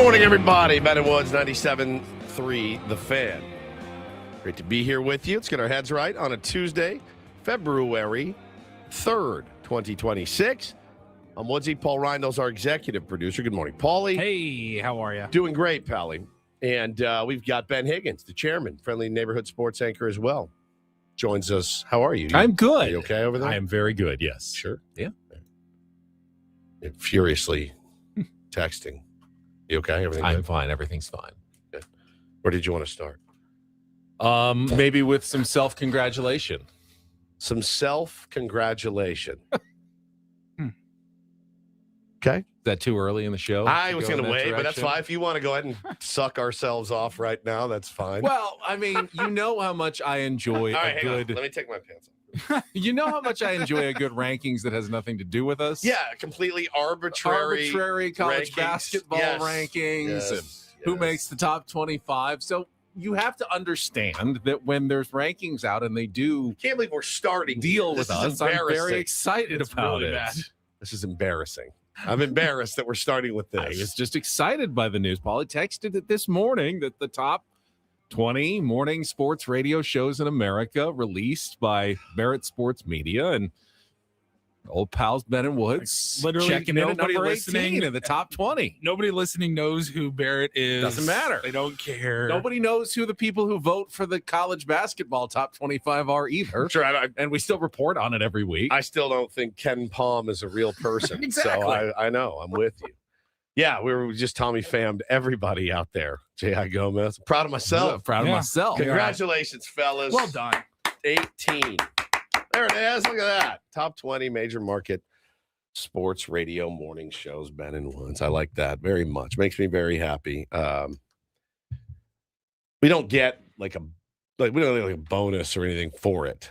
morning, everybody. Ben and Woods, 97.3 The Fan. Great to be here with you. Let's get our heads right on a Tuesday, February 3rd, 2026. I'm Woodsy. Paul Rindle's our executive producer. Good morning, Paulie. Hey, how are you? Doing great, Pally. And we've got Ben Higgins, the chairman, friendly neighborhood sports anchor as well. Joins us. How are you? I'm good. Are you okay over there? I am very good, yes. Sure. Yeah. You're furiously texting. You okay? Everything I'm good? fine. Everything's fine. Good. Where did you want to start? Maybe with some self-congratulation. Some self-congratulation. Okay. Is that too early in the show? I to was go going in to that wait, but that's direction? fine. If you want to go ahead and suck ourselves off right now, that's fine. Well, I mean, you know how much I enjoy All right, a hang on. good. Let me take my pants off. You know how much I enjoy a good rankings that has nothing to do with us. Yeah, completely arbitrary college rankings. basketball Yes. rankings Yes. and who makes the top 25. So you have to understand that when there's rankings out and they do Can't believe we're starting. deal This with is us, I'm very embarrassing. excited It's about really it. bad. This is embarrassing. I'm embarrassed that we're starting with I this. was just excited by the news. Paulie texted it this morning that the top 20 morning sports radio shows in America released by Barrett Sports Media, and old pals Ben and Woods Literally checking in at nobody number listening 18 in the top 20. Nobody listening knows who Barrett is. Doesn't matter. They don't care. Nobody knows who the people who vote for the college basketball top 25 are either. Sure, And we still report on it every week. I still don't think Ken Palm is a real person. Exactly. So I know. I'm with you. Yeah, we were just Tommy fammed everybody out there. J.I. Gomez. Proud of myself. Proud of Yeah. myself. Congratulations, fellas. Well done. 18. There it is. Look at that. Top 20 major market sports radio morning shows, Ben and Woods. I like that very much. Makes me very happy. We don't get we don't get like a bonus or anything for it.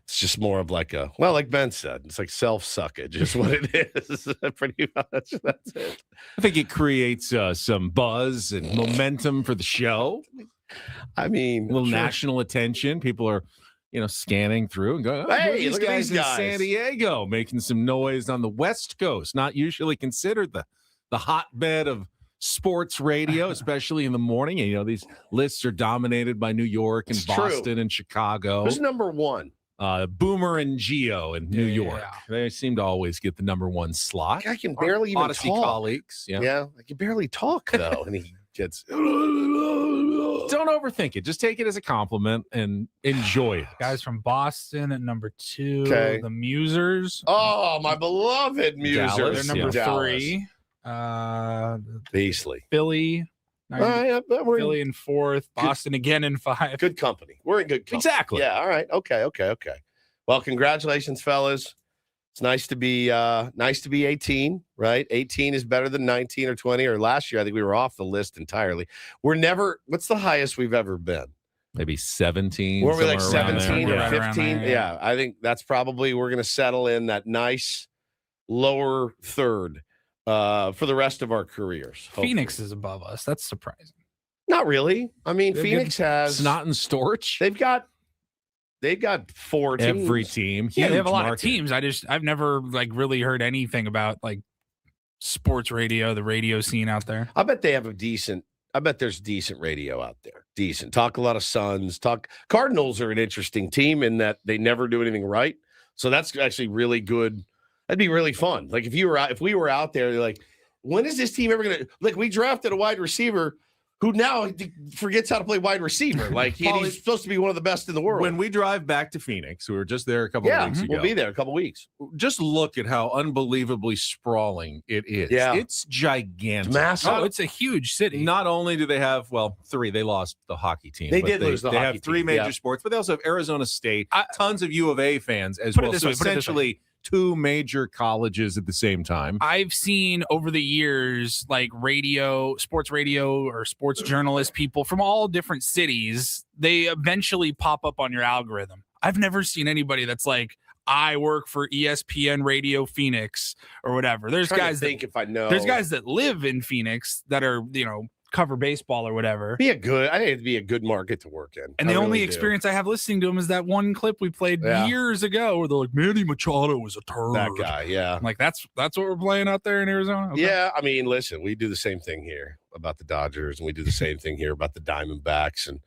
It's just more of like like Ben said, it's like self-suckage is what it is. Pretty much. That's it. I think it creates some buzz and momentum for the show. I mean, A little sure. national attention. People are, scanning through and going, Hey, these look at guys these in guys." San Diego making some noise on the West Coast, not usually considered the hotbed of sports radio, especially in the morning. And, these lists are dominated by New York and It's true. Boston and Chicago. Who's number one? Boomer and Geo in New York. They seem to always get the number one slot. I can barely even Odyssey talk. colleagues. Yeah, I can barely talk though, and he gets. Don't overthink it. Just take it as a compliment and enjoy it. Guys from Boston at number 2. Okay. The Musers. Oh, my beloved Musers. Dallas, They're number Dallas. 3. Beastly. Philly. All right, we're in Philly in 4th. Boston again in 5. good company. We're in good company. Exactly. Yeah. All right. Okay. Well, congratulations, fellas. It's nice to be 18, right? 18 is better than 19 or 20. Or last year, I think we were off the list entirely. What's the highest we've ever been? Maybe 17. Were we like somewhere around 17 there. or Right around 15? there, Yeah, I think that's probably we're going to settle in that nice lower third for the rest of our careers. hopefully. Phoenix is above us. That's surprising. Not really. I mean, They're Phoenix has Snot and Storch. they've got 4 teams. Every team. Yeah, they have a Huge lot market. of teams. I've never really heard anything about sports radio, the radio scene out there. I bet they have I bet there's decent radio out there. Decent. Talk a lot of Suns. Cardinals are an interesting team in that they never do anything right. So that's actually really good. That'd be really fun. Like if we were out there, like, when is this team ever gonna we drafted a wide receiver who now forgets how to play wide receiver. Like he's supposed to be one of the best in the world. When we drive back to Phoenix, we were just there a couple of weeks ago. We'll be there a couple weeks. Just look at how unbelievably sprawling it is. Yeah. It's gigantic. It's massive. Oh, it's a huge city. Not only do they have, 3, they lost the hockey team. They but did lose the They hockey have 3 team, major yeah. sports, but they also have Arizona State, tons of U of A fans as Put it well. this So way, put it this way. essentially 2 major colleges at the same time. I've seen over the years, sports radio or sports journalist people from all different cities, they eventually pop up on your algorithm. I've never seen anybody that's like, I work for ESPN Radio Phoenix or whatever. There's guys if I know. There's guys that live in Phoenix that are, cover baseball or whatever. I think it'd be a good market to work in. And I the only really do. experience I have listening to him is that one clip we played years ago where they're like, Manny Machado was a turd. That guy, yeah. I'm like, that's what we're playing out there in Arizona? Okay. Yeah, I mean, listen, we do the same thing here about the Dodgers, and we do the same thing here about the Diamondbacks. And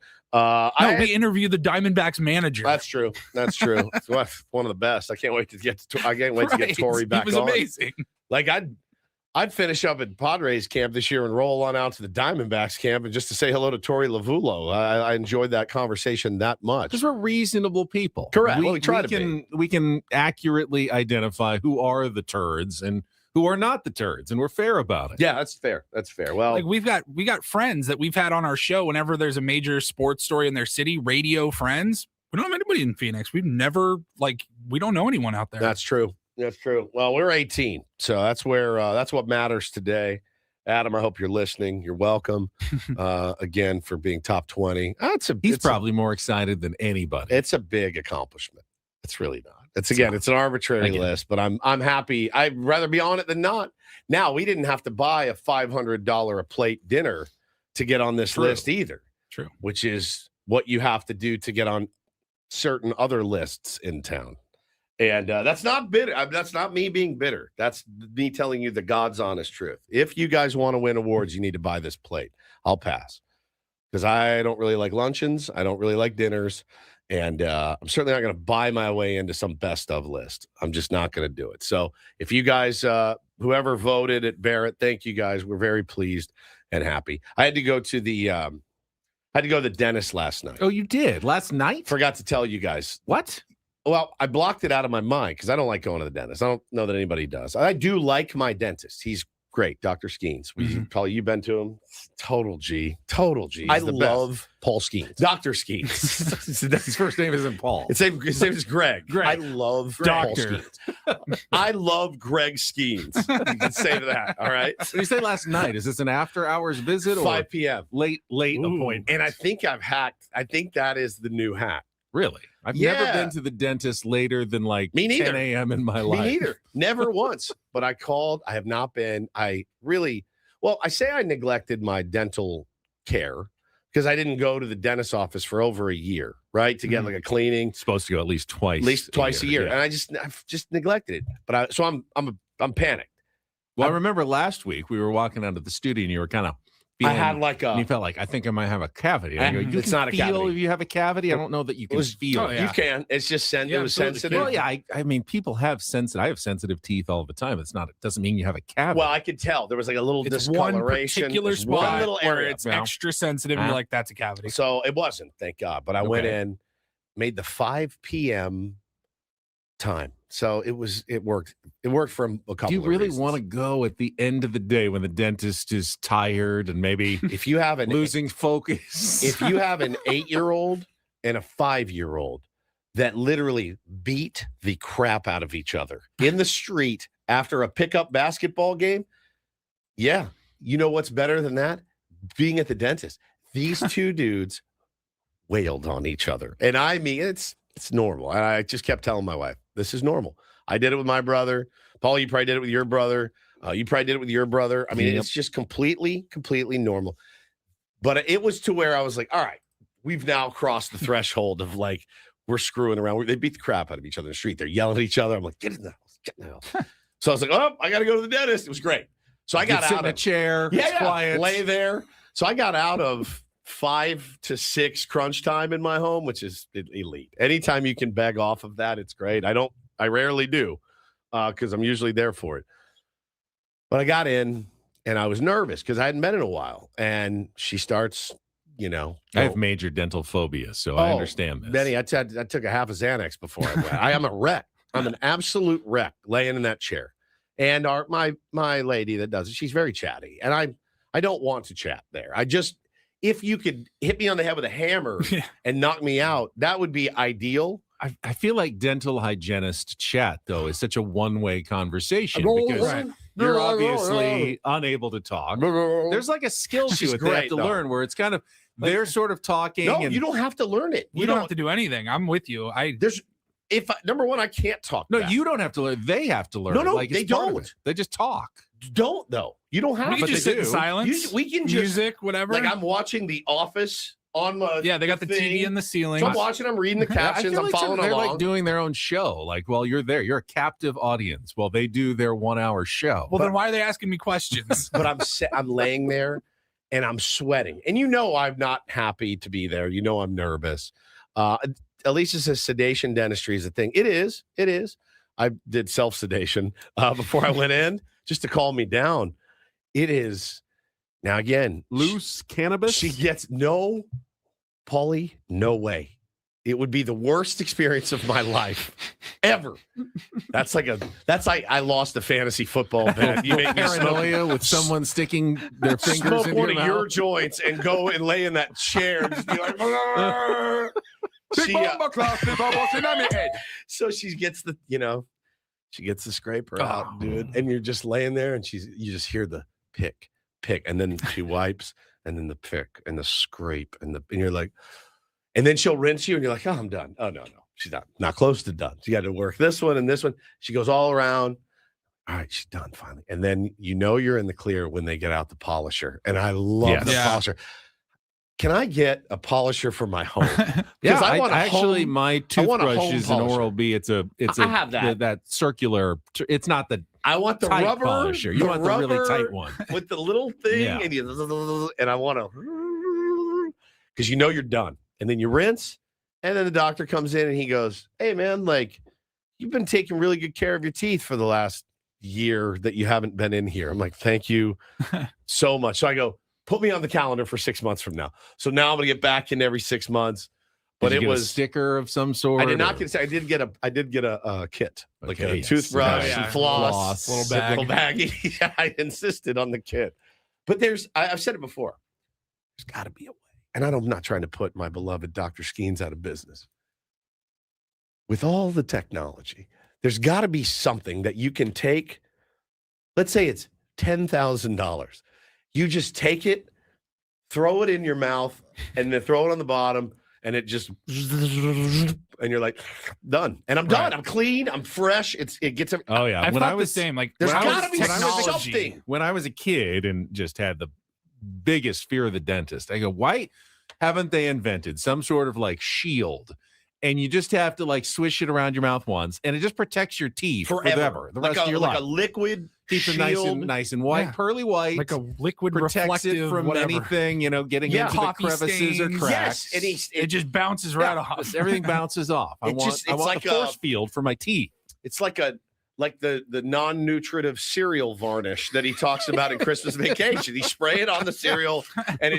we interview the Diamondbacks manager. That's true. That's true. It's one of the best. I can't wait to get Torrey back on. He was amazing. Like I'd finish up at Padres camp this year and roll on out to the Diamondbacks camp and just to say hello to Torrey Lavulo. I enjoyed that conversation that much. Because we're reasonable people. Correct. We try to be. We can accurately identify who are the turds and who are not the turds, and we're fair about it. Yeah, that's fair. That's fair. Well, like we got friends that we've had on our show whenever there's a major sports story in their city, radio friends. We don't have anybody in Phoenix. We've never we don't know anyone out there. That's true. That's true. Well, we're 18, so that's where that's what matters today. Adam, I hope you're listening. You're welcome again for being top 20. He's probably more excited than anybody. It's a big accomplishment. It's really not. It's an arbitrary list, but I'm happy. I'd rather be on it than not. Now, we didn't have to buy a $500 a plate dinner to get on this list either. True. Which is what you have to do to get on certain other lists in town. And that's not bitter. That's not me being bitter. That's me telling you the God's honest truth. If you guys want to win awards, you need to buy this plate. I'll pass because I don't really like luncheons. I don't really like dinners. And I'm certainly not going to buy my way into some best of list. I'm just not going to do it. So if you guys, whoever voted at Barrett, thank you guys. We're very pleased and happy. I had to go to the dentist last night. Oh, you did? Last night? Forgot to tell you guys. What? Well, I blocked it out of my mind because I don't like going to the dentist. I don't know that anybody does. I do like my dentist. He's great, Dr. Skeens. Probably you've been to him. Total G. I love Paul Skeens. Dr. Skeens. His first name isn't Paul. His name is Greg. Greg. I love Doctor. Paul Skeens. I love Greg Skeens. You can say that. All right. When you say last night, is this an after-hours visit or 5 p.m. late appointment? And I think I've hacked. I think that is the new hack. Really? I've never been to the dentist later than Me 10 a.m. in my life. Me neither. Never once. But I called. I have not been. I say I neglected my dental care because I didn't go to the dentist's office for over a year, right? To get like a cleaning. Supposed to go at least twice a year. Yeah. And I've just neglected it. But I'm panicked. Well, I remember last week we were walking out of the studio and you were kind of I had and you felt like, I think I might have a cavity. And I go, it's not a cavity. If you have a cavity, I don't know that you can feel. Oh, yeah. You can. It's just it was sensitive. Well, yeah. I mean, people have I have sensitive teeth all the time. It doesn't mean you have a cavity. Well, I could tell there was like a little discoloration. One particular spot one little area where it's extra sensitive. And you're like, that's a cavity. So it wasn't, thank God. But I went in, made the 5 p.m. time. So it worked. It worked for a couple. Do you of really reasons. want to go at the end of the day when the dentist is tired and maybe if you have losing focus? If you have an 8-year-old and a 5-year-old that literally beat the crap out of each other in the street after a pickup basketball game, yeah, you know what's better than that? Being at the dentist. These two dudes wailed on each other, and I mean it's normal. I just kept telling my wife, this is normal. I did it with my brother. Paul, you probably did it with your brother. You probably did it with your brother. I mean, it's just completely normal. But it was to where I was like, all right, we've now crossed the threshold of like, we're screwing around. They beat the crap out of each other in the street. They're yelling at each other. I'm like, get in the house, get in the house. So I was like, oh, I got to go to the dentist. It was great. So I got out in a chair. Quiet. Lay there. So I got out of 5 to 6 crunch time in my home, which is elite. Anytime you can beg off of that, it's great. I rarely do because I'm usually there for it. But I got in and I was nervous because I hadn't been in a while. And she starts, I have major dental phobia, so I understand this. Benny, I took a half a Xanax before I went. I am a wreck. I'm an absolute wreck laying in that chair. And my lady that does it, she's very chatty. And I don't want to chat there. If you could hit me on the head with a hammer and knock me out, that would be ideal. I feel like dental hygienist chat, though, is such a one-way conversation because you're obviously unable to talk. There's like a skill to it they have to learn where it's kind of they're sort of talking. No, you don't have to learn it. You don't have to do anything. I'm with you. Number one, I can't talk. No, back. you don't have to learn. They have to learn. No, like, it's they part of don't. it. They just talk. Don't though. You don't have. We can to. just sit in do. silence. We can just music, whatever. like I'm watching The Office on my they got the thing. TV in the ceiling. So I'm watching. I'm reading the captions. I'm following they're along. like doing their own show. Like, while you're there, you're a captive audience while they do their 1 hour show. Well, then why are they asking me questions? But I'm laying there and I'm sweating. And I'm not happy to be there. I'm nervous. Alicia says sedation dentistry is a thing. It is. I did self-sedation before I went in just to calm me down. It is. Now, again, Loose cannabis? she gets no, Paulie, no way. It would be the worst experience of my life ever. That's like I lost a fantasy football bet. You make me Paranoia with someone sticking their fingers smoke in one your of your mouth. joints and go and lay in that chair and just be like, so she gets she gets the scraper out, dude, and you're just laying there and you just hear the pick, and then she wipes, and then the pick and the scrape and you're like, and then she'll rinse you and you're like, oh, I'm done. Oh no, she's not close to done. She got to work this one and this one. She goes all around. All right, she's done finally. And then you're in the clear when they get out the polisher. And I love the polisher. Can I get a polisher for my home? Yeah, I want actually my toothbrush is an polisher. Oral-B. It's a I have that circular. It's not the I want the tight rubber polisher. You want the really tight one with the little thing, Yeah. and I want to, because you're done, and then you rinse, and then the doctor comes in and he goes, "Hey man, like you've been taking really good care of your teeth for the last year that you haven't been in here." I'm like, "Thank you so much." So I go, "Put me on the calendar for 6 months from now." So now I'm gonna get back in every 6 months. But Did you it get was a sticker of some sort. I did not get. I did get a kit, like Okay, a yes. toothbrush, Yeah. and floss, Little bag. baggie. Yeah, I insisted on the kit. But I've said it before. There's got to be a way, and I'm not trying to put my beloved Dr. Skeens out of business. With all the technology, there's got to be something that you can take. Let's say it's $10,000. You just take it, throw it in your mouth, and then throw it on the bottom. And it just, and you're like, done. And I'm done. Right. I'm clean. I'm fresh. It gets. Oh yeah. I thought the same. Like There's when I got to was be technology- something. When I was a kid and just had the biggest fear of the dentist, I go, why haven't they invented some sort of like shield? And you just have to like swish it around your mouth once, and it just protects your teeth forever. The rest of your like life. a liquid Teeth are shield. nice and white, Yeah. pearly white. like a liquid protects reflective it from whatever. anything, getting Yeah. into the Coffee crevices or stains. cracks. Yes, and It just bounces right off. Everything bounces off. I It want just- I it's want like a force field for my teeth. it's like the non-nutritive cereal varnish that he talks about in Christmas Vacation. He spray it on the cereal, and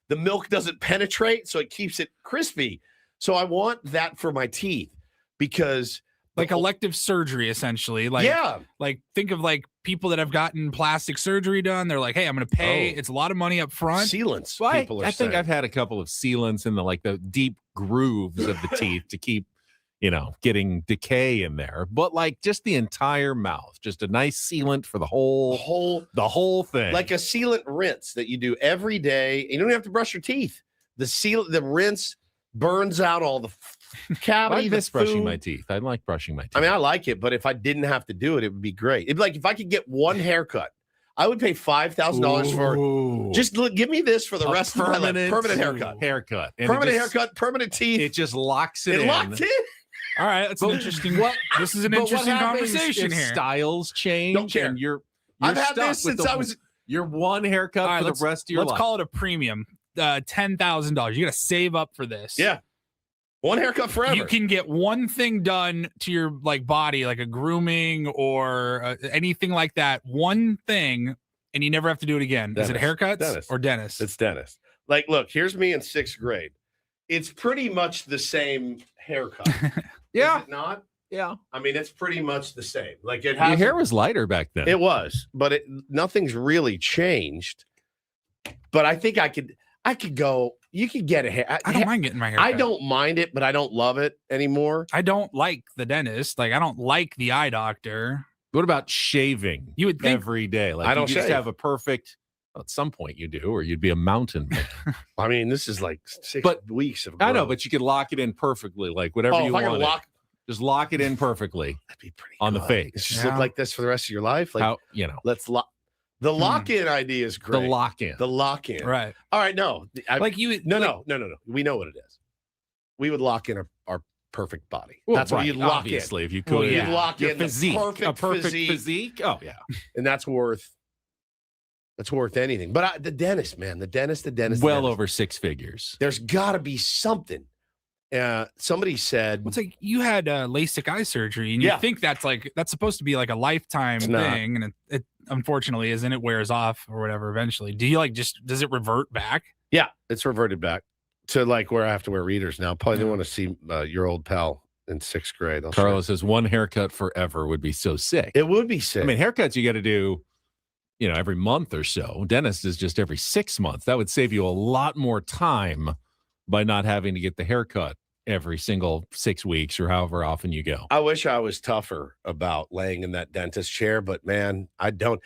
the milk doesn't penetrate, so it keeps it crispy. So I want that for my teeth because Like elective surgery, essentially. Like, yeah. like think of like people that have gotten plastic surgery done. They're like, hey, I'm going to pay. Oh. It's a lot of money up front. Sealants. Well, people are I think saying. I've had a couple of sealants in the deep grooves of the teeth to keep, getting decay in there. But like just the entire mouth, just a nice sealant for the whole thing. like a sealant rinse that you do every day. You don't even have to brush your teeth. The rinse burns out all the I cavity. miss the brushing food. my teeth. I like brushing my teeth. I mean, I like it, but if I didn't have to do it, it would be great. It'd be like if I could get one haircut, I would pay $5,000 for. Ooh. Just give me this for the rest of my life. Permanent haircut. And Permanent it just- haircut. Permanent teeth. It just locks it in. locked in. All right, that's an interesting. This is an But what interesting happens conversation if here. Styles change. Don't care. And you're I've had stuck this with since I was. your one haircut All right, for the rest of your let's life. call it a premium. $10,000. You got to save up for this. Yeah. One haircut forever. You can get one thing done to your body, like a grooming or anything like that. One thing, and you never have to do it again. Is it Dentist. haircuts Dentist. or dentist? It's dentist. Like, look, here's me in 6th grade. It's pretty much the same haircut. Yeah. Is it not? Yeah. I mean, it's pretty much the same. Like it Your has. hair was lighter back then. It was, but nothing's really changed. But I think I could go. You could get a hair. I don't mind getting my hair. I don't mind it, but I don't love it anymore. I don't like the dentist. Like I don't like the eye doctor. What about shaving? You would think- every day. Like I don't you just shave. have a perfect. Well, at some point you do, or you'd be a mountain man. I mean, this is like 6 But weeks of. I know, growth. but you could lock it in perfectly, like whatever oh, you if I want. could lock. Just lock it in perfectly That'd be pretty on good. the face. It's just Yeah. look like this for the rest of your life. Like, How let's lock. The lock-in idea is the great. lock-in. The lock-in. Right. All right, no. Like you. No. We know what it is. We would lock in our perfect body. Well, That's what right, you'd lock obviously, if you Well, could. yeah. You'd lock Your in the physique, perfect a perfect physique. physique. Oh yeah. in, and that's worth anything. But the dentist, man, the dentist. Well over 6 figures. There's got to be something. Somebody said, It's like you had LASIK eye surgery, and you Yeah. think that's supposed to be like a lifetime It's not. thing, and it unfortunately isn't. It wears off or whatever eventually. Do you does it revert back? yeah, it's reverted back to like where I have to wear readers now. Probably Yeah. don't want to see your old pal in 6th grade. I'll show Carlos says one haircut forever would be so sick. you. It would be sick. I mean, haircuts you got to do, every month or so. Dentist is just every 6 months. That would save you a lot more time by not having to get the haircut every single 6 weeks or however often you go. I wish I was tougher about laying in that dentist chair, but man, I don't.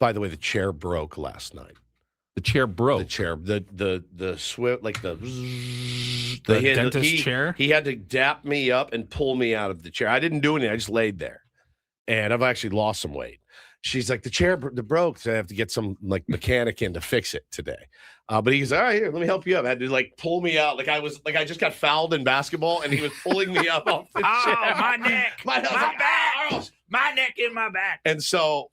By the way, the chair broke last night. The chair broke. The chair, the swim, like the Dentist chair. He had to dap me up and pull me out of the chair. I didn't do anything. I just laid there, and I've actually lost some weight. She's like, the chair broke, so I have to get some like mechanic in to fix it today. But he's all right. Here, let me help you up. I had to like pull me out, like I just got fouled in basketball, and he was pulling me up off the chair. My neck, my back, my neck in my back. And so,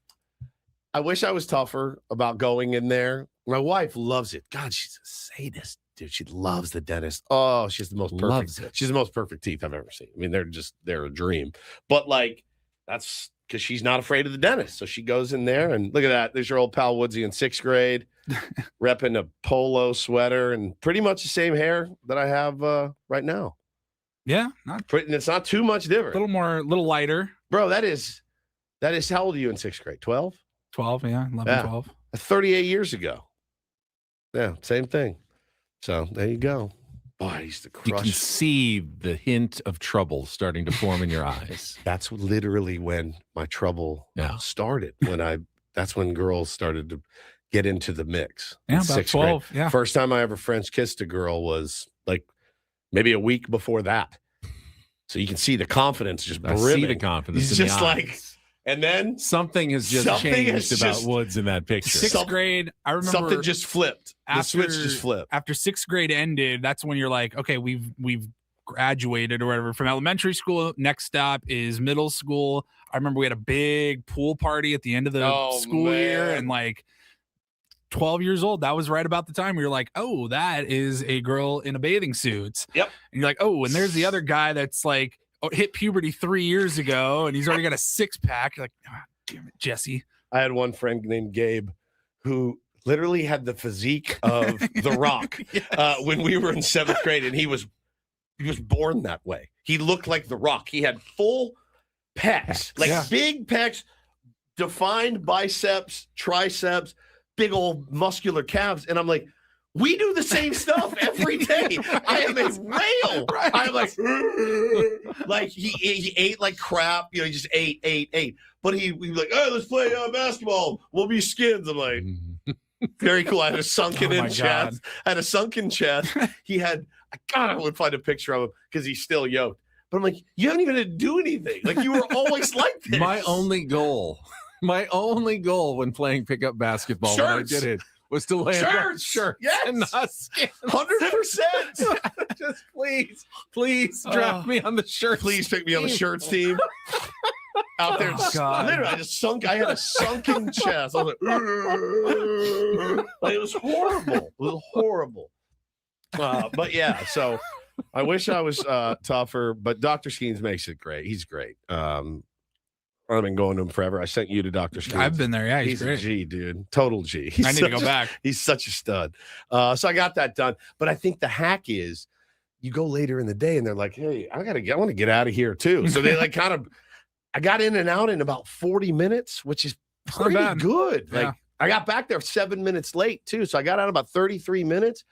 I wish I was tougher about going in there. My wife loves it. God, she's a sadist, dude. She loves the dentist. Oh, she's the most perfect. Loves it. She's the most perfect teeth I've ever seen. I mean, they're a dream. But like, that's because she's not afraid of the dentist. So she goes in there and look at that. There's your old pal Woodsy in 6th grade, repping a polo sweater and pretty much the same hair that I have right now. Yeah, And it's not too much different. a little lighter. Bro, that is how old are you in 6th grade? 12? 12, yeah, 11, Yeah. 12. 38 years ago. Yeah, same thing. So there you go. Boy, I used to You can crush. see the hint of trouble starting to form in your eyes. That's literally when my trouble Yeah. started. That's when girls started to get into the mix. in Yeah, about 6th grade. 12. Yeah. First time I ever French kissed a girl was like maybe a week before that. So you can see the confidence just I brimming. see the confidence. He's in just the like, eyes. and then Something has just Something changed has about just- Woods in that picture. Sixth grade, I remember something just flipped. The switch just flipped. after 6th grade ended. That's when you're like, okay, we've graduated or whatever from elementary school. Next stop is middle school. I remember we had a big pool party at the end of the Oh, school year, man. and like 12 years old, that was right about the time we were like, oh, that is a girl in a bathing suit. Yep. And you're like, oh, and there's the other guy that's like hit puberty 3 years ago, and he's already got a 6-pack. You're like, ah, damn it, Jesse. I had one friend named Gabe who literally had the physique of The Rock when we were in 7th grade, and he was born that way. He looked like The Rock. He had full pecs, like Yeah. big pecs, defined biceps, triceps, big old muscular calves, and I'm like, we do the same stuff every day. I am a whale. Right. I'm like he ate like crap. He just ate. But he was like, oh, let's play basketball. We'll be skins. I'm like, very cool. I had a sunken Oh in my chest. I had a sunken chest. He had, God, I would find a picture of him because he's still yoked. But I'm like, you haven't even had to do anything. Like you were always like this. My only goal when playing pickup basketball when I Shirts. did it was to land Shirts. Yes. And not skins. 100%. Just please draft me on the shirt. Please pick me on the shirts team. Out there, Oh, God. literally, I had a sunken chest. I was like, it was horrible. It was horrible. But yeah, so I wish I was tougher, but Dr. Skeens makes it great. He's great. I've been going to him forever. I sent you to Dr. Skeens. I've been there. Yeah, he's a great. G, dude. Total G. I need to go back. He's such a stud. So I got that done. But I think the hack is you go later in the day and they're like, hey, I want to get out of here too. So they like I got in and out in about 40 minutes, which is not pretty bad. good. Yeah. Like I got back there 7 minutes late too. So I got out about 33 minutes.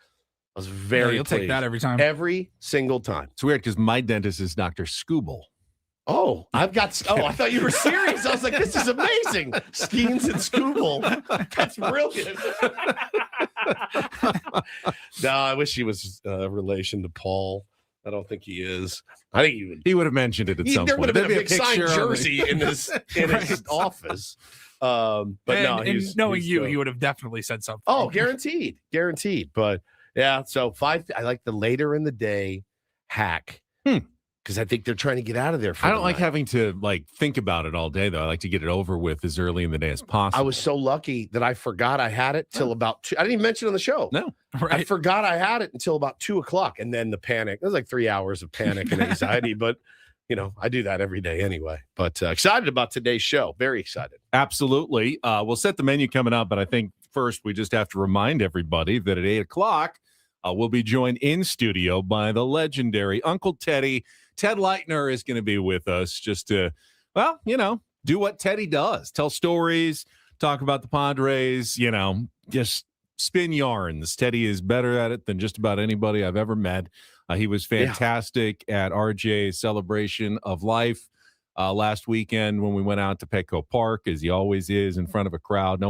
I was very You'll take pleased. that every time. Every single time. It's weird because my dentist is Dr. Scooble. Oh, I thought you were serious. I was like, this is amazing. Skeens and Scooble. That's brilliant. No, I wish he was a relation to Paul. I don't think he is. I think He would have mentioned it at some there point. would have been a big There'd be signed picture on jersey in his office. But no, he's knowing he's, you, he would have definitely said something. Oh, guaranteed. But yeah, so I like the later in the day hack. Because I think they're trying to get out of there. I don't like having to think about it all day, though. I like to get it over with as early in the day as possible. I was so lucky that I forgot I had it till about 2. I didn't even mention it on the show. No. Right. I forgot I had it until about 2:00. And then the panic. It was like 3 hours of panic and anxiety. But, I do that every day anyway. But excited about today's show. Very excited. Absolutely. We'll set the menu coming up. But I think first we just have to remind everybody that at 8:00, we'll be joined in studio by the legendary Uncle Teddy. Ted Leitner is going to be with us just to, do what Teddy does. Tell stories, talk about the Padres, just spin yarns. Teddy is better at it than just about anybody I've ever met. He was fantastic at RJ's celebration of life last weekend when we went out to Petco Park, as he always is, in front of a crowd. No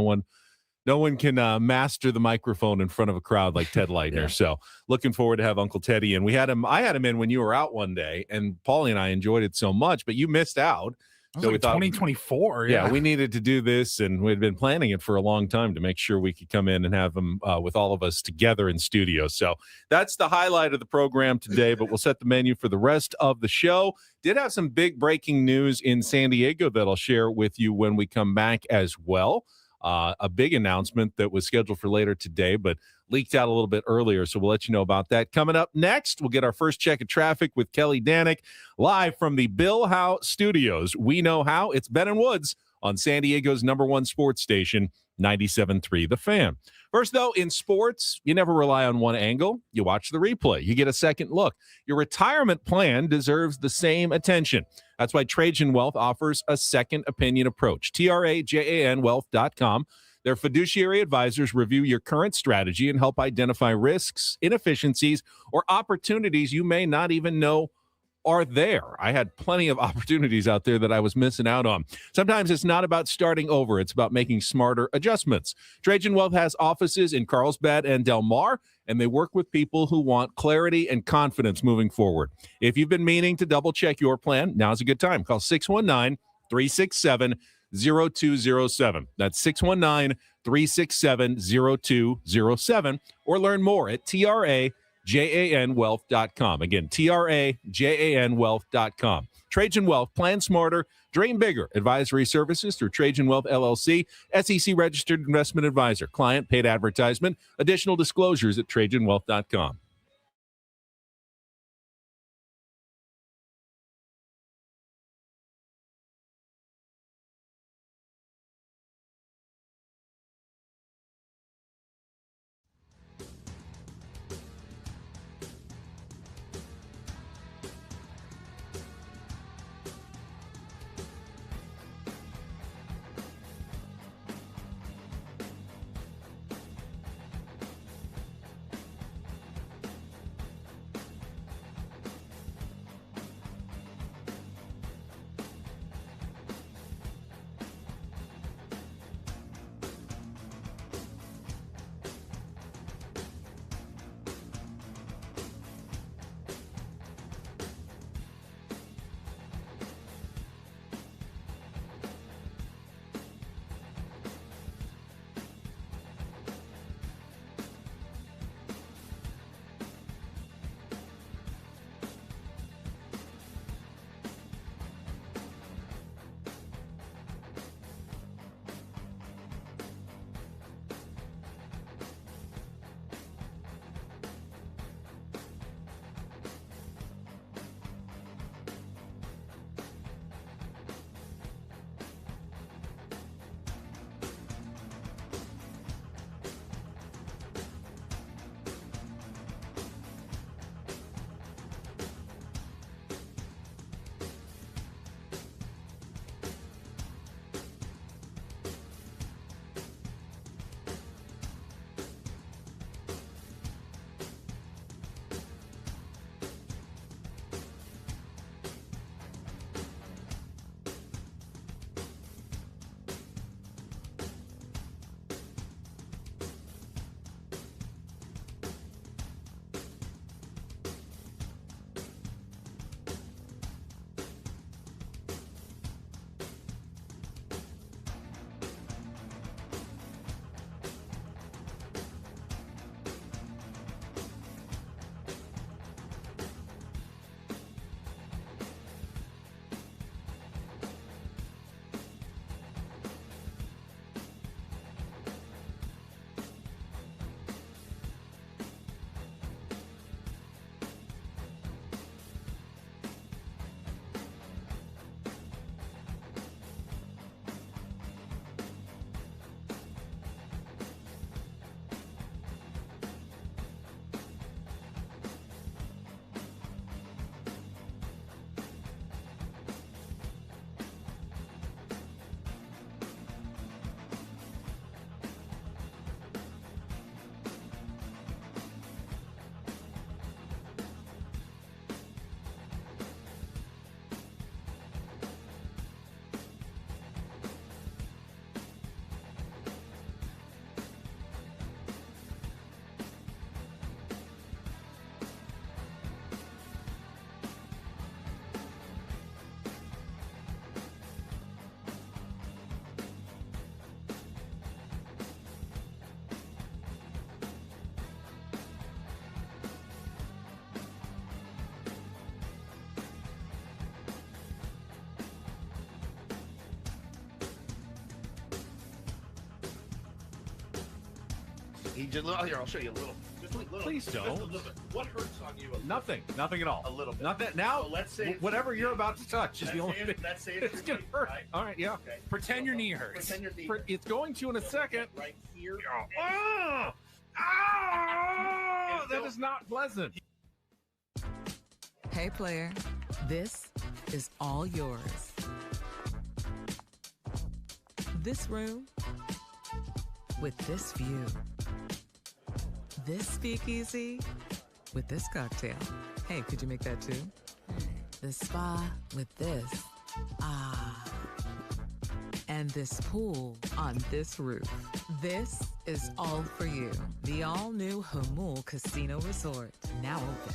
one can master the microphone in front of a crowd like Ted Leitner. Yeah. So looking forward to have Uncle Teddy. And I had him in when you were out one day, and Paulie and I enjoyed it so much, but you missed out. So we thought 2024. Yeah, we needed to do this, and we'd been planning it for a long time to make sure we could come in and have him with all of us together in studio. So that's the highlight of the program today, but we'll set the menu for the rest of the show. Did have some big breaking news in San Diego that I'll share with you when we come back as well. A big announcement that was scheduled for later today, but leaked out a little bit earlier. So we'll let you know about that. Coming up next, we'll get our first check of traffic with Kelly Danick live from the Bill Howe Studios. We know how. It's Ben and Woods on San Diego's #1 sports station, 97.3 The Fan. First, though, in sports, you never rely on one angle. You watch the replay. You get a second look. Your retirement plan deserves the same attention. That's why Trajan Wealth offers a second opinion approach. TRAJANwealth.com. Their fiduciary advisors review your current strategy and help identify risks, inefficiencies, or opportunities you may not even know are there. I had plenty of opportunities out there that I was missing out on. Sometimes it's not about starting over. It's about making smarter adjustments. Trajan Wealth has offices in Carlsbad and Del Mar, and they work with people who want clarity and confidence moving forward. If you've been meaning to double-check your plan, now's a good time. Call 619-367-0207. That's 619-367-0207, or learn more at TRAJANwealth.com. Again, TRAJANwealth.com. Trajan Wealth, plan smarter, dream bigger. Advisory services through Trajan Wealth LLC, SEC registered investment advisor. Client paid advertisement. Additional disclosures at TrajanWealth.com. He just here. I'll show you a little. Just a little. Please don't. Just a little bit. What hurts on you? Nothing at all. A little bit. Not that now. So let's say whatever you're about to touch is the only thing. Let's say It's gonna hurt. Right? All right, yeah. Okay. Pretend your knee hurts. Pretend your knee. It's going to in a second. Right here. Oh, that is not pleasant. Hey, player, this is all yours. This room with this view. This speakeasy with this cocktail. Hey, could you make that too? The spa with this. Ah. And this pool on this roof. This is all for you. The all-new Hamul Casino Resort, now open.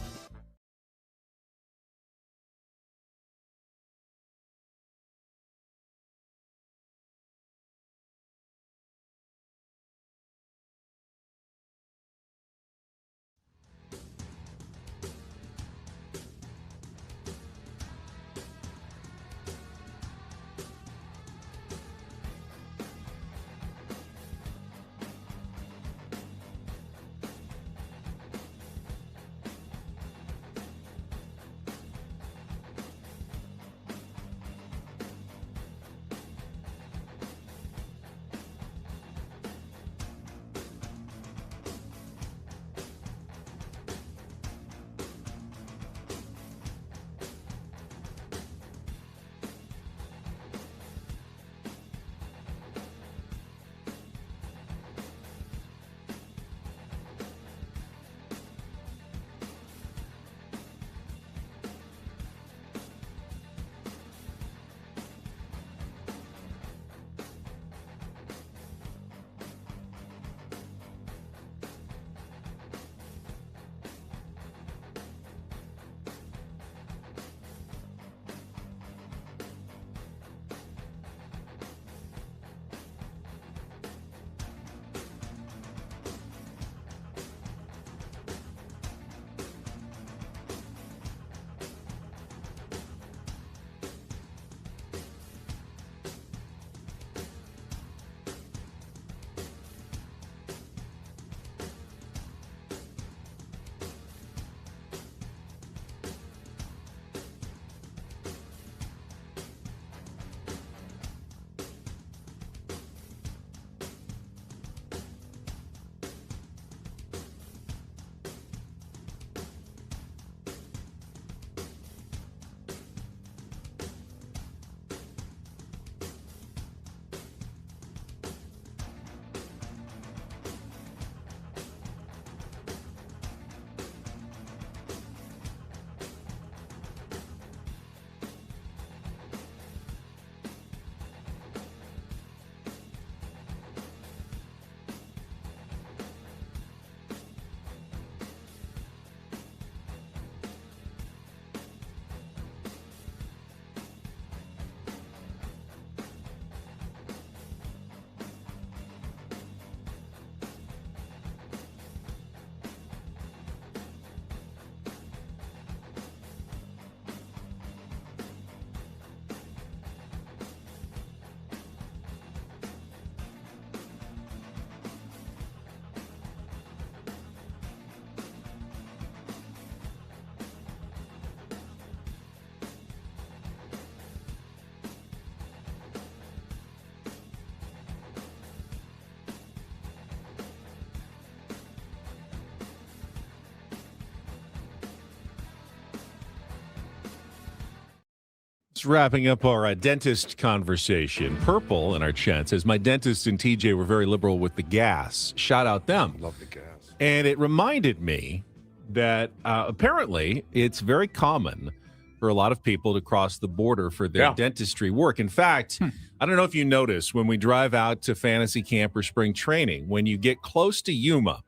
Just wrapping up our dentist conversation. Purple in our chat says, my dentist and TJ were very liberal with the gas. Shout out them. Love the gas. And it reminded me that apparently it's very common for a lot of people to cross the border for their dentistry work. In fact, I don't know if you notice when we drive out to fantasy camp or spring training, when you get close to Yuma,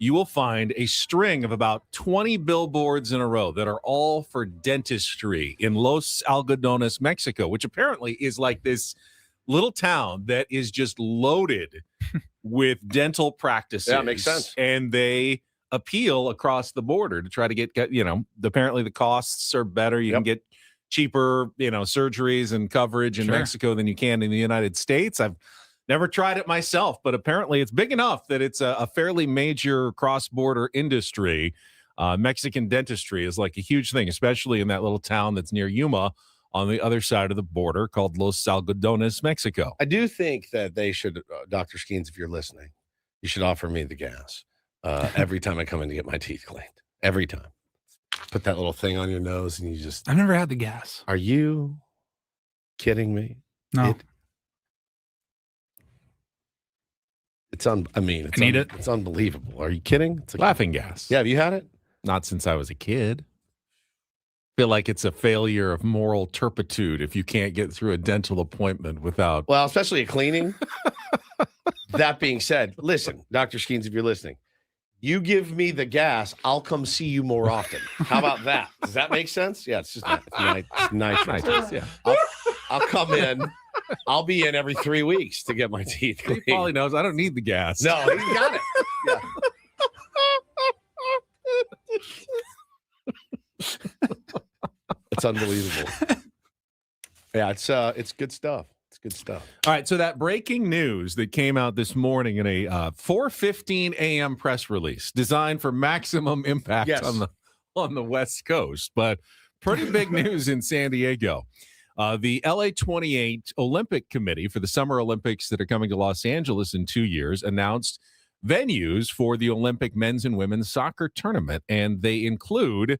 you will find a string of about 20 billboards in a row that are all for dentistry in Los Algodones, Mexico, which apparently is like this little town that is just loaded with dental practices. Yeah, makes sense. And they appeal across the border to try to get apparently the costs are better. You can get cheaper, surgeries and coverage in Mexico than you can in the United States. Never tried it myself, but apparently it's big enough that it's a fairly major cross-border industry. Mexican dentistry is like a huge thing, especially in that little town that's near Yuma on the other side of the border called Los Algodones, Mexico. I do think that they should, Dr. Skeens, if you're listening, you should offer me the gas every time I come in to get my teeth cleaned. Every time. Put that little thing on your nose and you just... I've never had the gas. Are you kidding me? No. It's unbelievable. Are you kidding? It's like Laughing gas. Yeah, have you had it? Not since I was a kid. Feel like it's a failure of moral turpitude if you can't get through a dental appointment without. Well, especially a cleaning. That being said, listen, Dr. Skeens, if you're listening, you give me the gas, I'll come see you more often. How about that? Does that make sense? Yeah, it's just nice. Yeah. I'll come in. I'll be in every 3 weeks to get my teeth cleaned. Paulie knows I don't need the gas. No, he's got it. Yeah. It's unbelievable. Yeah, it's good stuff. It's good stuff. All right, so that breaking news that came out this morning in a 4:15 a.m. press release designed for maximum impact Yes. on the West Coast, but pretty big news in San Diego. The LA 28 Olympic Committee for the Summer Olympics that are coming to Los Angeles in 2 years announced venues for the Olympic men's and women's soccer tournament, and they include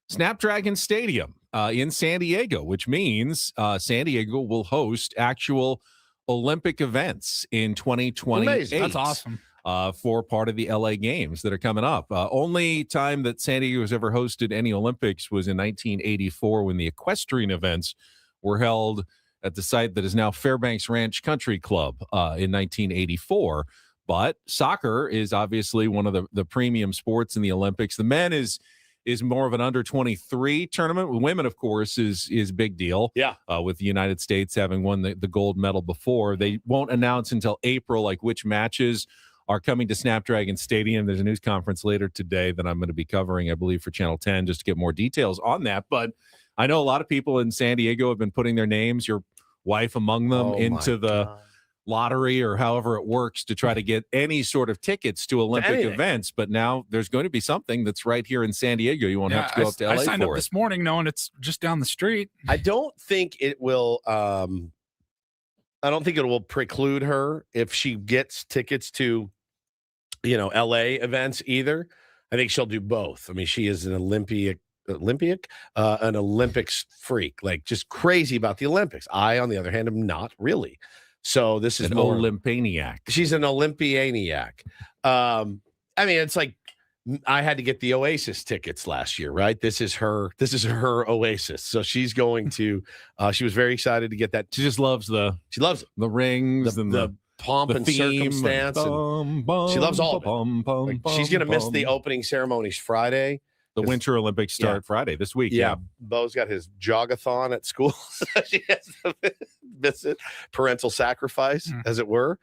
Snapdragon Stadium in San Diego, which means San Diego will host actual Olympic events in 2028. Amazing. That's awesome. For part of the LA Games that are coming up. Only time that San Diego has ever hosted any Olympics was in 1984 when the equestrian events were held at the site that is now Fairbanks Ranch Country Club in 1984. But soccer is obviously one of the premium sports in the Olympics. The men is more of an under 23 tournament. With women, of course, is a big deal. Yeah. With the United States having won the gold medal before. They won't announce until April, like which matches are coming to Snapdragon Stadium. There's a news conference later today that I'm going to be covering, I believe, for Channel 10, just to get more details on that. But I know a lot of people in San Diego have been putting their names, your wife among them, into the lottery or however it works to try to get any sort of tickets to Olympic events. But now there's going to be something that's right here in San Diego. You won't have to go up to LA I signed up for it. this morning knowing it's just down the street. I don't think it will preclude her if she gets tickets to, LA events either. I think she'll do both. I mean, she is an an Olympics freak, like just crazy about the Olympics. I, on the other hand, am not really. So this is An Olympaniac. She's an Olympianiac. I mean, it's like I had to get the Oasis tickets last year, right? This is her Oasis. So she's going to. She was very excited to get that. She just loves the rings and the pomp and circumstance. She loves all of it. She's going to miss the opening ceremonies Friday. The Winter Olympics start Friday this week. Yeah. Bo's got his jogathon at school. So she has to miss it. Parental sacrifice, as it were.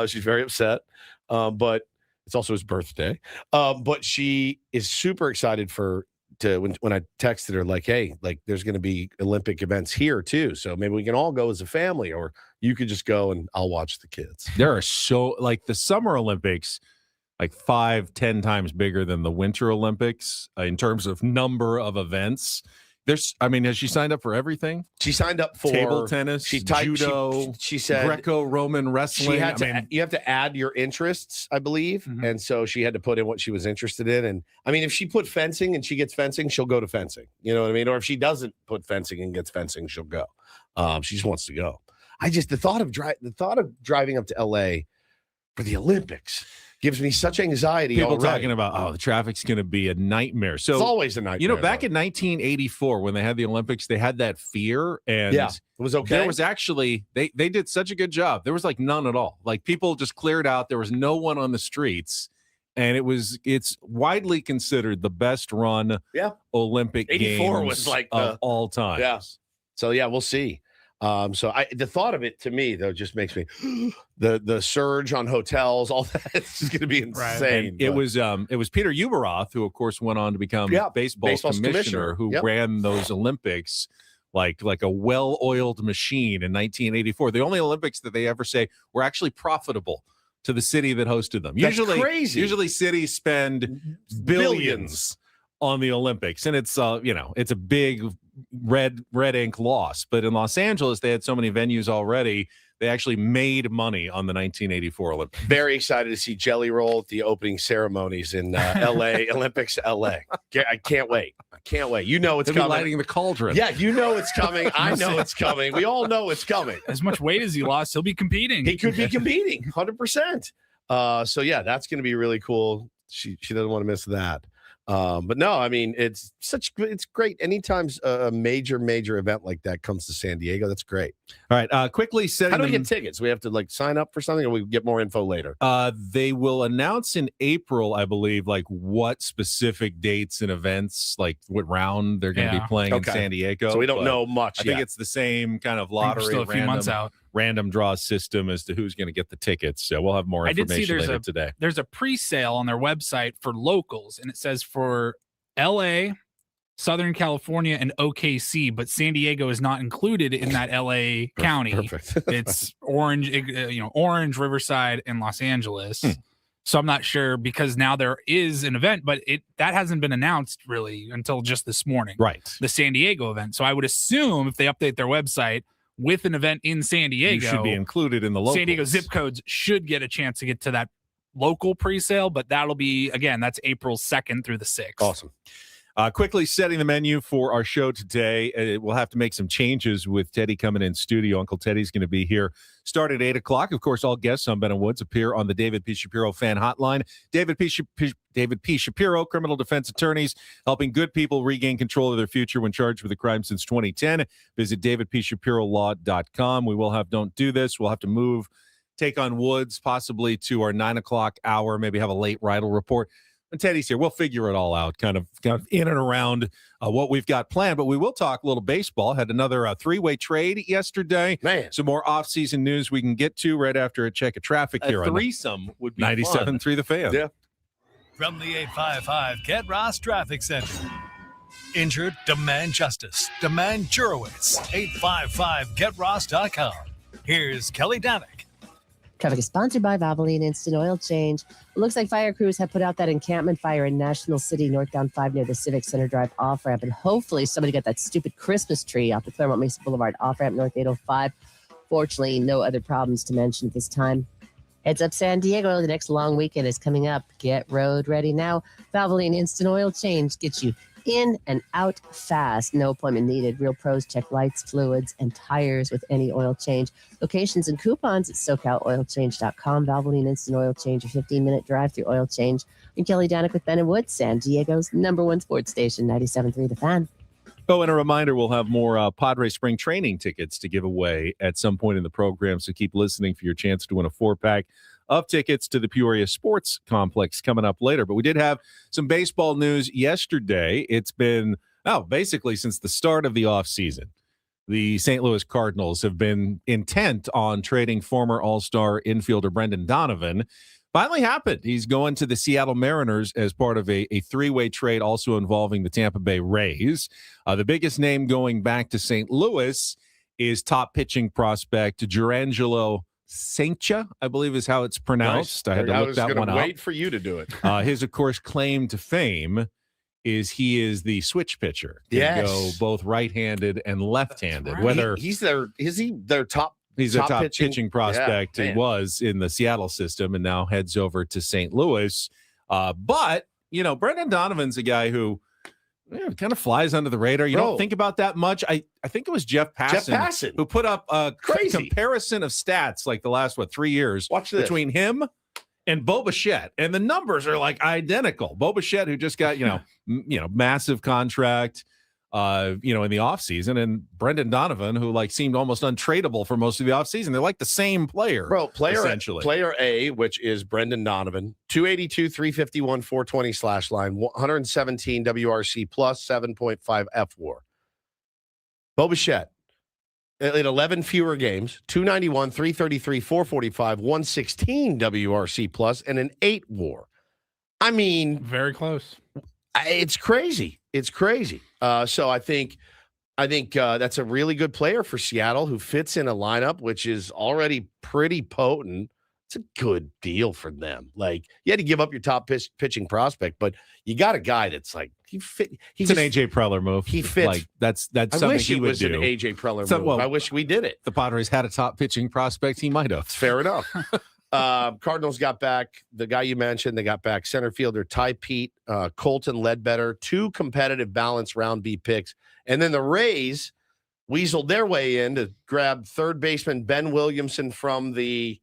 She's very upset. But it's also his birthday. But she is super excited when I texted her, like, hey, like there's going to be Olympic events here too. So maybe we can all go as a family, or you could just go and I'll watch the kids. There are the Summer Olympics, like 5-10 times bigger than the Winter Olympics in terms of number of events. Has she signed up for everything? She signed up for table tennis, judo. She said Greco-Roman wrestling. She had you have to add your interests, I believe, and so she had to put in what she was interested in. And I mean, if she put fencing and she gets fencing, she'll go to fencing. You know what I mean? Or if she doesn't put fencing and gets fencing, she'll go. She just wants to go. The thought of driving up to LA for the Olympics gives me such anxiety. People talking about, the traffic's going to be a nightmare. So it's always a nightmare. Back in 1984, when they had the Olympics, they had that fear, and it was okay. There was actually they did such a good job. There was like none at all. Like people just cleared out. There was no one on the streets, and it's widely considered the best run Olympic 84 Games was like of all time. Yeah. So we'll see. The thought of it to me though just makes me the surge on hotels, all that. It's just going to be insane. It was Peter Ueberroth, who of course went on to become baseball commissioner, who ran those Olympics like a well-oiled machine in 1984. The only Olympics that they ever say were actually profitable to the city that hosted them. That's crazy. Usually cities spend billions on the Olympics, and it's it's a big red ink loss. But in Los Angeles, they had so many venues already, they actually made money on the 1984 Olympics. Very excited to see Jelly Roll at the opening ceremonies in L.A. Olympics, L.A. I can't wait. I can't wait. You know it's They'll coming. be lighting the cauldron. Yeah, you know it's coming. I know it's coming. We all know it's coming. As much weight as he lost, he'll be competing. He could be competing 100%. So yeah, that's going to be really cool. She doesn't want to miss that. But no, I mean, it's great. Anytime a major event like that comes to San Diego, that's great. All right. Quickly setting. How do we get tickets? We have to sign up for something, or we get more info later? They will announce in April, I believe, what specific dates and events, like what round they're going to be playing in San Diego. So we don't know much. I think it's the same kind of lottery, still a few months out. Random draw system as to who's going to get the tickets. So we'll have more information later today. There's a pre-sale on their website for locals, and it says for LA, Southern California, and OKC, but San Diego is not included in that LA county. Perfect. It's Orange, Orange, Riverside, and Los Angeles. So I'm not sure, because now there is an event, but that hasn't been announced really until just this morning. Right. The San Diego event. So I would assume if they update their website with an event in San Diego, you should be included in the local. San Diego zip codes should get a chance to get to that local pre-sale, but that'll be, again, that's April 2nd through the 6th. Awesome. Quickly setting the menu for our show today. We'll have to make some changes with Teddy coming in studio. Uncle Teddy's going to be here. Start at 8 o'clock. Of course, all guests on Ben and Woods appear on the David P. Shapiro fan hotline. David P. Shapiro, criminal defense attorneys, helping good people regain control of their future when charged with a crime since 2010. Visit davidpshapirolaw.com. We will have Don't Do This. We'll have to take on Woods possibly to our 9 o'clock hour, maybe have a late Riddle report. And Teddy's here. We'll figure it all out, kind of in and around what we've got planned. But we will talk a little baseball. Had another three-way trade yesterday. Man, some more off-season news we can get to right after a check of traffic here. A threesome would be 97.3 The Fan. Yeah. From the 855 Get Ross Traffic Center. Injured? Demand justice. Demand Jurowitz. 855GetRoss.com. Here's Kelly Danick. Traffic is sponsored by Valvoline Instant Oil Change. It looks like fire crews have put out that encampment fire in National City, northbound 5 near the Civic Center Drive off-ramp. And hopefully somebody got that stupid Christmas tree off the Claremont Mesa Boulevard off-ramp north 805. Fortunately, no other problems to mention at this time. Heads up San Diego. The next long weekend is coming up. Get road ready now. Valvoline Instant Oil Change gets you in and out fast. No appointment needed. Real pros check lights, fluids, and tires with any oil change. Locations and coupons at SoCalOilChange.com. Valvoline Instant Oil Change, a 15-minute drive-through oil change. I'm Kelly Danick with Ben and Woods, San Diego's #1 sports station, 97.3 The Fan. Oh, and a reminder, we'll have more Padre Spring Training tickets to give away at some point in the program, so keep listening for your chance to win a 4-pack of tickets to the Peoria Sports Complex coming up later. But we did have some baseball news yesterday. It's been, basically since the start of the offseason, the St. Louis Cardinals have been intent on trading former All-Star infielder Brendan Donovan. Finally happened. He's going to the Seattle Mariners as part of a three-way trade also involving the Tampa Bay Rays. The biggest name going back to St. Louis is top pitching prospect Jurangelo Saintcha, I believe is how it's pronounced. Nice. I had to look that one up. Wait for you to do it. His, of course, claim to fame is he is the switch pitcher. Yes. Go both right-handed and left-handed. Right. Whether Is he their top? he's a top pitching prospect. Yeah, he was in the Seattle system and now heads over to St. Louis. But Brendan Donovan's a guy who kind of flies under the radar. You don't think about that much. I think it was Jeff Passan who put up a comparison of stats like the last 3 years. Watch this. Between him and Bo Bichette, and the numbers are like identical. Bo Bichette, who just got massive contract in the offseason, and Brendan Donovan, who seemed almost untradeable for most of the offseason. They're like the same player. Bro, essentially. Player A, which is Brendan Donovan, 282, 351, 420 slash line, 117 WRC plus 7.5 F WAR. Bo Bichette, in 11 fewer games, 291, 333, 445, 116 WRC plus, and an 8 WAR. I mean, Very close. it's crazy. It's crazy. So I think I think that's a really good player for Seattle who fits in a lineup which is already pretty potent. It's a good deal for them. Like, you had to give up your top pitching prospect, but you got a guy that's like, It's an AJ Preller move. He fits. Like, that's I something wish he it would was do. an AJ Preller So, move. well, I wish we did it. The Padres had a top pitching prospect. He might have. Fair enough. Cardinals got back the guy you mentioned. They got back center fielder Ty Pete, Colton Ledbetter, 2 competitive balanced round B picks. And then the Rays weaseled their way in to grab third baseman Ben Williamson from the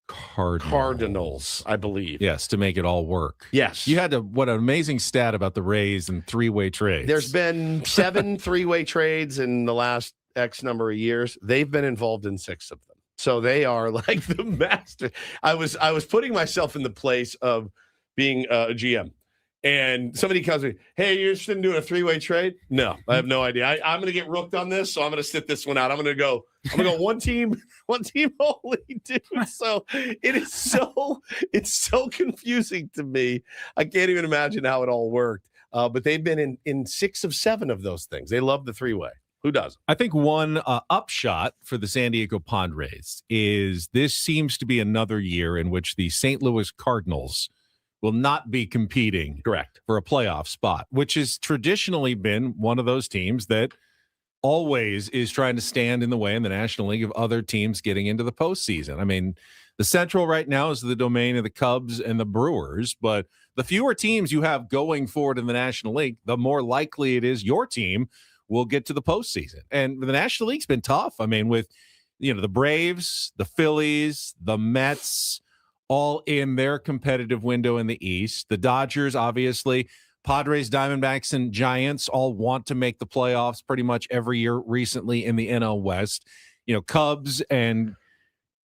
Cardinals, I believe. Yes, to make it all work. Yes. You had to, what an amazing stat about the Rays and 3-way trades. There's been 7 3-way trades in the last X number of years. They've been involved in 6 of them. So they are like the master. I was putting myself in the place of being a GM. And somebody comes to me, hey, you're interested in doing a 3-way trade? No, I have no idea. I'm going to get rooked on this, so I'm going to sit this one out. I'm going to go one team only, dude. So it's so confusing to me. I can't even imagine how it all worked. But they've been in 6 of 7 of those things. They love the 3-way. Who doesn't? I think one upshot for the San Diego Padres is this seems to be another year in which the St. Louis Cardinals will not be competing for a playoff spot, which has traditionally been one of those teams that always is trying to stand in the way in the National League of other teams getting into the postseason. I mean, the Central right now is the domain of the Cubs and the Brewers, but the fewer teams you have going forward in the National League, the more likely it is your team will get to the postseason. And the National League's been tough. I mean, with the Braves, the Phillies, the Mets, all in their competitive window in the East. The Dodgers, obviously, Padres, Diamondbacks, and Giants all want to make the playoffs pretty much every year recently in the NL West. Cubs and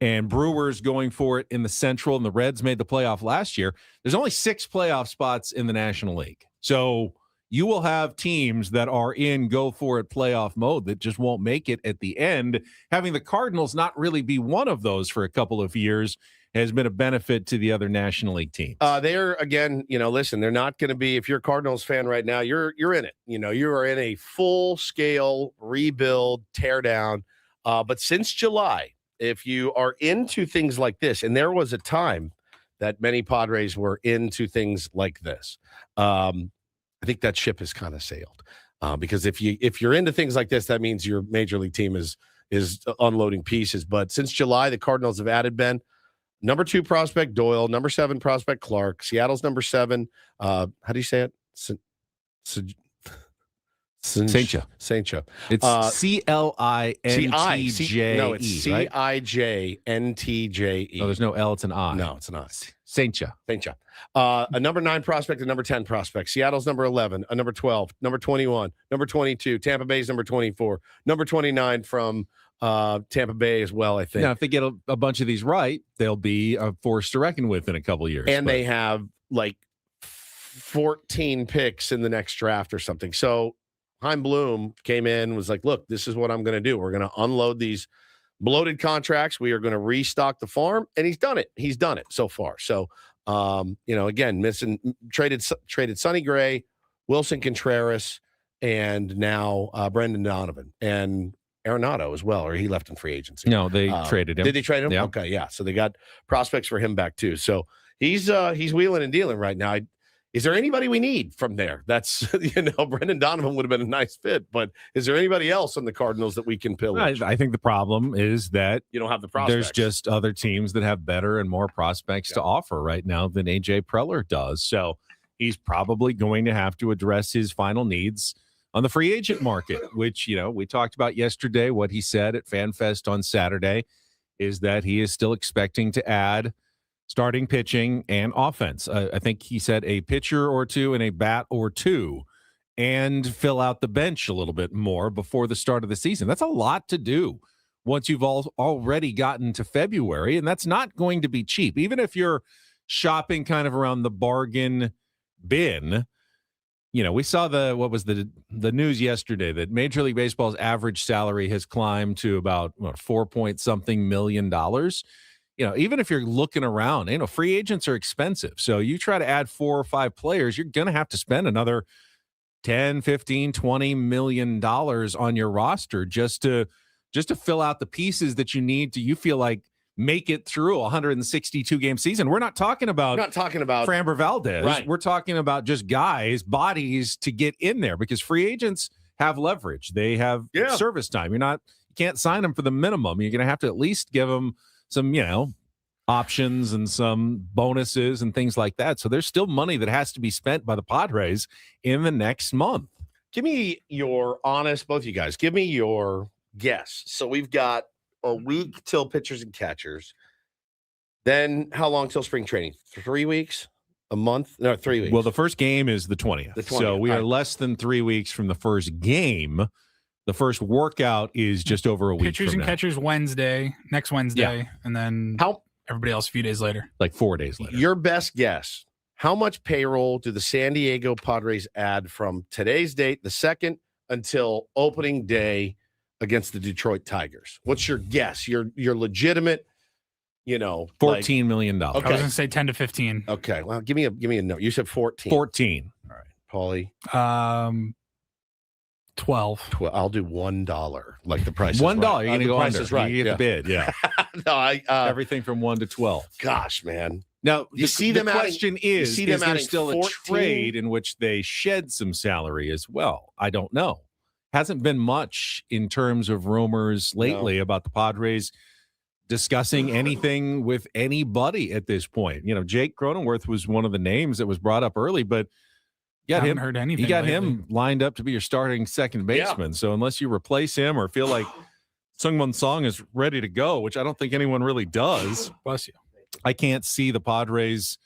Brewers going for it in the Central, and the Reds made the playoff last year. There's only 6 playoff spots in the National League. So you will have teams that are in go-for-it playoff mode that just won't make it at the end. Having the Cardinals not really be one of those for a couple of years has been a benefit to the other National League teams. They're, again, listen, they're not going to be, if you're a Cardinals fan right now, you're in it. You are in a full-scale rebuild, tear down. But since July, if you are into things like this, and there was a time that many Padres were into things like this, I think that ship has kind of sailed. Because if you're into things like this, that means your major league team is unloading pieces. But since July, the Cardinals have added Ben. Number 2 prospect, Doyle. Number 7 prospect, Clark. Seattle's number 7. How do you say it? Saintja. It's C-L-I-N-T-J-E. No, it's C-I-J-N-T-J-E. No, there's no L. It's an I. No, it's not. Saintja. A number 9 prospect, a number 10 prospect. Seattle's number 11, a number 12, number 21, number 22. Tampa Bay's number 24, number 29 from Tampa Bay as well, I think. Now, if they get a bunch of these right, they'll be a force to reckon with in a couple of years. And they have like 14 picks in the next draft or something. So Chaim Bloom came in, was like, look, this is what I'm going to do. We're going to unload these bloated contracts. We are going to restock the farm. And he's done it. He's done it so far. So, again, traded Sonny Gray, Wilson Contreras, and now Brendan Donovan. And Arenado as well, or he left in free agency. No, they traded him. Did they trade him? Yeah. Okay, yeah. So they got prospects for him back too. So he's wheeling and dealing right now. Is there anybody we need from there? That's Brendan Donovan would have been a nice fit, but is there anybody else on the Cardinals that we can pillage? I think the problem is that you don't have the prospects. There's just other teams that have better and more prospects to offer right now than AJ Preller does. So he's probably going to have to address his final needs on the free agent market, which, we talked about yesterday. What he said at FanFest on Saturday is that he is still expecting to add starting pitching and offense. I think he said a pitcher or 2 and a bat or 2 and fill out the bench a little bit more before the start of the season. That's a lot to do once you've already gotten to February, and that's not going to be cheap. Even if you're shopping kind of around the bargain bin, we saw the news yesterday that Major League Baseball's average salary has climbed to about $4-point-something million. Even if you're looking around, free agents are expensive. So you try to add 4 or 5 players, you're going to have to spend another 10, 15, 20 million dollars on your roster just to fill out the pieces that you need to, you feel like, make it through a 162 game season. We're not talking about Framber Valdez. Right. We're talking about just guys, bodies to get in there, because free agents have leverage. They have service time. You can't sign them for the minimum. You're going to have to at least give them some, options and some bonuses and things like that. So there's still money that has to be spent by the Padres in the next month. Give me your honest, both of you guys, give me your guess. So we've got a week till pitchers and catchers. Then how long till spring training? 3 weeks? A month? No, 3 weeks. Well, the first game is the 20th. So we are less than 3 weeks from the first game. The first workout is just over a week. Pitchers and catchers next Wednesday, and then everybody else a few days later. Like 4 days later. Your best guess. How much payroll do the San Diego Padres add from today's date, the 2nd, until opening day against the Detroit Tigers? What's your guess? Your legitimate, $14 million. Okay. I was going to say 10 to 15. Okay. Well, give me a note. You said 14. 14. All right. Paulie. 12. I'll do $1. Like the price. $1. Right. You're going to go price under. Is right. You get the bid. Yeah. No, everything from 1 to 12. Gosh, man. Now, the question is there still 14? a trade in which they shed some salary as well? I don't know. Hasn't been much in terms of rumors lately about the Padres discussing anything with anybody at this point. Jake Cronenworth was one of the names that was brought up early, but heard anything. You got him lined up to be your starting second baseman. So unless you replace him or feel like Sungwon Song is ready to go, which I don't think anyone really does. Bless you. I can't see the Padres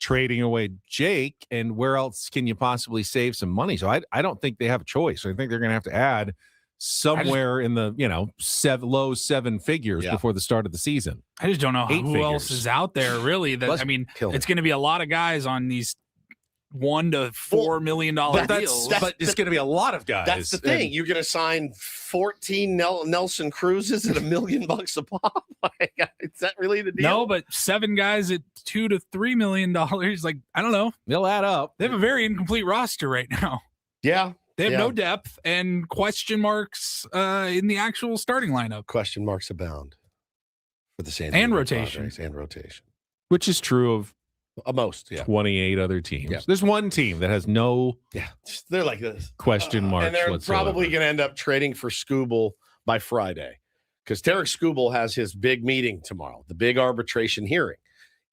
trading away Jake, and where else can you possibly save some money? So I don't think they have a choice. I think they're going to have to add somewhere in the low seven figures before the start of the season. I just don't know who else is out there really. It's going to be a lot of guys on these $1 to $4 million deals, but it's going to be a lot of guys. That's the thing. You're going to sign 14 Nelson Cruzes at $1 million a pop. Is that really the deal? No, but 7 guys at $2 to $3 million. Like, I don't know. They'll add up. They have a very incomplete roster right now. Yeah. They have no depth and question marks in the actual starting lineup. Question marks abound for the San Diego and rotation. Padres and rotation, which is true of most 28 other teams. There's one team that has no they're like this question marks, and they're whatsoever. Probably going to end up trading for Skubal by Friday, because Tarek Skubal has his big meeting tomorrow, the big arbitration hearing,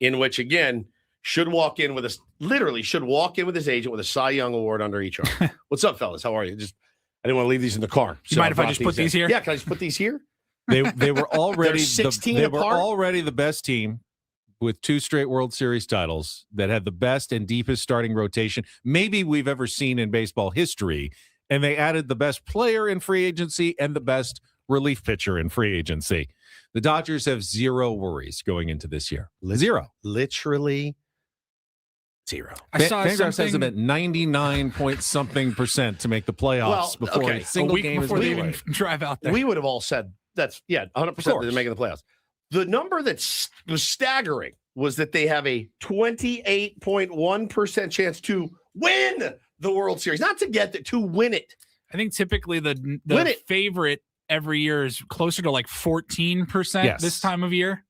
in which again should walk in with his agent with a Cy Young award under each arm. What's up, fellas? How are you? I didn't want to leave these in the car. You mind if I just put these here? Yeah, can I just put these here? They were already 16 they apart? were already the best team with 2 straight World Series titles that had the best and deepest starting rotation maybe we've ever seen in baseball history. And they added the best player in free agency and the best relief pitcher in free agency. The Dodgers have 0 worries going into this year. 0. Literally 0. I saw Fangraphs has them at 99% to make the playoffs before a single game is they even drive out there. We would have all said that's 100% they're making the playoffs. The number that was staggering was that they have a 28.1% chance to win the World Series, not to get it, to win it. I think typically the favorite every year is closer to like 14% this time of year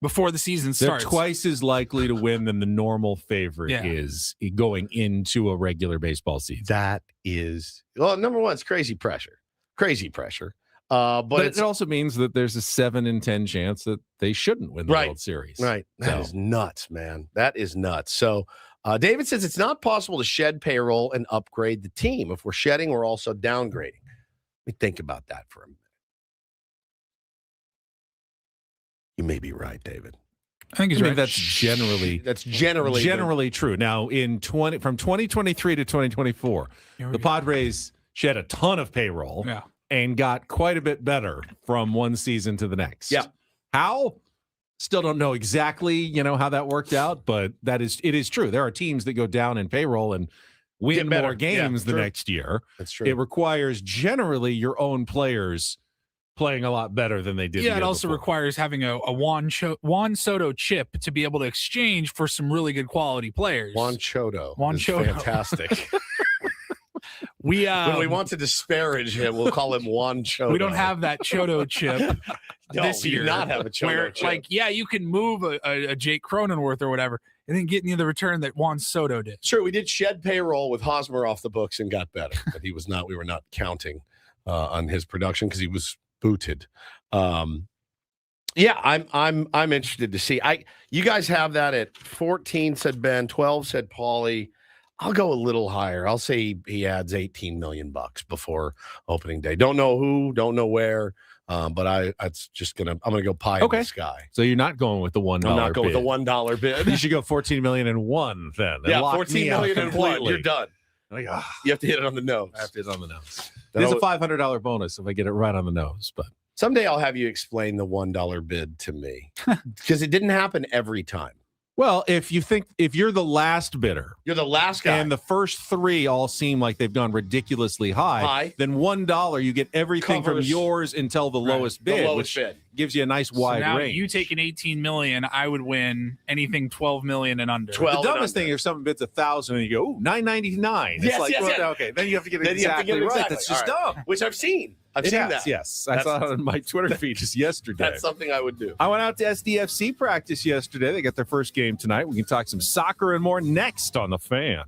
before the season starts. They're twice as likely to win than the normal favorite is going into a regular baseball season. That is, number one, it's crazy pressure. But it also means that there's a 7 in 10 chance that they shouldn't win the World Series. Right. That is nuts, man. That is nuts. So David says it's not possible to shed payroll and upgrade the team. If we're shedding, we're also downgrading. Let me think about that for a minute. You may be right, David. I think he's right. That's generally true. Now, from 2023 to 2024, the Padres shed a ton of payroll. Yeah. And got quite a bit better from one season to the next. Yeah. How? Still don't know exactly, how that worked out, but it is true. There are teams that go down in payroll and win more games the next year. That's true. It requires generally your own players playing a lot better than they did. Yeah, it also requires having a Juan Soto chip to be able to exchange for some really good quality players. Juan Soto. Soto. Fantastic. when we want to disparage him, we'll call him Juan Chodo. we don't have that Chodo chip No, this we do year. not have a Chodo where, chip. like, yeah, you can move a Jake Cronenworth or whatever, and then get you the return that Juan Soto did. Sure, we did shed payroll with Hosmer off the books and got better, but he was not. We were not counting on his production because he was booted. Yeah, I'm interested to see. You guys have that at 14, said Ben. 12, said Paulie. I'll go a little higher. I'll say he adds $18 million before opening day. Don't know who, don't know where, but I'm gonna go pie in the sky. So you're not going with the $1 I'm not going bid. with the $1 bid. You should go 14 million and one then. and Yeah, lock 14 me out million and one. completely. You're done. Like, You have to hit it on the nose. I have to hit on the nose. Then There's a I'll- $500 bonus if I get it right on the nose, but Someday I'll have you explain the $1 bid to me because it didn't happen every time. well, if you're the last bidder You're the last guy. and the first three all seem like they've gone ridiculously high, then $1 you get everything from Covers- yours until the lowest bid, the lowest which bid. gives you a nice So wide now range. you take an 18 million, I would win anything 12 million and under. 12 the and dumbest under. thing if someone bids 1,000 and you go, ooh, $999. It's Yes, like, yes, well, yes. okay, then you have to get it Then you have to exactly get it right. exactly. That's just All dumb. Which I've seen. I've seen that. Yes, I That's- saw it on my Twitter feed just yesterday. That's something I would do. I went out to SDFC practice yesterday. They got their first game tonight. We can talk some soccer and more next on The Fan.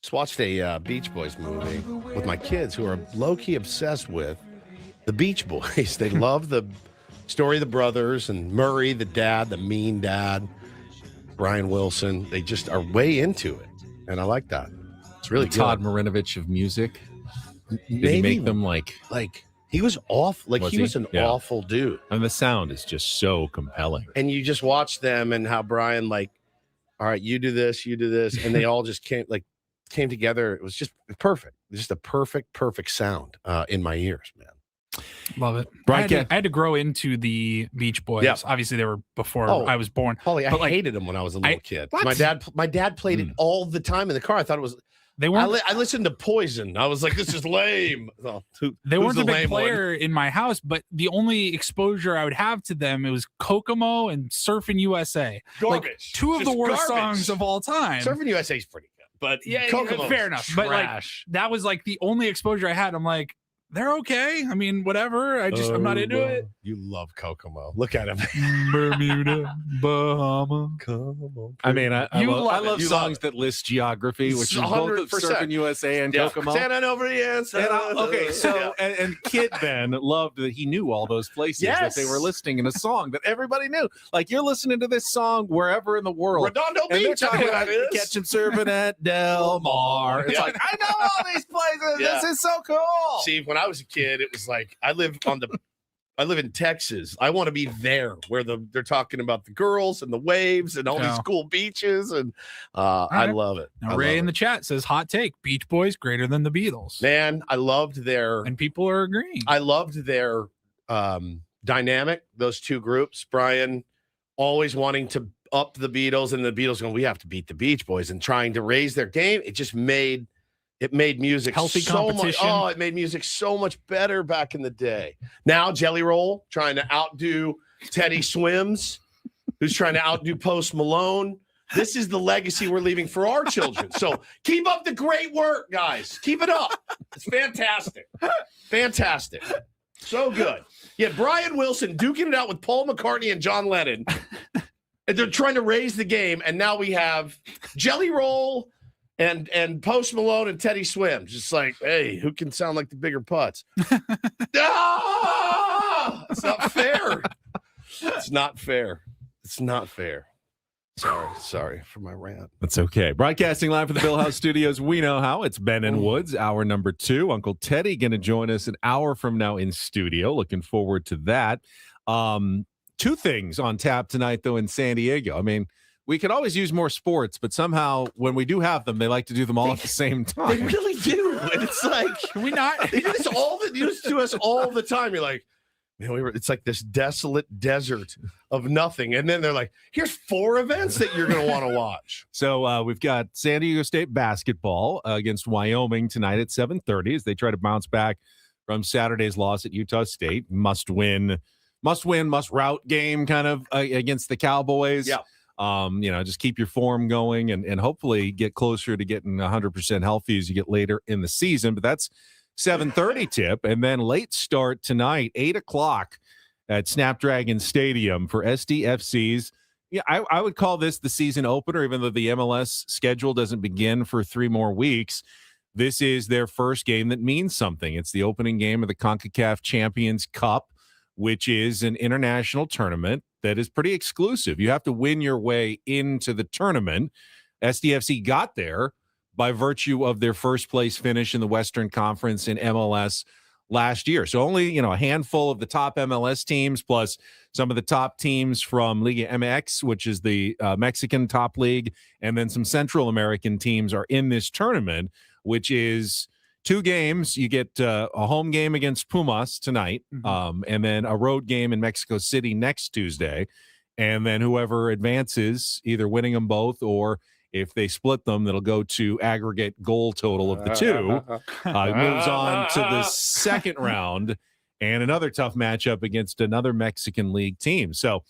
Just watched a Beach Boys movie with my kids who are low-key obsessed with the Beach Boys. They love the story of the brothers and Murray, the dad, the mean dad, Brian Wilson. They just are way into it, and I like that. It's really Todd good. Marinovich of music. Did Maybe he make them like he was off. Like Was he he? was an Yeah. awful dude. and the sound is just so compelling. And you just watch them and how Brian all right, you do this, and they all just came together. It was just perfect. Just a perfect sound in my ears, man. Love it. Right, I had to grow into the Beach Boys. Yeah. Obviously, they were before Oh. I was born. Paulie, I But, hated them when I was a little kid. What? My dad played it all the time in the car. I thought it was. They weren't. I listened to Poison. I was like, this is lame. Oh, They who's weren't the a big lame one? player in my house, but the only exposure I would have to them it was Kokomo and Surfing USA. Garbage. Two of the Just worst garbage. songs of all time. Surfing USA is pretty good, but Yeah, Kokomo's fair enough. Trash. But that was the only exposure I had. I'm like, they're okay. I mean, whatever. I'm not into it. You love Kokomo. Look at him. Bermuda, Bahama. I mean, I You love, love I it. love You songs love it. that list geography, which is both of 100%. Surfing USA and Kokomo. Santa over the answer. Okay, so and Kid Ben loved that he knew all those places that they were Yes. listing in a song that everybody knew. Like you're listening to this song wherever in the world, Redondo and they're Beach, I talking know about that is. catch him surfing at Del Mar. It's Yeah. like I know all these places. Yeah. This is so cool. See, when I was a kid, it was like I live in Texas. I want to be there where they're talking about the girls and the waves and all these Yeah. cool beaches, and I right. love it. Now, I Ray love in the it. chat says, "Hot take: Beach Boys greater than the Beatles," Man, I loved their and people are agreeing. dynamic. Those two groups, Brian always wanting to up the Beatles, and the Beatles going, we have to beat the Beach Boys, and trying to raise their game. It just made music Healthy so much. competition. Oh, it made music so much better back in the day. Now Jelly Roll trying to outdo Teddy Swims, who's trying to outdo Post Malone. This is the legacy we're leaving for our children. So keep up the great work, guys. Keep it up. It's fantastic. Fantastic. So good. Yeah, Brian Wilson duking it out with Paul McCartney and John Lennon. And they're trying to raise the game. And now we have Jelly Roll and Post Malone and Teddy Swims. Just like, hey, who can sound like the bigger putts? It's not fair. It's not fair. It's not fair. Sorry for my rant. That's okay. Broadcasting live from the Bill House Studios. We know how. It's Ben and Woods, hour number 2. Uncle Teddy going to join us an hour from now in studio. Looking forward to that. 2 things on tap tonight, though, in San Diego. I mean, we could always use more sports, but somehow when we do have them, they like to do them all at the same They time. really do. And it's like, Can we not? they do this to us all the time. You're like, man, it's like this desolate desert of nothing. And then they're like, here's 4 events that you're going to want to watch. So we've got San Diego State basketball against Wyoming tonight at 7:30 as they try to bounce back from Saturday's loss at Utah State. Must win, must route game kind of against the Cowboys. Yeah. Just keep your form going and hopefully get closer to getting 100% healthy as you get later in the season. But that's 7:30 tip, and then late start tonight, 8:00 at Snapdragon Stadium for SDFC's. Yeah, I would call this the season opener, even though the MLS schedule doesn't begin for 3 more weeks. This is their first game that means something. It's the opening game of the CONCACAF Champions Cup, which is an international tournament that is pretty exclusive. You have to win your way into the tournament. SDFC got there by virtue of their first place finish in the Western Conference in MLS last year. So only, a handful of the top MLS teams plus some of the top teams from Liga MX, which is the Mexican top league, and then some Central American teams are in this tournament, which is 2 games. You get a home game against Pumas tonight, and then a road game in Mexico City next Tuesday. And then whoever advances, either winning them both or if they split them, that'll go to aggregate goal total of the 2. It moves on to the second round and another tough matchup against another Mexican League team. So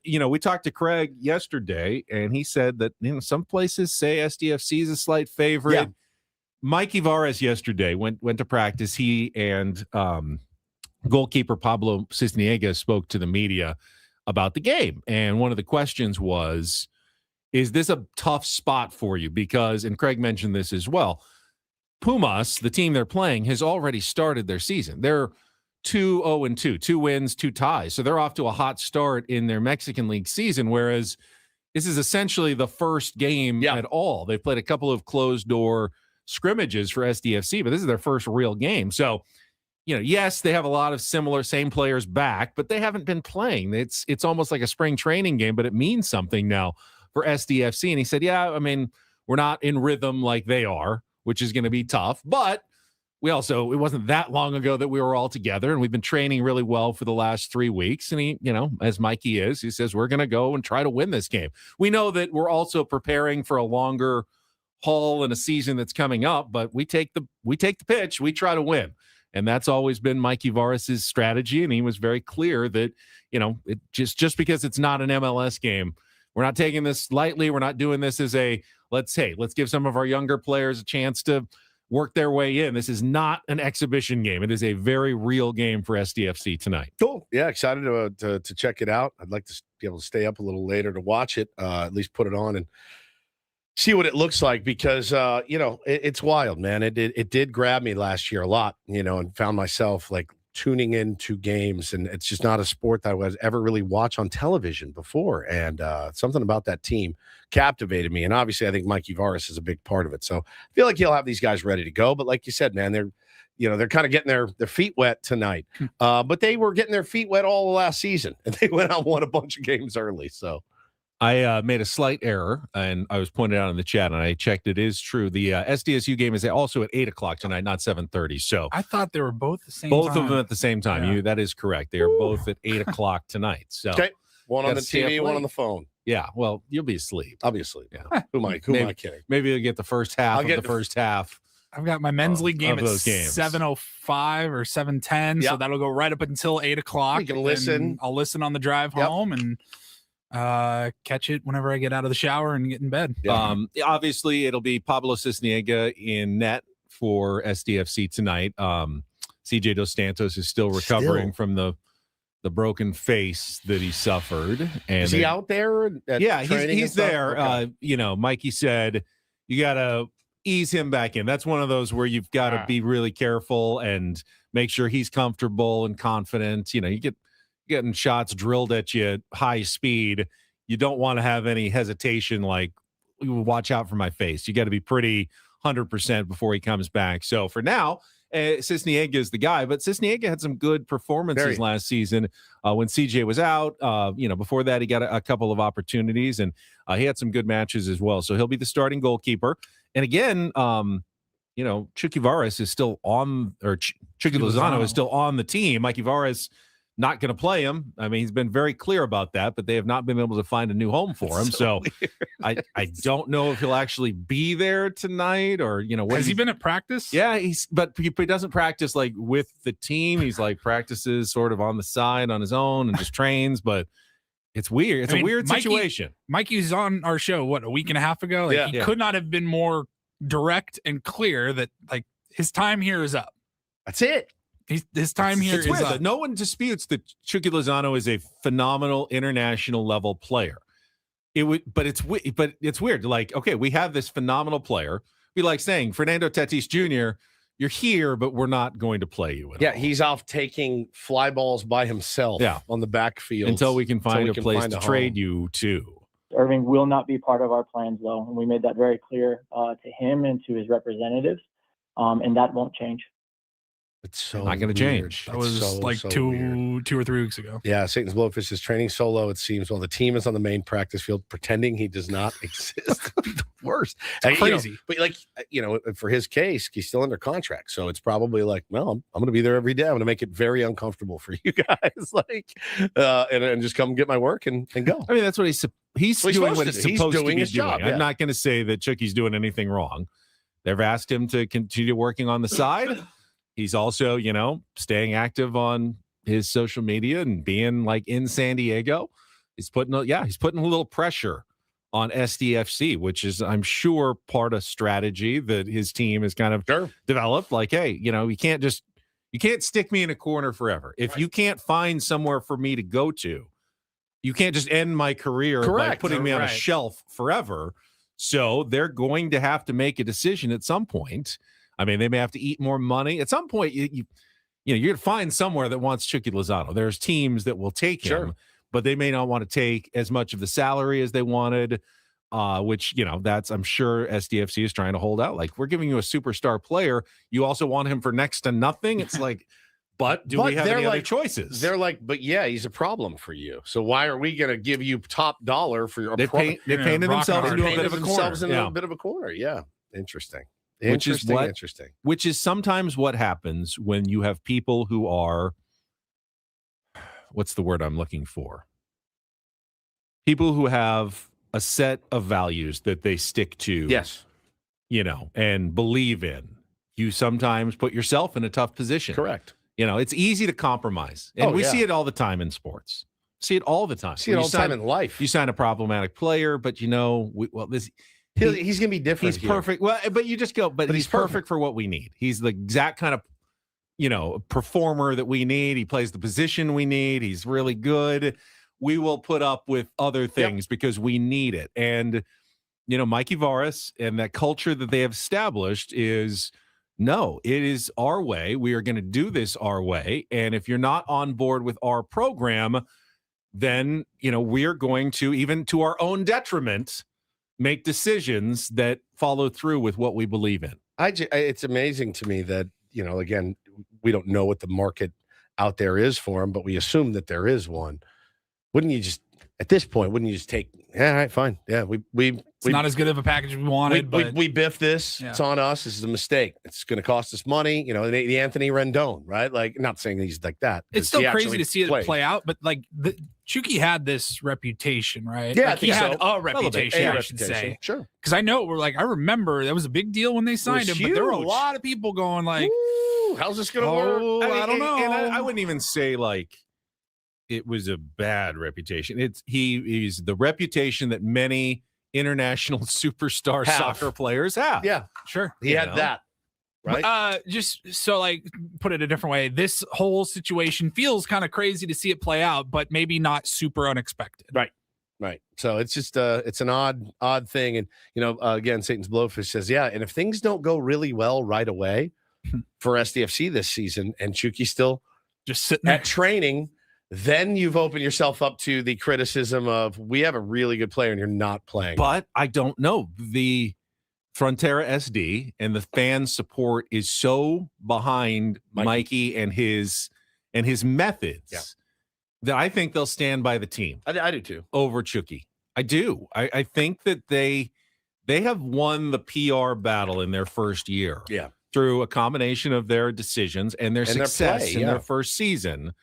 we talked to Craig yesterday, and he said that some places say SDFC is a slight favorite. Yeah. Mike Ivarez yesterday went to practice. He and goalkeeper Pablo Cisniega spoke to the media about the game, and one of the questions was, is this a tough spot for you? Because, and Craig mentioned this as well, Pumas, the team they're playing, has already started their season. They're 2-0-2, 2 wins, 2 ties. So they're off to a hot start in their Mexican League season, whereas this is essentially the first game at all. They've played a couple of closed-door scrimmages for SDFC, but this is their first real game. So, yes, they have a lot of same players back, but they haven't been playing. It's almost like a spring training game, but it means something now for SDFC. And he said, we're not in rhythm like they are, which is going to be tough. But it wasn't that long ago that we were all together, and we've been training really well for the last 3 weeks. And he, as Mikey is, he says, we're going to go and try to win this game. We know that we're also preparing for a longer haul and a season that's coming up, but we take the pitch, we try to win. And that's always been Mikey Varis's strategy. And he was very clear that, it just because it's not an MLS game, we're not taking this lightly. We're not doing this as let's give some of our younger players a chance to work their way in. This is not an exhibition game. It is a very real game for SDFC tonight. Cool. Yeah, excited to check it out. I'd like to be able to stay up a little later to watch it, at least put it on and see what it looks like, because it's wild, man. It did grab me last year a lot, and found myself like tuning into games, and it's just not a sport that I was ever really watch on television before. And something about that team captivated me. And obviously I think Mikey Varis is a big part of it. So I feel like he'll have these guys ready to go. But like you said, man, they're kind of getting their feet wet tonight. But they were getting their feet wet all the last season, and they went out and won a bunch of games early. So I made a slight error, and I was pointed out in the chat, and I checked. It is true. The SDSU game is also at 8:00 tonight, not 7:30. So I thought they were both the same both time. of them at the same time. Yeah. That is correct. They are both at 8:00 tonight. So okay, one on the stay up TV, one late. on the phone. Yeah, well, you'll be asleep. I'll be asleep. Yeah. Who am I kidding? Maybe you'll get the first half of the first half. I've got my men's league game at those games. 7:05 or 7:10, so that'll go right up until 8:00. You can listen. I'll listen on the drive home and catch it whenever I get out of the shower and get in bed. Obviously, it'll be Pablo Cisniega in net for SDFC tonight. CJ Dos Santos is still recovering from the broken face that he suffered. And is he out there? He's there. Okay. Mikey said you got to ease him back in. That's one of those where you've got to be really careful and make sure he's comfortable and confident. You getting shots drilled at you at high speed. You don't want to have any hesitation, like, watch out for my face. You got to be pretty 100% before he comes back. So for now, Cisniega is the guy, but Cisniega had some good performances last season when CJ was out. Before that, he got a couple of opportunities, and he had some good matches as well. So he'll be the starting goalkeeper. And again, Chucky Varis is still on, or Chucky Lozano is still on the team. Mikey Varis not going to play him. I mean, he's been very clear about that, but they have not been able to find a new home for him. So I don't know if he'll actually be there tonight, or, has he been at practice? Yeah, but he doesn't practice like with the team. He's like practices sort of on the side on his own and just trains, but it's weird. It's a weird situation. Mikey was on our show, a week and a half ago? He could not have been more direct and clear that his time here is up. That's it. His time here is up. No one disputes that Chucky Lozano is a phenomenal international level player. But it's weird. Like, okay, we have this phenomenal player. We like saying Fernando Tatis Jr., you're here, but we're not going to play you. He's off taking fly balls by himself on the backfield until we can find a place to trade you to. Irving will not be part of our plans, though, and we made that very clear to him and to his representatives, and that won't change. It's so not going to change. That was two or 3 weeks ago. Yeah, Satan's Blowfish is training solo, it seems. Well, the team is on the main practice field pretending he does not exist. The worst. It's crazy. But for his case, he's still under contract. So it's probably like, well, I'm going to be there every day. I'm going to make it very uncomfortable for you guys. And just come get my work and go. I mean, that's what he's doing what he's supposed to be his doing. job. I'm not going to say that Chucky's doing anything wrong. They've asked him to continue working on the side. He's also, staying active on his social media and being in San Diego. He's putting a little pressure on SDFC, which is, I'm sure, part of strategy that his team has kind of developed. Like, hey, you can't stick me in a corner forever. If you can't find somewhere for me to go to, you can't just end my career by Correct. putting me on a Right. shelf forever. So they're going to have to make a decision at some point. I mean, they may have to eat more money at some point. You're going to find somewhere that wants Chucky Lozano. There's teams that will take him, but they may not want to take as much of the salary as they wanted. Which, that's, I'm sure SDFC is trying to hold out. Like, we're giving you a superstar player. You also want him for next to nothing. It's like, but do we have any other choices? They're like, but yeah, he's a problem for you. So why are we going to give you top dollar for your? They painted themselves into a bit of a corner. A bit of a corner. Yeah, interesting. Which Interesting. Which is sometimes what happens when you have people who are, what's the word I'm looking for? People who have a set of values that they stick to. Yes. And believe in. You sometimes put yourself in a tough position. Correct. It's easy to compromise. And we see it all the time in sports. See it all the time. See it all the time in life. You sign a problematic player, but he's going to be different. He's perfect. Well, but you just go, but he's perfect for what we need. He's the exact kind of, performer that we need. He plays the position we need. He's really good. We will put up with other things because we need it. And, Mikey Varas and that culture that they have established is, no, it is our way. We are going to do this our way. And if you're not on board with our program, then, we're going to, even to our own detriment, make decisions that follow through with what we believe in. It's amazing to me that, again, we don't know what the market out there is for him, but we assume that there is one. Wouldn't you just, at this point, take, all right, fine. Yeah, it's not as good of a package as we wanted, but we biffed this. Yeah. It's on us. This is a mistake. It's going to cost us money. The Anthony Rendon, right? Like, not saying he's like that. It's still crazy to see it play out, but like Chucky had this reputation, right? Yeah, like, he had a reputation, I should say. Sure. Because I know I remember that was a big deal when they signed him, but there were a lot of people going like, ooh, how's this going to work? I don't know. And I wouldn't even say like it was a bad reputation. He's the reputation that many international superstar soccer players have. Yeah, sure. He had that. Right. Just so like put it a different way, this whole situation feels kind of crazy to see it play out, but maybe not super unexpected. Right. So it's just it's an odd thing. And again, Satan's Blowfish says, yeah, and if things don't go really well right away for SDFC this season and Chucky still just sitting there at training, then you've opened yourself up to the criticism of we have a really good player and you're not playing. But I don't know. The Frontera SD and the fan support is so behind Mikey and his methods that I think they'll stand by the team. I do too. Over Chucky. I do. I think that they have won the PR battle in their first year. Yeah. Through a combination of their decisions and their success in their first season.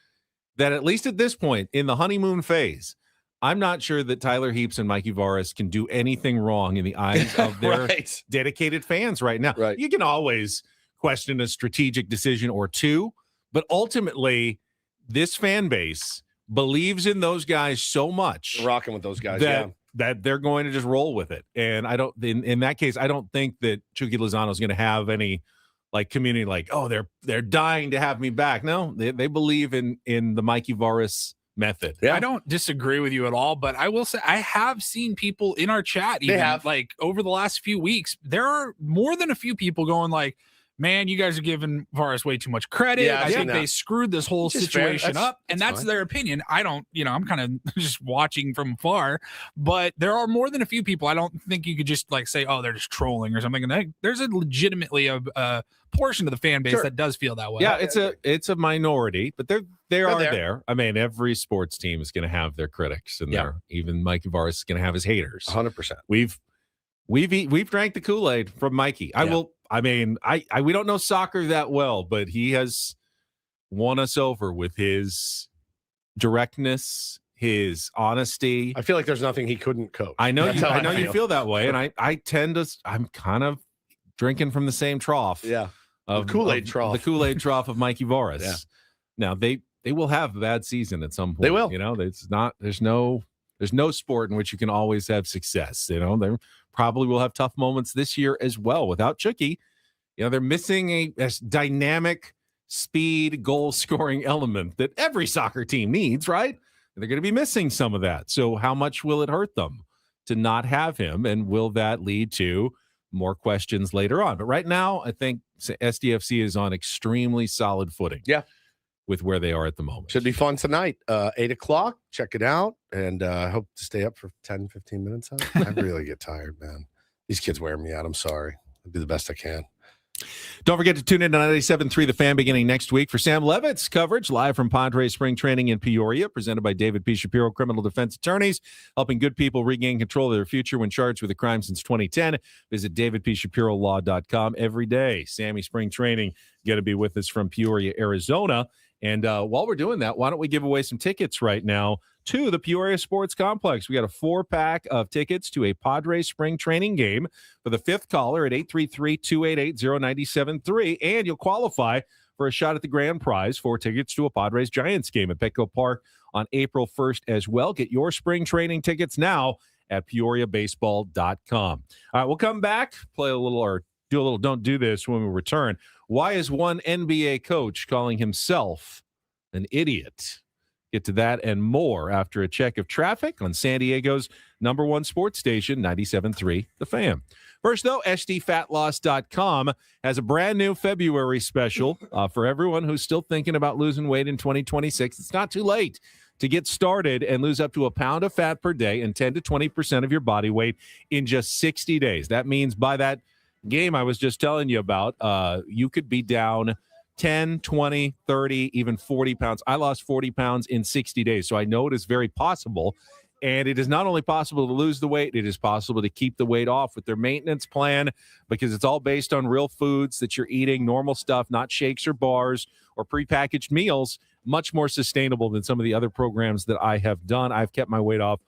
That at least at this point in the honeymoon phase, I'm not sure that Tyler Heaps and Mikey Varas can do anything wrong in the eyes of their dedicated fans right now. Right. You can always question a strategic decision or two, but ultimately this fan base believes in those guys so much. We're rocking with those guys, that they're going to just roll with it. And I don't, in that case, I don't think that Chucky Lozano is going to have any like community, like, oh, they're dying to have me back. No, they believe in the Mikey Varas method. Yeah. I don't disagree with you at all, but I will say I have seen people in our chat, even like over the last few weeks, there are more than a few people going like, man, you guys are giving Varas way too much credit. Yeah, I think they screwed this whole situation up. And that's their opinion. I don't, I'm kind of just watching from afar, but there are more than a few people. I don't think you could just like say, oh, they're just trolling or something. And there's a legitimately a portion of the fan base that does feel that way. Yeah, it's a minority, but they are there. I mean, every sports team is going to have their critics, and even Mikey Varas is going to have his haters. 100%. We've drank the Kool-Aid from Mikey. We don't know soccer that well, but he has won us over with his directness, his honesty. I feel like there's nothing he couldn't coach. I know you feel that way, and I'm kind of drinking from the same trough. Yeah. Of the Kool-Aid trough. The Kool-Aid trough of Mikey Varas. Yeah. Now they will have a bad season at some point. They will. There's no sport in which you can always have success. They probably will have tough moments this year as well without Chucky. They're missing a dynamic speed goal scoring element that every soccer team needs, right? They're going to be missing some of that. So how much will it hurt them to not have him? And will that lead to more questions later on? But right now, I think SDFC is on extremely solid footing. Yeah. With where they are at the moment. Should be fun tonight. 8 o'clock. Check it out. And I hope to stay up for 10, 15 minutes. I really get tired, man. These kids wear me out. I'm sorry. I'll do the best I can. Don't forget to tune in to 97.3 The Fan beginning next week for Sam Levitt's coverage live from Padres Spring Training in Peoria, presented by David P. Shapiro, criminal defense attorneys, helping good people regain control of their future when charged with a crime since 2010. Visit davidpshapirolaw.com every day. Sammy Spring Training going to be with us from Peoria, Arizona. And while we're doing that, why don't we give away some tickets right now to the Peoria Sports Complex? We got a 4-pack of tickets to a Padres spring training game for the 5th caller at 833-288-0973. And you'll qualify for a shot at the grand prize, 4 tickets to a Padres Giants game at Petco Park on April 1st as well. Get your spring training tickets now at peoriabaseball.com. All right, we'll come back, play a little or do a little don't do this when we return. Why is one NBA coach calling himself an idiot? Get to that and more after a check of traffic on San Diego's #1 sports station, 97.3 The Fan. First, though, SDFatLoss.com has a brand new February special for everyone who's still thinking about losing weight in 2026. It's not too late to get started and lose up to a pound of fat per day and 10 to 20% of your body weight in just 60 days. That means by that game I was just telling you about, you could be down 10, 20, 30, even 40 pounds. I lost 40 pounds in 60 days. So I know it is very possible. And it is not only possible to lose the weight, it is possible to keep the weight off with their maintenance plan, because it's all based on real foods that you're eating, normal stuff, not shakes or bars or prepackaged meals. Much more sustainable than some of the other programs that I have done. I've kept my weight off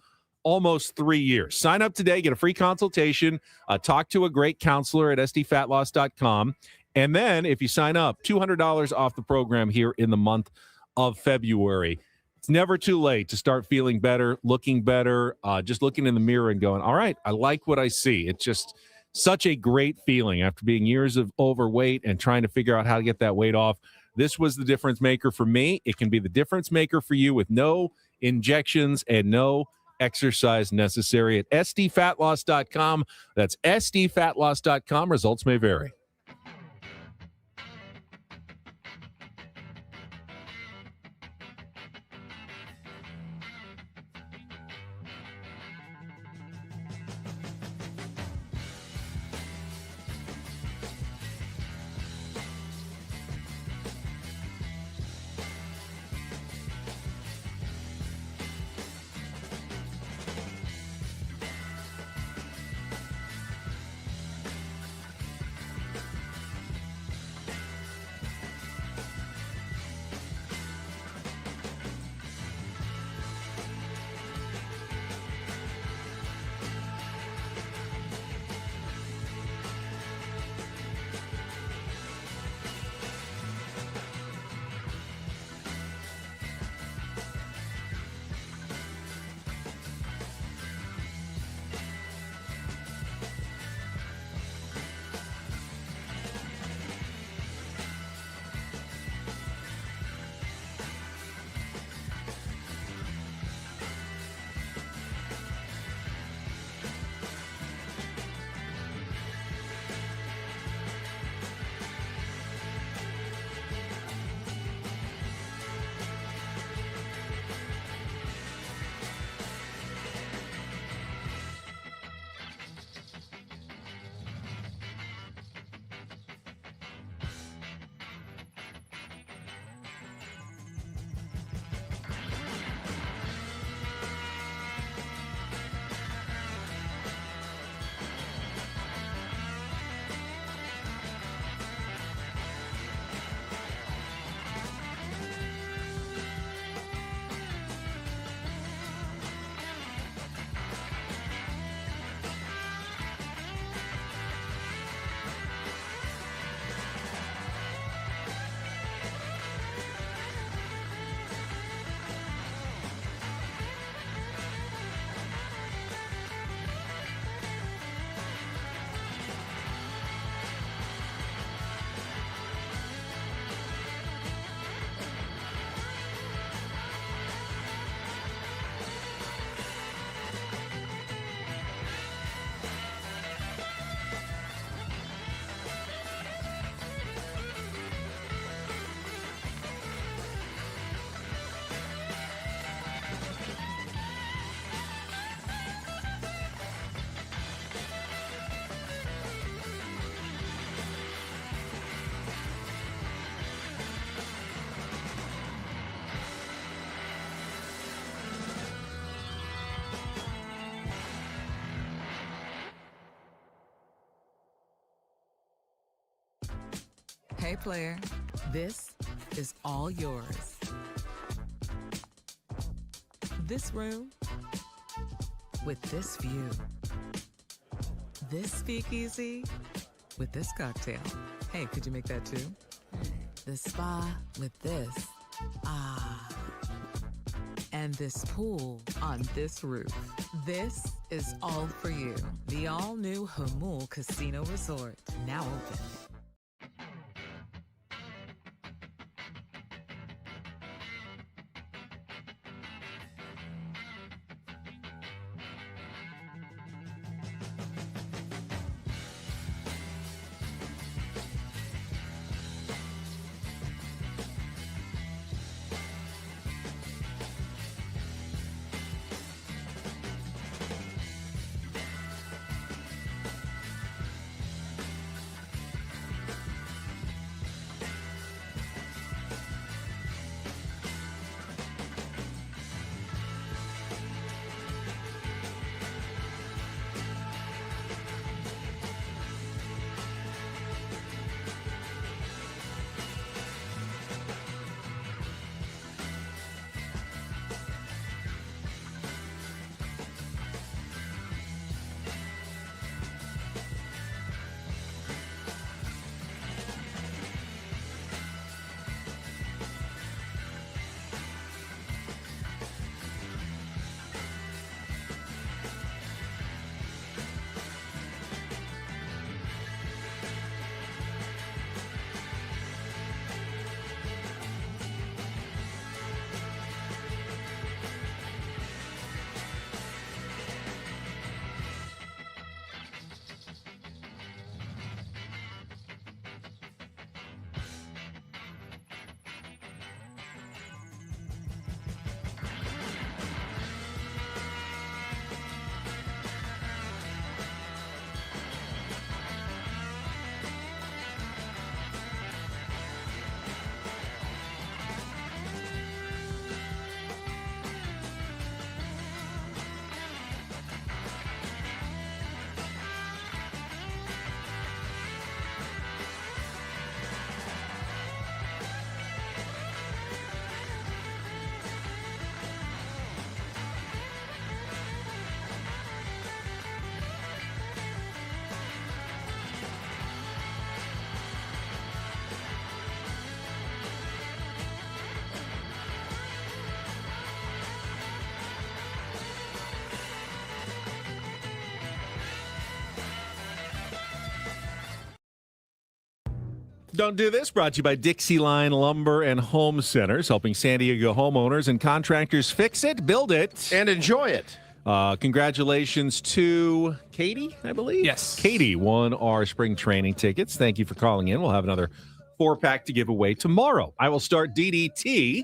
almost 3 years. Sign up today, get a free consultation, talk to a great counselor at sdfatloss.com. And then if you sign up, $200 off the program here in the month of February. It's never too late to start feeling better, looking better, just looking in the mirror and going, all right, I like what I see. It's just such a great feeling after being years of overweight and trying to figure out how to get that weight off. This was the difference maker for me. It can be the difference maker for you with no injections and no exercise necessary at sdfatloss.com. That's sdfatloss.com. Results may vary. Hey, player, this is all yours. This room with this view. This speakeasy with this cocktail. Hey, could you make that too? The spa with this. Ah. And this pool on this roof. This is all for you. The all-new Hamul Casino Resort, now open. Don't Do This, brought to you by Dixie Line Lumber and Home Centers, helping San Diego homeowners and contractors fix it, build it, And enjoy it. Congratulations to Katie, I believe. Yes. Katie won our spring training tickets. Thank you for calling in. We'll have another 4-pack to give away tomorrow. I will start DDT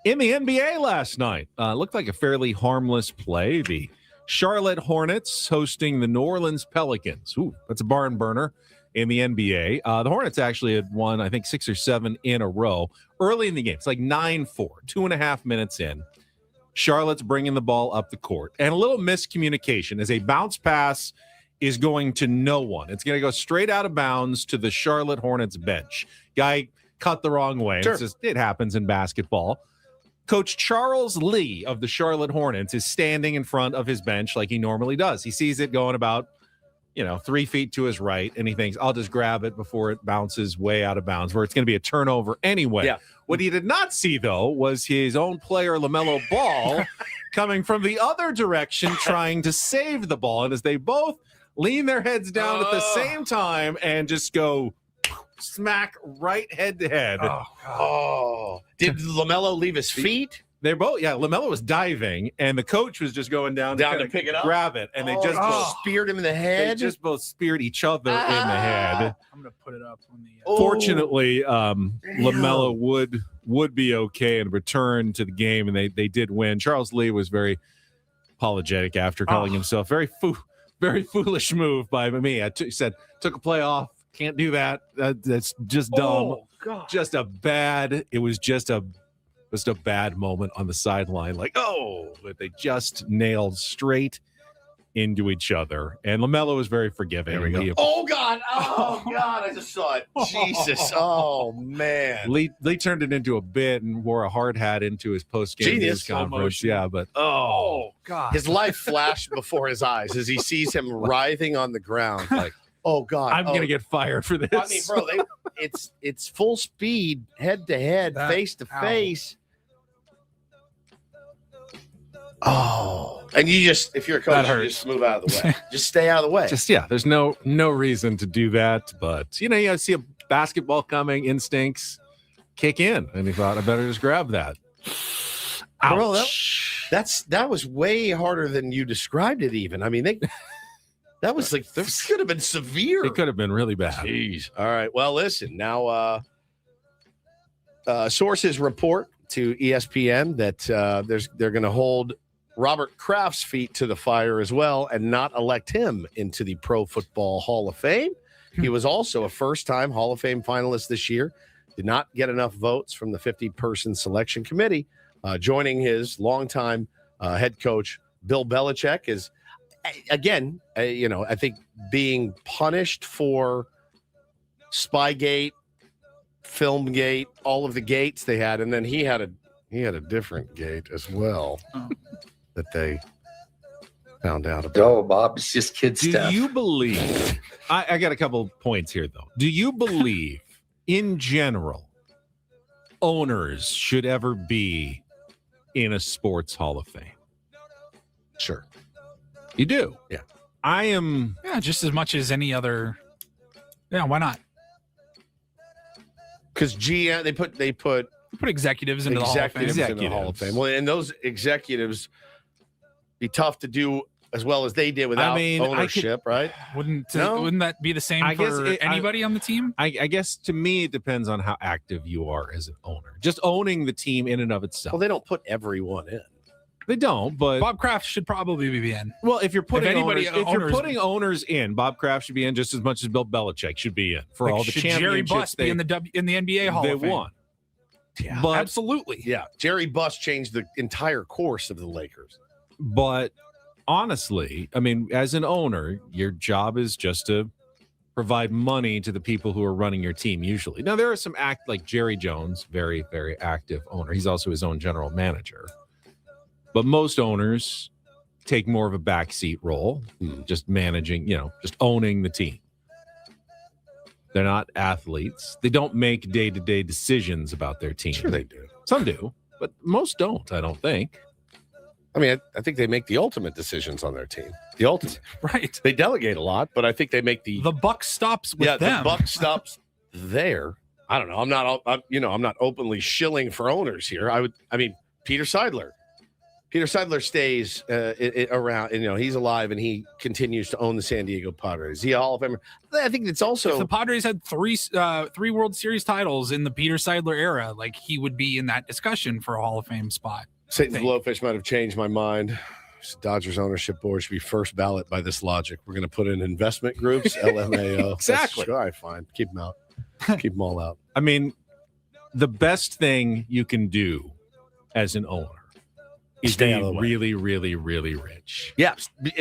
in the NBA last night. Looked like a fairly harmless play. The Charlotte Hornets hosting the New Orleans Pelicans. Ooh, that's a barn burner in the NBA. The Hornets actually had won, I think, 6 or 7 in a row early in the game. It's like 9-4, 2.5 minutes in. Charlotte's bringing the ball up the court. And a little miscommunication as a bounce pass is going to no one. It's going to go straight out of bounds to the Charlotte Hornets bench. Guy cut the wrong way. Sure. It happens in basketball. Coach Charles Lee of the Charlotte Hornets is standing in front of his bench like he normally does. He sees it going about 3 feet to his right, and he thinks, I'll just grab it before it bounces way out of bounds, where it's going to be a turnover anyway. Yeah. What he did not see, though, was his own player, LaMelo Ball, coming from the other direction, trying to save the ball. And as they both lean their heads down at the same time and just go smack right head to head. Oh. Did LaMelo leave his feet? They're both, LaMelo was diving, and the coach was just going down to pick it up, grab it, and they just both speared him in the head. They just both speared each other in the head. I'm gonna put it up on the. Fortunately, LaMelo would be okay and return to the game, and they did win. Charles Lee was very apologetic after calling himself very foolish move by me. He said took a play off, can't do that. That's just dumb. Oh, God. It was just a bad moment on the sideline. But they just nailed straight into each other. And LaMelo was very forgiving. There we go. Oh, God. Oh, God. I just saw it. Jesus. Oh, man. Lee turned it into a bit and wore a hard hat into his post-game news conference. Yeah, but Oh, God. His life flashed before his eyes as he sees him writhing on the ground. Like, oh, God. I'm going to get fired for this. I mean, bro, it's full speed, head to head, face to face. Oh, and you just, if you're a coach, you just move out of the way. Just stay out of the way. There's no reason to do that. But, you see a basketball coming, instincts kick in. And he thought, I better just grab that. Ouch. Bro, that was way harder than you described it even. I mean, that was like, this could have been severe. It could have been really bad. Jeez. All right. Well, listen, now sources report to ESPN that they're going to hold Robert Kraft's feet to the fire as well and not elect him into the Pro Football Hall of Fame. He was also a first-time Hall of Fame finalist this year. Did not get enough votes from the 50-person selection committee. Joining his longtime head coach, Bill Belichick, is, again, I think being punished for Spygate, Filmgate, all of the gates they had, and then he had a different gate as well that they found out about. Oh, Bob, it's just kid stuff. Do you believe? I got a couple points here, though. Do you believe, in general, owners should ever be in a sports Hall of Fame? Sure, you do. Yeah, I am. Yeah, just as much as any other. Yeah, why not? Because GM they put executives into the Hall of Fame. Into the Hall of Fame. Well, and those executives be tough to do as well as they did without ownership, right? Wouldn't that be the same for anybody on the team? I guess to me it depends on how active you are as an owner. Just owning the team in and of itself. Well, they don't put everyone in. They don't, but Bob Kraft should probably be in. Well, if you're putting owners in, Bob Kraft should be in just as much as Bill Belichick should be in for all the championships. Jerry Buss be in the NBA Hall of Fame? They won. Yeah, but, absolutely. Yeah, Jerry Buss changed the entire course of the Lakers. But honestly, I mean, as an owner, your job is just to provide money to the people who are running your team usually. Now, there are some like Jerry Jones, very, very active owner. He's also his own general manager. But most owners take more of a backseat role, just managing, just owning the team. They're not athletes. They don't make day-to-day decisions about their team. Sure they do. Some do, but most don't, I don't think. I mean, I think they make the ultimate decisions on their team. The ultimate. Right. They delegate a lot, but I think they make the buck stops with them. The buck stops there. I don't know. I'm not openly shilling for owners here. Peter Seidler. Peter Seidler stays around, and he's alive, and he continues to own the San Diego Padres. Is he a Hall of Famer? I think it's also, if the Padres had three World Series titles in the Peter Seidler era, like he would be in that discussion for a Hall of Fame spot. Satan's Blowfish might have changed my mind. Dodgers ownership board should be first ballot by this logic. We're going to put in investment groups, LMAO. Exactly. All right, fine. Keep them out. Keep them all out. I mean, the best thing you can do as an owner is be really, really, really rich. Yeah,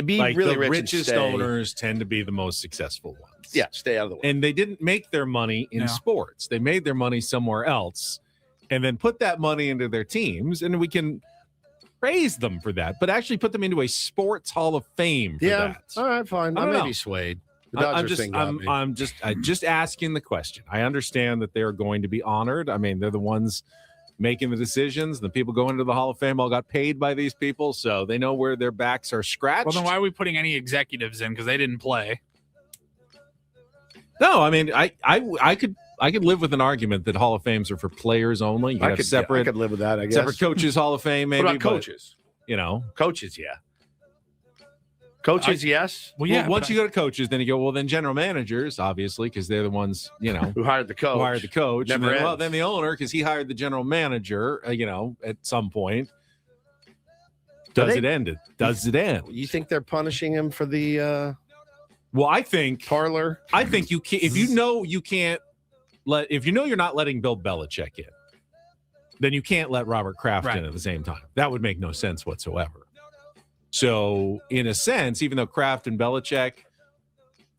be like really the rich. Richest owners tend to be the most successful ones. Yeah, stay out of the way. And they didn't make their money in sports. They made their money somewhere else and then put that money into their teams, and we can praise them for that, but actually put them into a sports Hall of Fame for that. All right, fine. I may be swayed. I'm just asking the question. I understand that they're going to be honored. I mean, they're the ones making the decisions. The people going into the Hall of Fame all got paid by these people, so they know where their backs are scratched. Well, then why are we putting any executives in? Because they didn't play. No, I mean, I could live with an argument that Hall of Fames are for players only. You have separate. I could live with that. I guess separate coaches Hall of Fame. Maybe what about coaches? Coaches, yeah. Coaches, yes. Well, yeah. Once you go to coaches, then you go, well, then general managers, obviously, because they're the ones, who hired the coach. Never ends. Then the owner, because he hired the general manager, at some point. Does it end? You think they're punishing him for the well, I think parlor? I think you can, if you know you're not letting Bill Belichick in, then you can't let Robert Kraft in at the same time. That would make no sense whatsoever. So in a sense, even though Kraft and Belichick,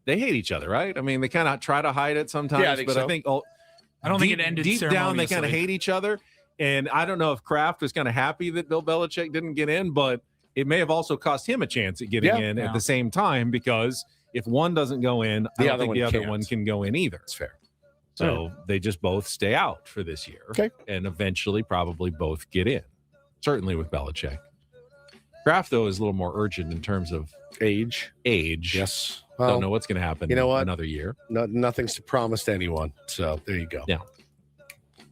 they hate each other, right? I mean, they kind of try to hide it sometimes, Yeah, I think but so. I think I don't think it ended deep down they kind of ceremoniously. hate each other. And I don't know if Kraft was kind of happy that Bill Belichick didn't get in, but it may have also cost him a chance at getting in at the same time, because if one doesn't go in, I don't think the other one can go in either. That's fair. So they just both stay out for this year. Okay. And eventually probably both get in. Certainly with Belichick. Kraft, though, is a little more urgent in terms of Age. Yes. Well, Don't know what's going to happen you know what? another year. Nothing's promised to anyone. So there you go. Yeah.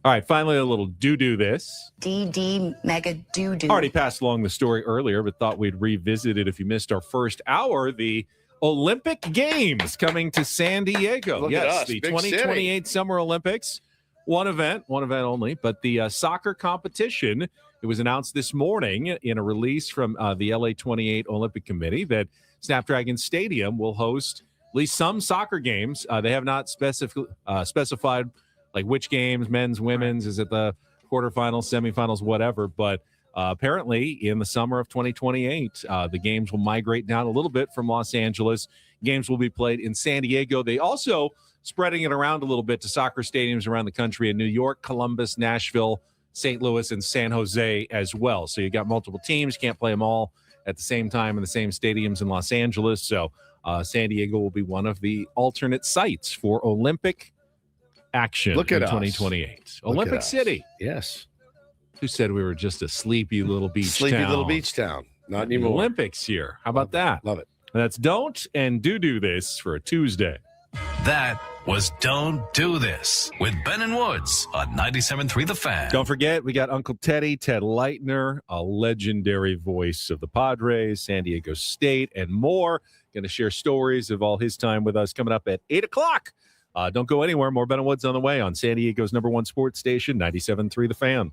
All right. Finally, a little do this. DD mega do. Already passed along the story earlier, but thought we'd revisit it if you missed our first hour. The Olympic Games coming to San Diego. Look at us, the big 2028 Summer Olympics. One event only, but the soccer competition, it was announced this morning in a release from the LA 28 Olympic Committee that Snapdragon Stadium will host at least some soccer games. They have not specified like which games, men's, women's, is it the quarterfinals, semifinals, whatever, but apparently in the summer of 2028, the games will migrate down a little bit from Los Angeles. Games will be played in San Diego. They also spreading it around a little bit to soccer stadiums around the country in New York, Columbus, Nashville, St. Louis, and San Jose as well. So you got multiple teams, can't play them all at the same time in the same stadiums in Los Angeles. So San Diego will be one of the alternate sites for Olympic action Look in at us. 2028. Look Olympic at us. City. Yes. Who said we were just a sleepy little beach Sleepy town? little beach town. Not The anymore. Olympics here. How about that? Love it. That's don't and do this for a Tuesday. That was Don't Do This with Ben and Woods on 97.3 The Fan. Don't forget, we got Uncle Teddy, Ted Leitner, a legendary voice of the Padres, San Diego State, and more. Going to share stories of all his time with us coming up at 8 o'clock. Don't go anywhere. More Ben and Woods on the way on San Diego's #1 sports station, 97.3 The Fan.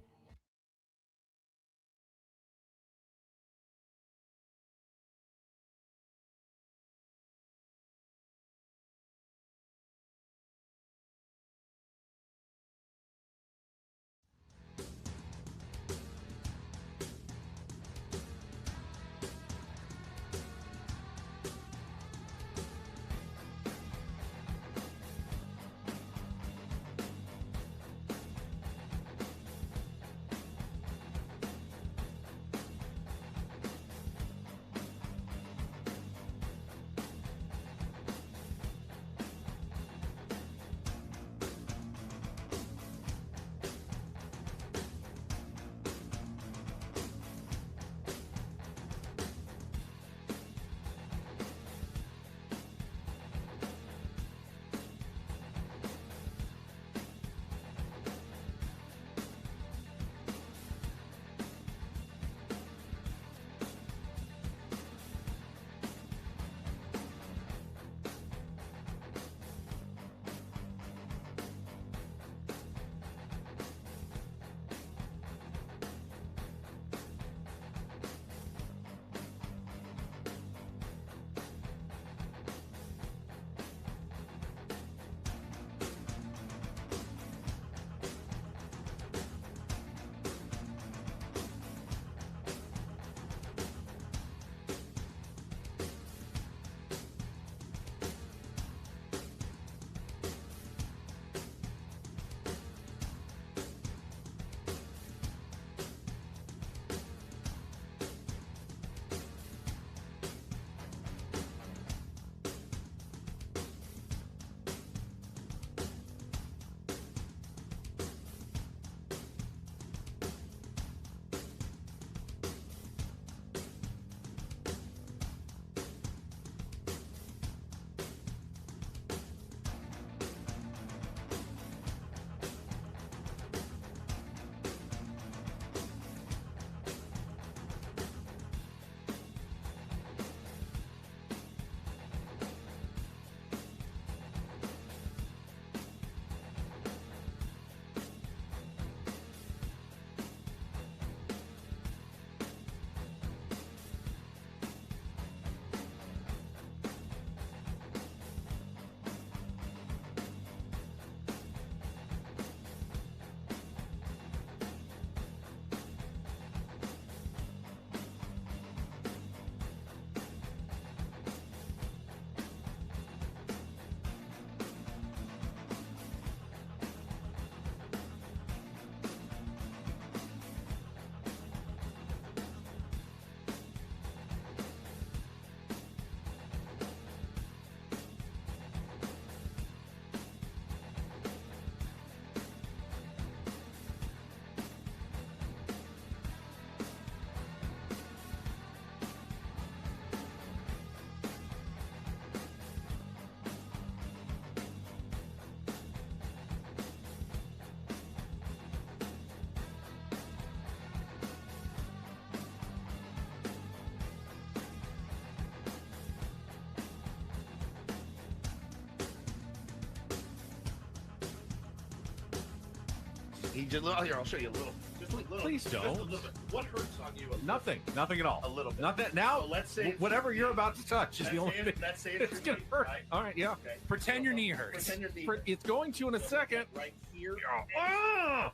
He just here. I'll show you a little. Just a little. Please don't. Just a little bit. What hurts on you? Nothing at all. A little bit. Nothing. Now, So let's say whatever you're about to touch is the only thing that's safe it's for gonna me, hurt. right? All right, yeah. Okay. Pretend your knee hurts. Pretend your knee. It's going to in a second. Right here. Oh,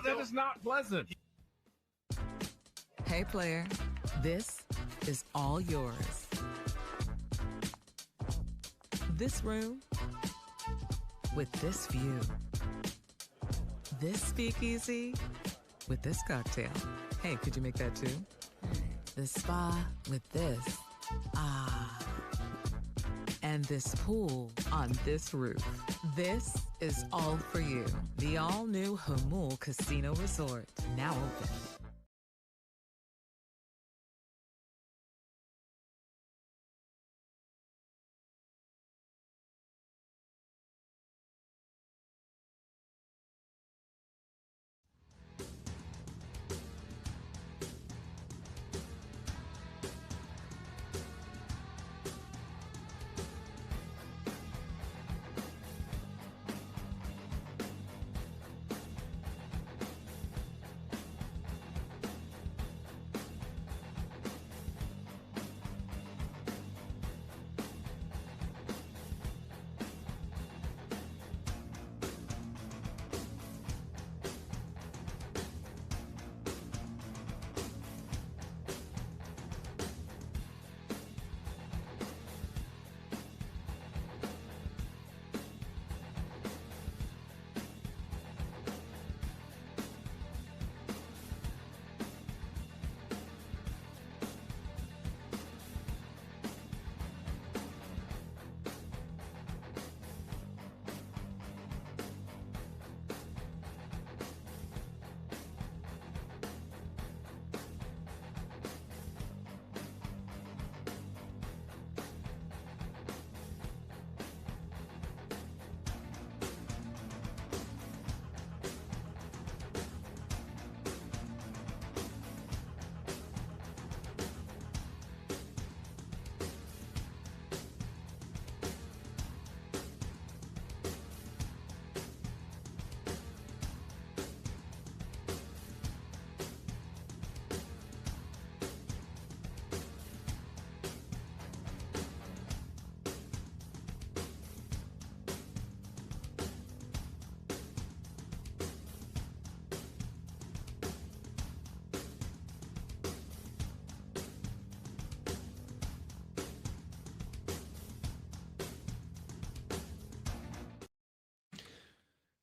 that is not pleasant. Hey, player, this is all yours. This room with this view. This speakeasy with this cocktail. Hey, could you make that too? The spa with this. Ah. And this pool on this roof. This is all for you. The all-new Hamul Casino Resort, now open.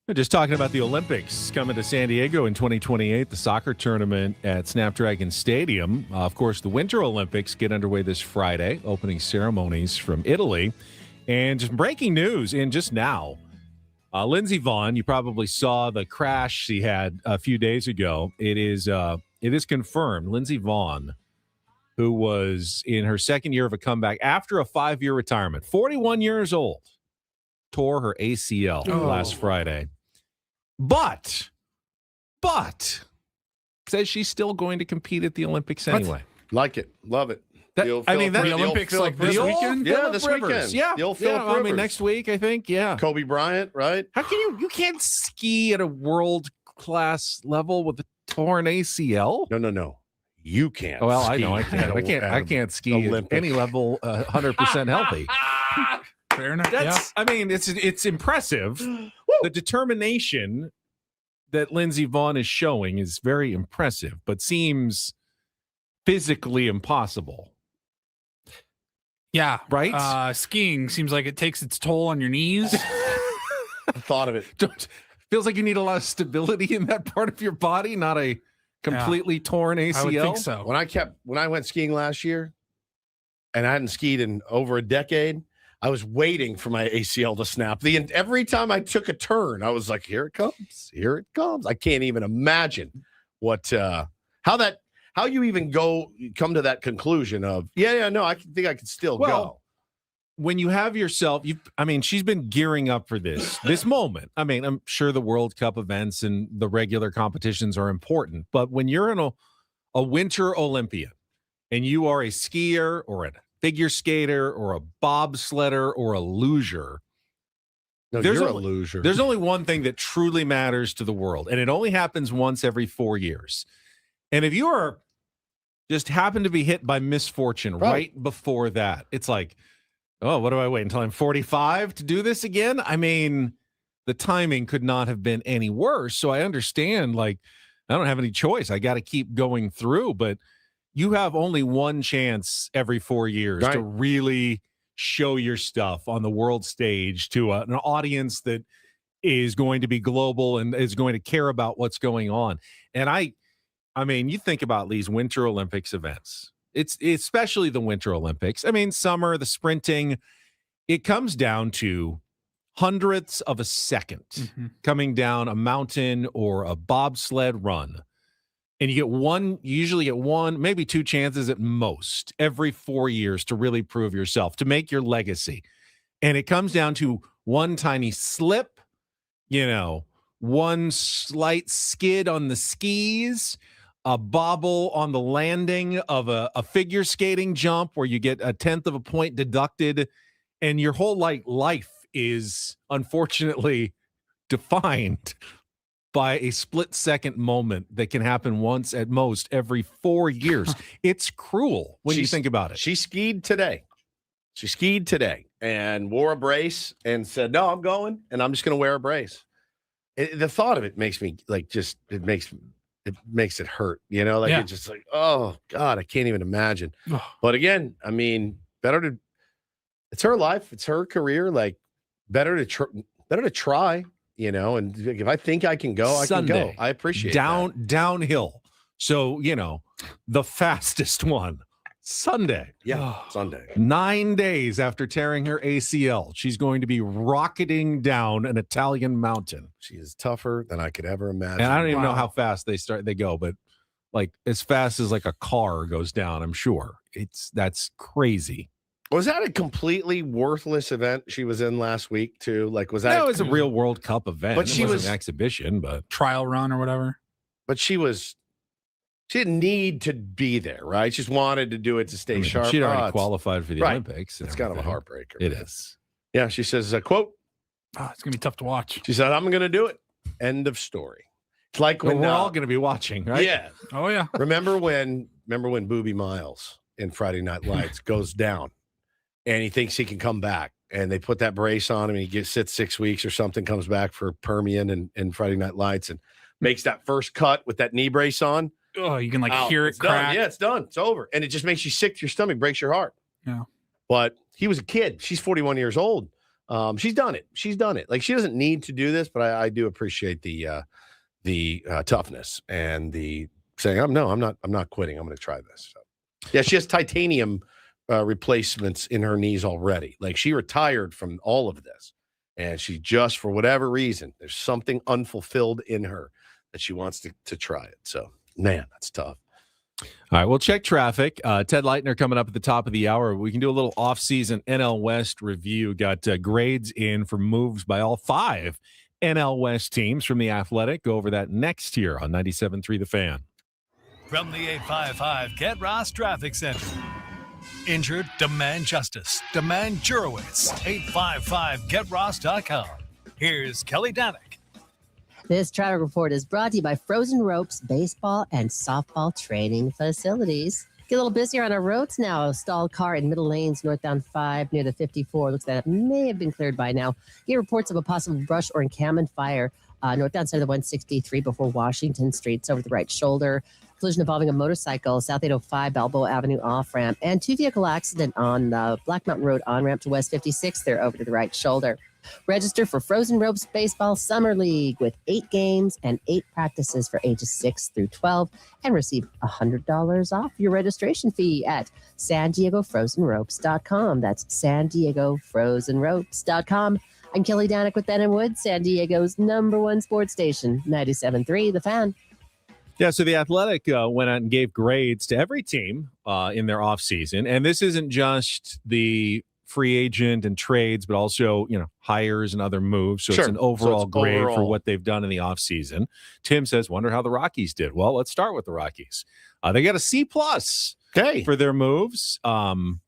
We're just talking about the Olympics coming to San Diego in 2028, the soccer tournament at Snapdragon Stadium. Of course, the Winter Olympics get underway this Friday, opening ceremonies from Italy. And just breaking news in just now, Lindsey Vonn, you probably saw the crash she had a few days ago. It is confirmed. Lindsey Vonn, who was in her second year of a comeback after a 5-year retirement, 41 years old, tore her ACL last Friday. But says she's still going to compete at the Olympics anyway. Like it. Love it. The Olympics like this weekend? Yeah, this weekend. Yeah. The old Philip Rivers. Next week, I think. Yeah. Kobe Bryant, right? How can you can't ski at a world class level with a torn ACL? No. You can't. Well, ski I know I can't. I can't ski at any level 100% healthy. Fair enough. It's impressive. The determination that Lindsey Vonn is showing is very impressive, but seems physically impossible. Yeah. Right? Skiing seems like it takes its toll on your knees. I thought of it. Feels like you need a lot of stability in that part of your body, not a completely torn ACL. I would think so. When I went skiing last year and I hadn't skied in over a decade, I was waiting for my ACL to snap. Every time I took a turn, I was like, here it comes. Here it comes. I can't even imagine how you even come to that conclusion of, I think I could still go. When you have yourself, she's been gearing up for this moment. I'm sure the World Cup events and the regular competitions are important, but when you're a Winter Olympian and you are a skier or a figure skater or a bobsledder or a luger, No, There's you're only- a loser. There's only one thing that truly matters to the world, and it only happens once every 4 years. And if you are just happen to be hit by misfortune right before that, it's like, oh, what do I wait until I'm 45 to do this again? I mean, the timing could not have been any worse. So I understand, like, I don't have any choice. I got to keep going through, but you have only one chance every 4 years to really show your stuff on the world stage to an audience that is going to be global and is going to care about what's going on. And I mean, you think about these Winter Olympics events. It's especially the Winter Olympics. I mean, summer, the sprinting, it comes down to hundredths of a second coming down a mountain or a bobsled run. And you usually get one, maybe two chances at most every 4 years to really prove yourself, to make your legacy. And it comes down to one tiny slip, one slight skid on the skis, a bobble on the landing of a figure skating jump where you get 1/10 of a point deducted, and your whole life is unfortunately defined by a split-second moment that can happen once at most every 4 years. It's cruel when you think about it. She skied today. And wore a brace and said, no, I'm going, and I'm just going to wear a brace. The thought of it makes me it makes it hurt, It's just like, oh God, I can't even imagine. But again, I mean, it's her life, it's her career. Like, better to try, and if I think I can go, Sunday, I can go. I appreciate that. Downhill. So, the fastest one, Sunday. Yeah, Sunday. 9 days after tearing her ACL, she's going to be rocketing down an Italian mountain. She is tougher than I could ever imagine. And I don't even know how fast they go, but like as fast as like a car goes down, I'm sure. That's crazy. Was that a completely worthless event she was in last week too? Like, was that? No, it was a real World Cup event. But she was an exhibition, but trial run or whatever. But she didn't need to be there, right? She just wanted to do it to stay sharp. She'd already qualified for the Olympics. It's kind of a heartbreaker. It is. Yeah, she says, quote, it's gonna be tough to watch. She said, I'm gonna do it. End of story. It's like when we're all gonna be watching, right? Yeah. Oh yeah. Remember when Boobie Miles in Friday Night Lights goes down and he thinks he can come back, and they put that brace on him and he sits 6 weeks or something, comes back for Permian and Friday Night Lights and makes that first cut with that knee brace on. Oh, you can hear it done. crack. Yeah, it's done. It's over. And it just makes you sick to your stomach, breaks your heart. Yeah. But he was a kid. She's 41 years old. She's done it. Like, she doesn't need to do this, but I do appreciate the toughness and the saying, I'm not quitting. I'm going to try this. So, yeah, she has titanium replacements in her knees already. Like, she retired from all of this, and she just, for whatever reason, there's something unfulfilled in her that she wants to try it. So, man, that's tough. All right, we'll check traffic. Ted Leitner coming up at the top of the hour. We can do a little off-season NL West review. Got grades in for moves by all 5 NL West teams from The Athletic. Go over that next year on 97.3 The Fan. From the 855 Get Ross Traffic Center. Injured? Demand justice. Demand Jurowitz. 855GetRoss.com. Here's Kelly Danick. This traffic report is brought to you by Frozen Ropes baseball and softball training facilities. Get a little busier on our roads now. A stalled car in middle lanes, northbound 5 near the 54. Looks like that may have been cleared by now. Get reports of a possible brush or encampment fire northbound side of the 163 before Washington Street. It's over the right shoulder. Collision involving a motorcycle, South 805 Balboa Avenue off-ramp, and 2-vehicle accident on the Black Mountain Road on-ramp to West 56 there over to the right shoulder. Register for Frozen Ropes Baseball Summer League with 8 games and 8 practices for ages 6 through 12 and receive $100 off your registration fee at SanDiegoFrozenRopes.com. That's SanDiegoFrozenRopes.com. I'm Kelly Danick with Ben and Wood, San Diego's #1 sports station, 97.3 The Fan. Yeah, so The Athletic went out and gave grades to every team in their offseason. And this isn't just the free agent and trades, but also, hires and other moves. So Sure. it's an overall grade for overall. what they've done in the offseason. Tim says, wonder how the Rockies did. Well, let's start with the Rockies. They got a C+ Okay. for their moves.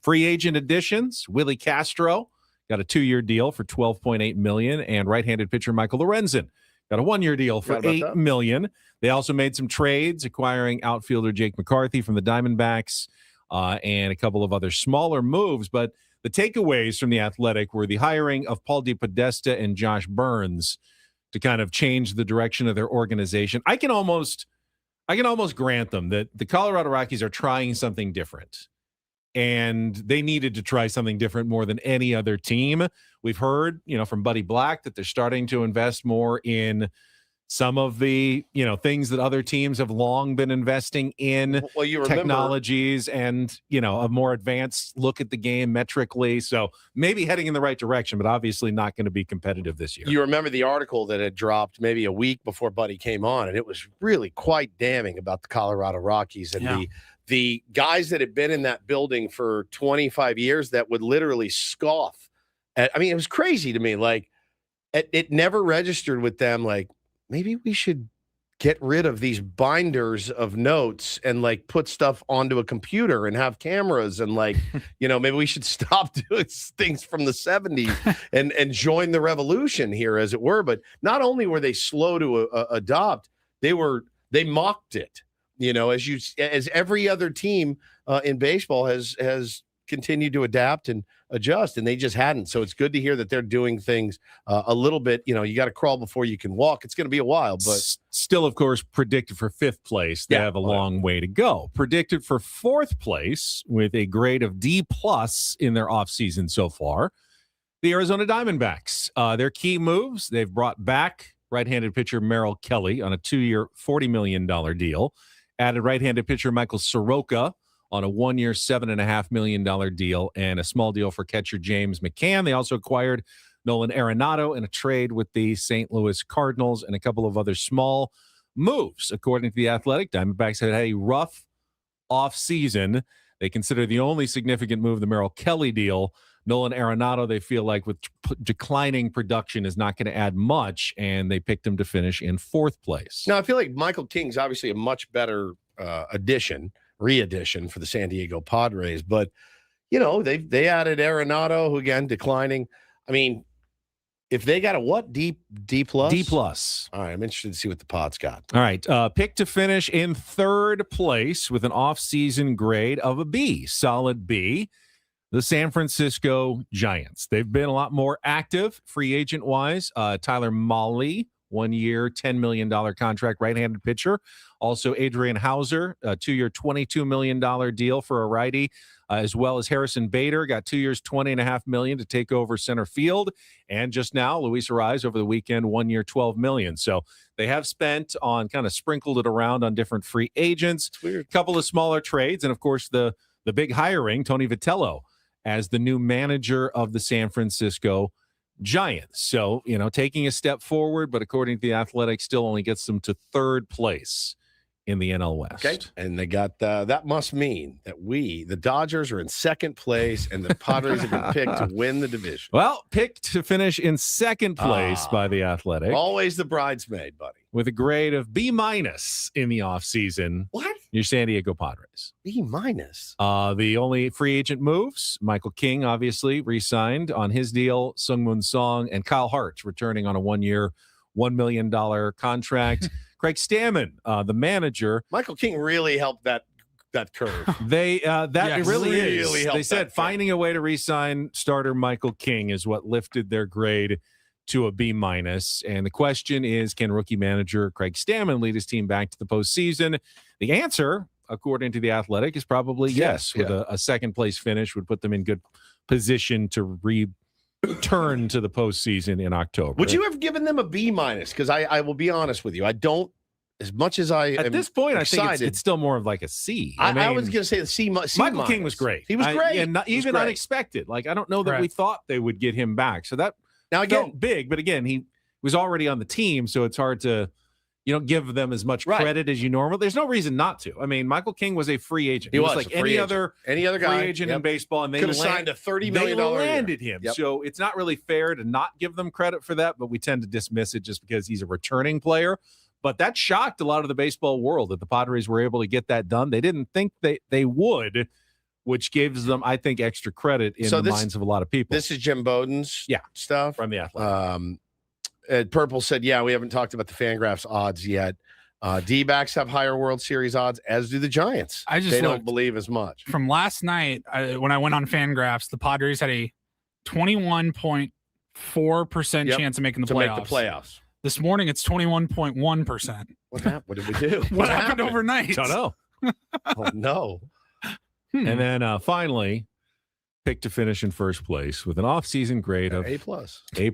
Free agent additions, Willie Castro got a 2-year deal for $12.8 million, and right-handed pitcher Michael Lorenzen got a 1-year deal for $8 million. They also made some trades, acquiring outfielder Jake McCarthy from the Diamondbacks and a couple of other smaller moves. But the takeaways from the Athletic were the hiring of Paul DePodesta and Josh Burns to kind of change the direction of their organization. I can almost grant them that the Colorado Rockies are trying something different, and they needed to try something different more than any other team. We've heard, from Buddy Black that they're starting to invest more in some of the, things that other teams have long been investing in, technologies and, a more advanced look at the game metrically. So maybe heading in the right direction, but obviously not going to be competitive this year. You remember the article that had dropped maybe a week before Buddy came on, and it was really quite damning about the Colorado Rockies and the guys that had been in that building for 25 years that would literally scoff at, it was crazy to me. Like, it never registered with them. Like, maybe we should get rid of these binders of notes and put stuff onto a computer and have cameras and maybe we should stop doing things from the 70s and join the revolution here, as it were. But not only were they slow to adopt, they mocked it. As every other team in baseball has continued to adapt and adjust, and they just hadn't. So it's good to hear that they're doing things a little bit. You got to crawl before you can walk. It's going to be a while, but still, of course, predicted for 5th place. They have a long way to go. Predicted for 4th place with a grade of D+ in their offseason so far. The Arizona Diamondbacks. Their key moves: they've brought back right-handed pitcher Merrill Kelly on a 2-year, $40 million deal. Added right-handed pitcher Michael Soroka on a 1-year, $7.5 million deal, and a small deal for catcher James McCann. They also acquired Nolan Arenado in a trade with the St. Louis Cardinals and a couple of other small moves. According to The Athletic, Diamondbacks had a rough offseason. They consider the only significant move the Merrill Kelly deal. Nolan Arenado, they feel like with declining production, is not going to add much, and they picked him to finish in 4th place. Now, I feel like Michael King's obviously a much better re-addition for the San Diego Padres, but they added Arenado, who again declining. If they got a what? D+? D+. All right, I'm interested to see what the Pods got. All right, picked to finish in 3rd place with an off-season grade of a B, solid B. The San Francisco Giants. They've been a lot more active free agent-wise. Tyler Mahle, 1-year, $10 million contract, right-handed pitcher. Also, Adrian Hauser, a 2-year, $22 million deal for a righty, as well as Harrison Bader, got 2 years, $20.5 million to take over center field. And just now, Luis Ariz over the weekend, 1 year, $12 million. So they have spent on kind of sprinkled it around on different free agents. A couple of smaller trades, and of course, the big hiring, Tony Vitello, as the new manager of the San Francisco Giants. So, taking a step forward, but according to The Athletic, still only gets them to 3rd place in the NL West. Okay. And they got that must mean that the Dodgers, are in 2nd place, and the Padres have been picked to win the division. Well, picked to finish in 2nd place by The Athletic. Always the bridesmaid, buddy. With a grade of B- in the offseason. What? Your San Diego Padres. B-. The only free agent moves, Michael King obviously re-signed on his deal, Sung-Moon Song, and Kyle Hart returning on a 1-year, $1 million contract. Craig Stammen, the manager. Michael King really helped that curve. It really is. Helped they said finding a way to re-sign starter Michael King is what lifted their grade to a B-. And the question is, can rookie manager Craig Stammen lead his team back to the postseason? The answer, according to The Athletic, is probably yes. With a 2nd place finish would put them in good position to return to the postseason in October. Would you have given them a B-? Because I will be honest with you, I don't. As much as I at this point, excited, I think it's still more of like a C. I was going to say the C. Michael King was great. He was great, and even unexpected. I don't know that we thought they would get him back. So that now again felt big, but again, he was already on the team, so it's hard to give them as much credit as you normally. There's no reason not to. Michael King was a free agent. He was like any other guy, free agent in baseball, and they could have signed a $30 million. They landed him. Yep. So it's not really fair to not give them credit for that, but we tend to dismiss it just because he's a returning player. But that shocked a lot of the baseball world that the Padres were able to get that done. They didn't think they would, which gives them, I think, extra credit in the minds of a lot of people. This is Jim Bowden's Yeah. stuff. From The Athletic. Purple said, yeah, we haven't talked about the Fangraphs odds yet. D-backs have higher World Series odds, as do the Giants. They don't believe as much. From last night, when I went on Fangraphs, the Padres had a 21.4% chance of making the playoffs. Make the playoffs. This morning, it's 21.1%. What happened? What did we do? What happened overnight? Don't know. Oh, no. And then finally, picked to finish in first place with an offseason grade of A+. A+.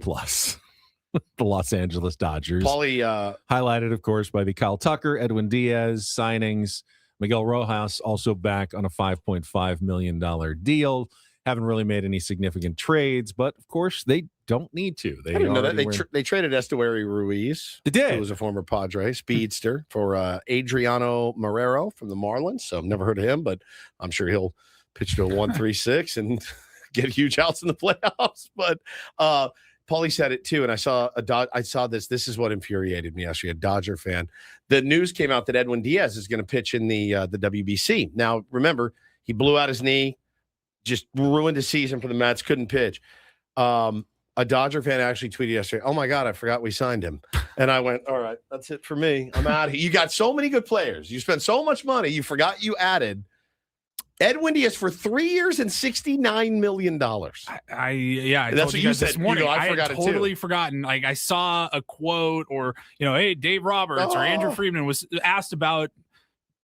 The Los Angeles Dodgers. Paulie, highlighted, of course, by the Kyle Tucker, Edwin Diaz signings. Miguel Rojas also back on a $5.5 million deal. Haven't really made any significant trades, but of course they don't need to. I didn't know that. They traded Estuary Ruiz. They did. Who was a former Padre, speedster, for Adriano Marrero from the Marlins. So I've never heard of him, but I'm sure he'll pitch to a 1.36 and get huge outs in the playoffs. But Paulie said it too, and I saw this. This is what infuriated me yesterday. A Dodger fan. The news came out that Edwin Diaz is going to pitch in the WBC. Now, remember, he blew out his knee, just ruined his season for the Mets. Couldn't pitch. A Dodger fan actually tweeted yesterday, "Oh my God, I forgot we signed him." And I went, "All right, that's it for me. I'm out of here. You got so many good players. You spent so much money. You forgot you added Edwin Diaz for 3 years and $69 million." I that's what you said this morning. I forgot had it totally too. forgotten. Like I saw a quote, or hey, Dave Roberts or Andrew Friedman was asked about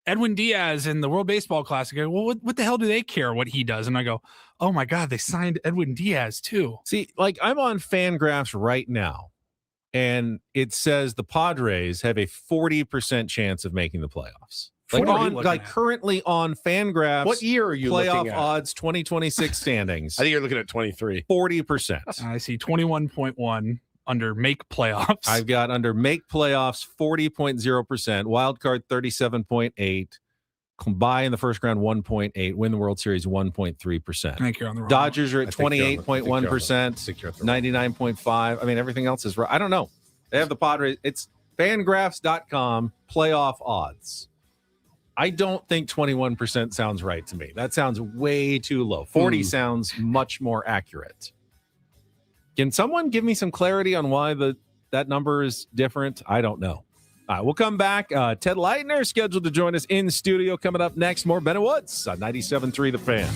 Edwin Diaz in the World Baseball Classic. I go, well, what the hell do they care what he does? And I go, oh my God, they signed Edwin Diaz too. See, like I'm on Fangraphs right now, and it says the Padres have a 40% chance of making the playoffs. Currently on Fangraphs. What year are you playoff looking at? odds 2026 standings? I think you're looking at 23. 40%. I see 21.1 under make playoffs. I've got under make playoffs 40.0%, wild card 37.8, bye in the first round 1.8, win the World Series 1.3%. I think you're on the wrong Dodgers are at I think you're on the- 28.1%, 99.5. I mean, everything else is right. I don't know. They have the Padres. It's Fangraphs.com playoff odds. I don't think 21% sounds right to me. That sounds way too low. 40 sounds much more accurate. Can someone give me some clarity on why that number is different? I don't know. All right, we'll come back. Ted Leitner scheduled to join us in studio. Coming up next, more Bennett Woods on 97.3 The Fan.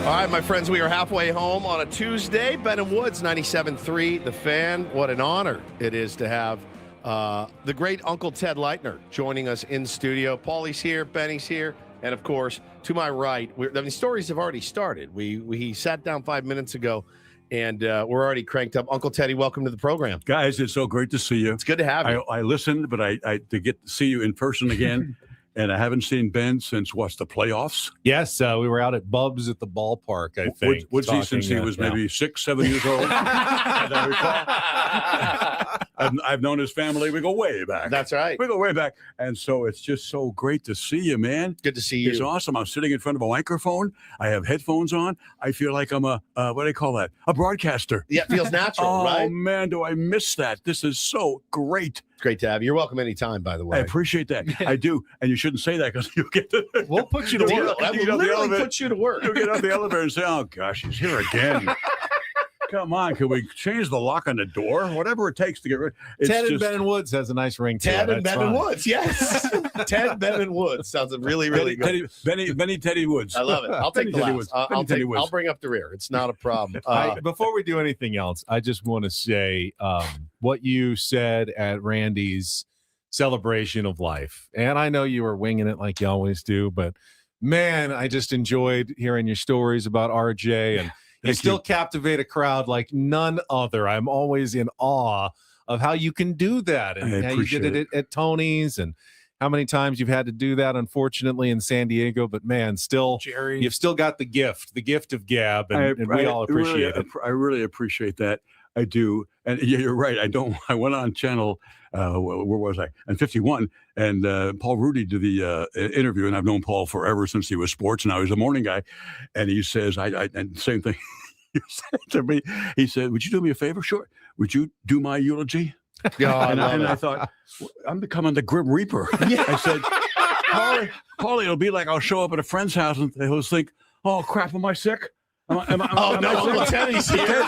All right, my friends, we are halfway home on a Tuesday. Ben and Woods, 97.3, The Fan. What an honor it is to have the great Uncle Ted Leitner joining us in studio. Paulie's here, Benny's here, and of course, to my right, the stories have already started. He sat down 5 minutes ago, and we're already cranked up. Uncle Teddy, welcome to the program. Guys, it's so great to see you. It's good to have you. I listened, but I to get to see you in person again. And I haven't seen Ben since, the playoffs? Yes, we were out at Bub's at the ballpark, I think. Woodsy, since he was maybe 6, 7 years old. I've known his family. We go way back. That's right. We go way back. And so it's just so great to see you, man. Good to see you. It's awesome. I'm sitting in front of a microphone. I have headphones on. I feel like I'm what do they call that? A broadcaster. Yeah, it feels natural, right? Oh, man, do I miss that. This is so great. It's great to have you. You're welcome anytime, by the way. I appreciate that. I do. And you shouldn't say that because you'll get We'll put you to work. I will literally put you to work. You'll get off the elevator and say, oh, gosh, he's here again. Come on, can we change the lock on the door? Whatever it takes to get rid of it. Ted and Ben and Woods has a nice ring to Ted it. and Ben and Woods, yes. Ted, Ben and Woods sounds really, really good. Teddy Woods. I love it. I'll take the last. Woods. I'll bring up the rear. It's not a problem. Before we do anything else, I just want to say what you said at Randy's celebration of life. And I know you were winging it like you always do, but man, I just enjoyed hearing your stories about RJ, and you still captivate a crowd like none other. I'm always in awe of how you can do that, and how you did it at Tony's, and how many times you've had to do that, unfortunately, in San Diego. But man, still, Jerry, you've still got the gift of gab, and we all appreciate it. I really appreciate that. I do. And yeah, you're right. I went on channel, where was I? On 51, and Paul Rudy did the interview, and I've known Paul forever since he was sports. Now he's a morning guy. And he says, and same thing he said to me. He said, would you do me a favor? Sure. Would you do my eulogy? Yeah, and I thought, I'm becoming the Grim Reaper. Yeah. I said, Paulie, it'll be like I'll show up at a friend's house and they'll think, oh, crap, am I sick? Am I Teddy's here.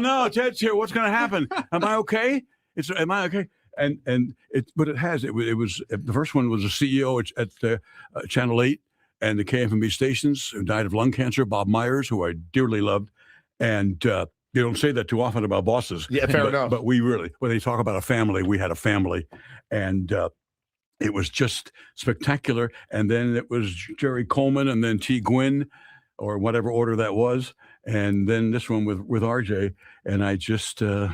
No, Ted's here. What's going to happen? Am I okay? Am I okay? But it was the first one was a CEO at Channel 8 and the KFMB stations who died of lung cancer, Bob Myers, who I dearly loved. And you don't say that too often about bosses. Yeah, fair enough. But we really, when they talk about a family, we had a family. And it was just spectacular. And then it was Jerry Coleman and then T. Gwynn, or whatever order that was. And then this one with RJ. And I just, I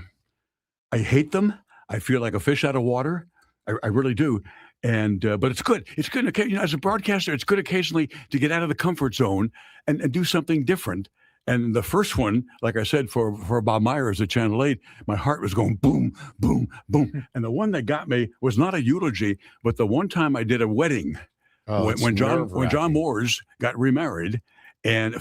hate them. I feel like a fish out of water. I really do. And, but it's good. It's good. As a broadcaster, it's good occasionally to get out of the comfort zone and do something different. And the first one, like I said, for Bob Myers at Channel 8, my heart was going boom, boom, boom. And the one that got me was not a eulogy, but the one time I did a wedding when John Moores got remarried. And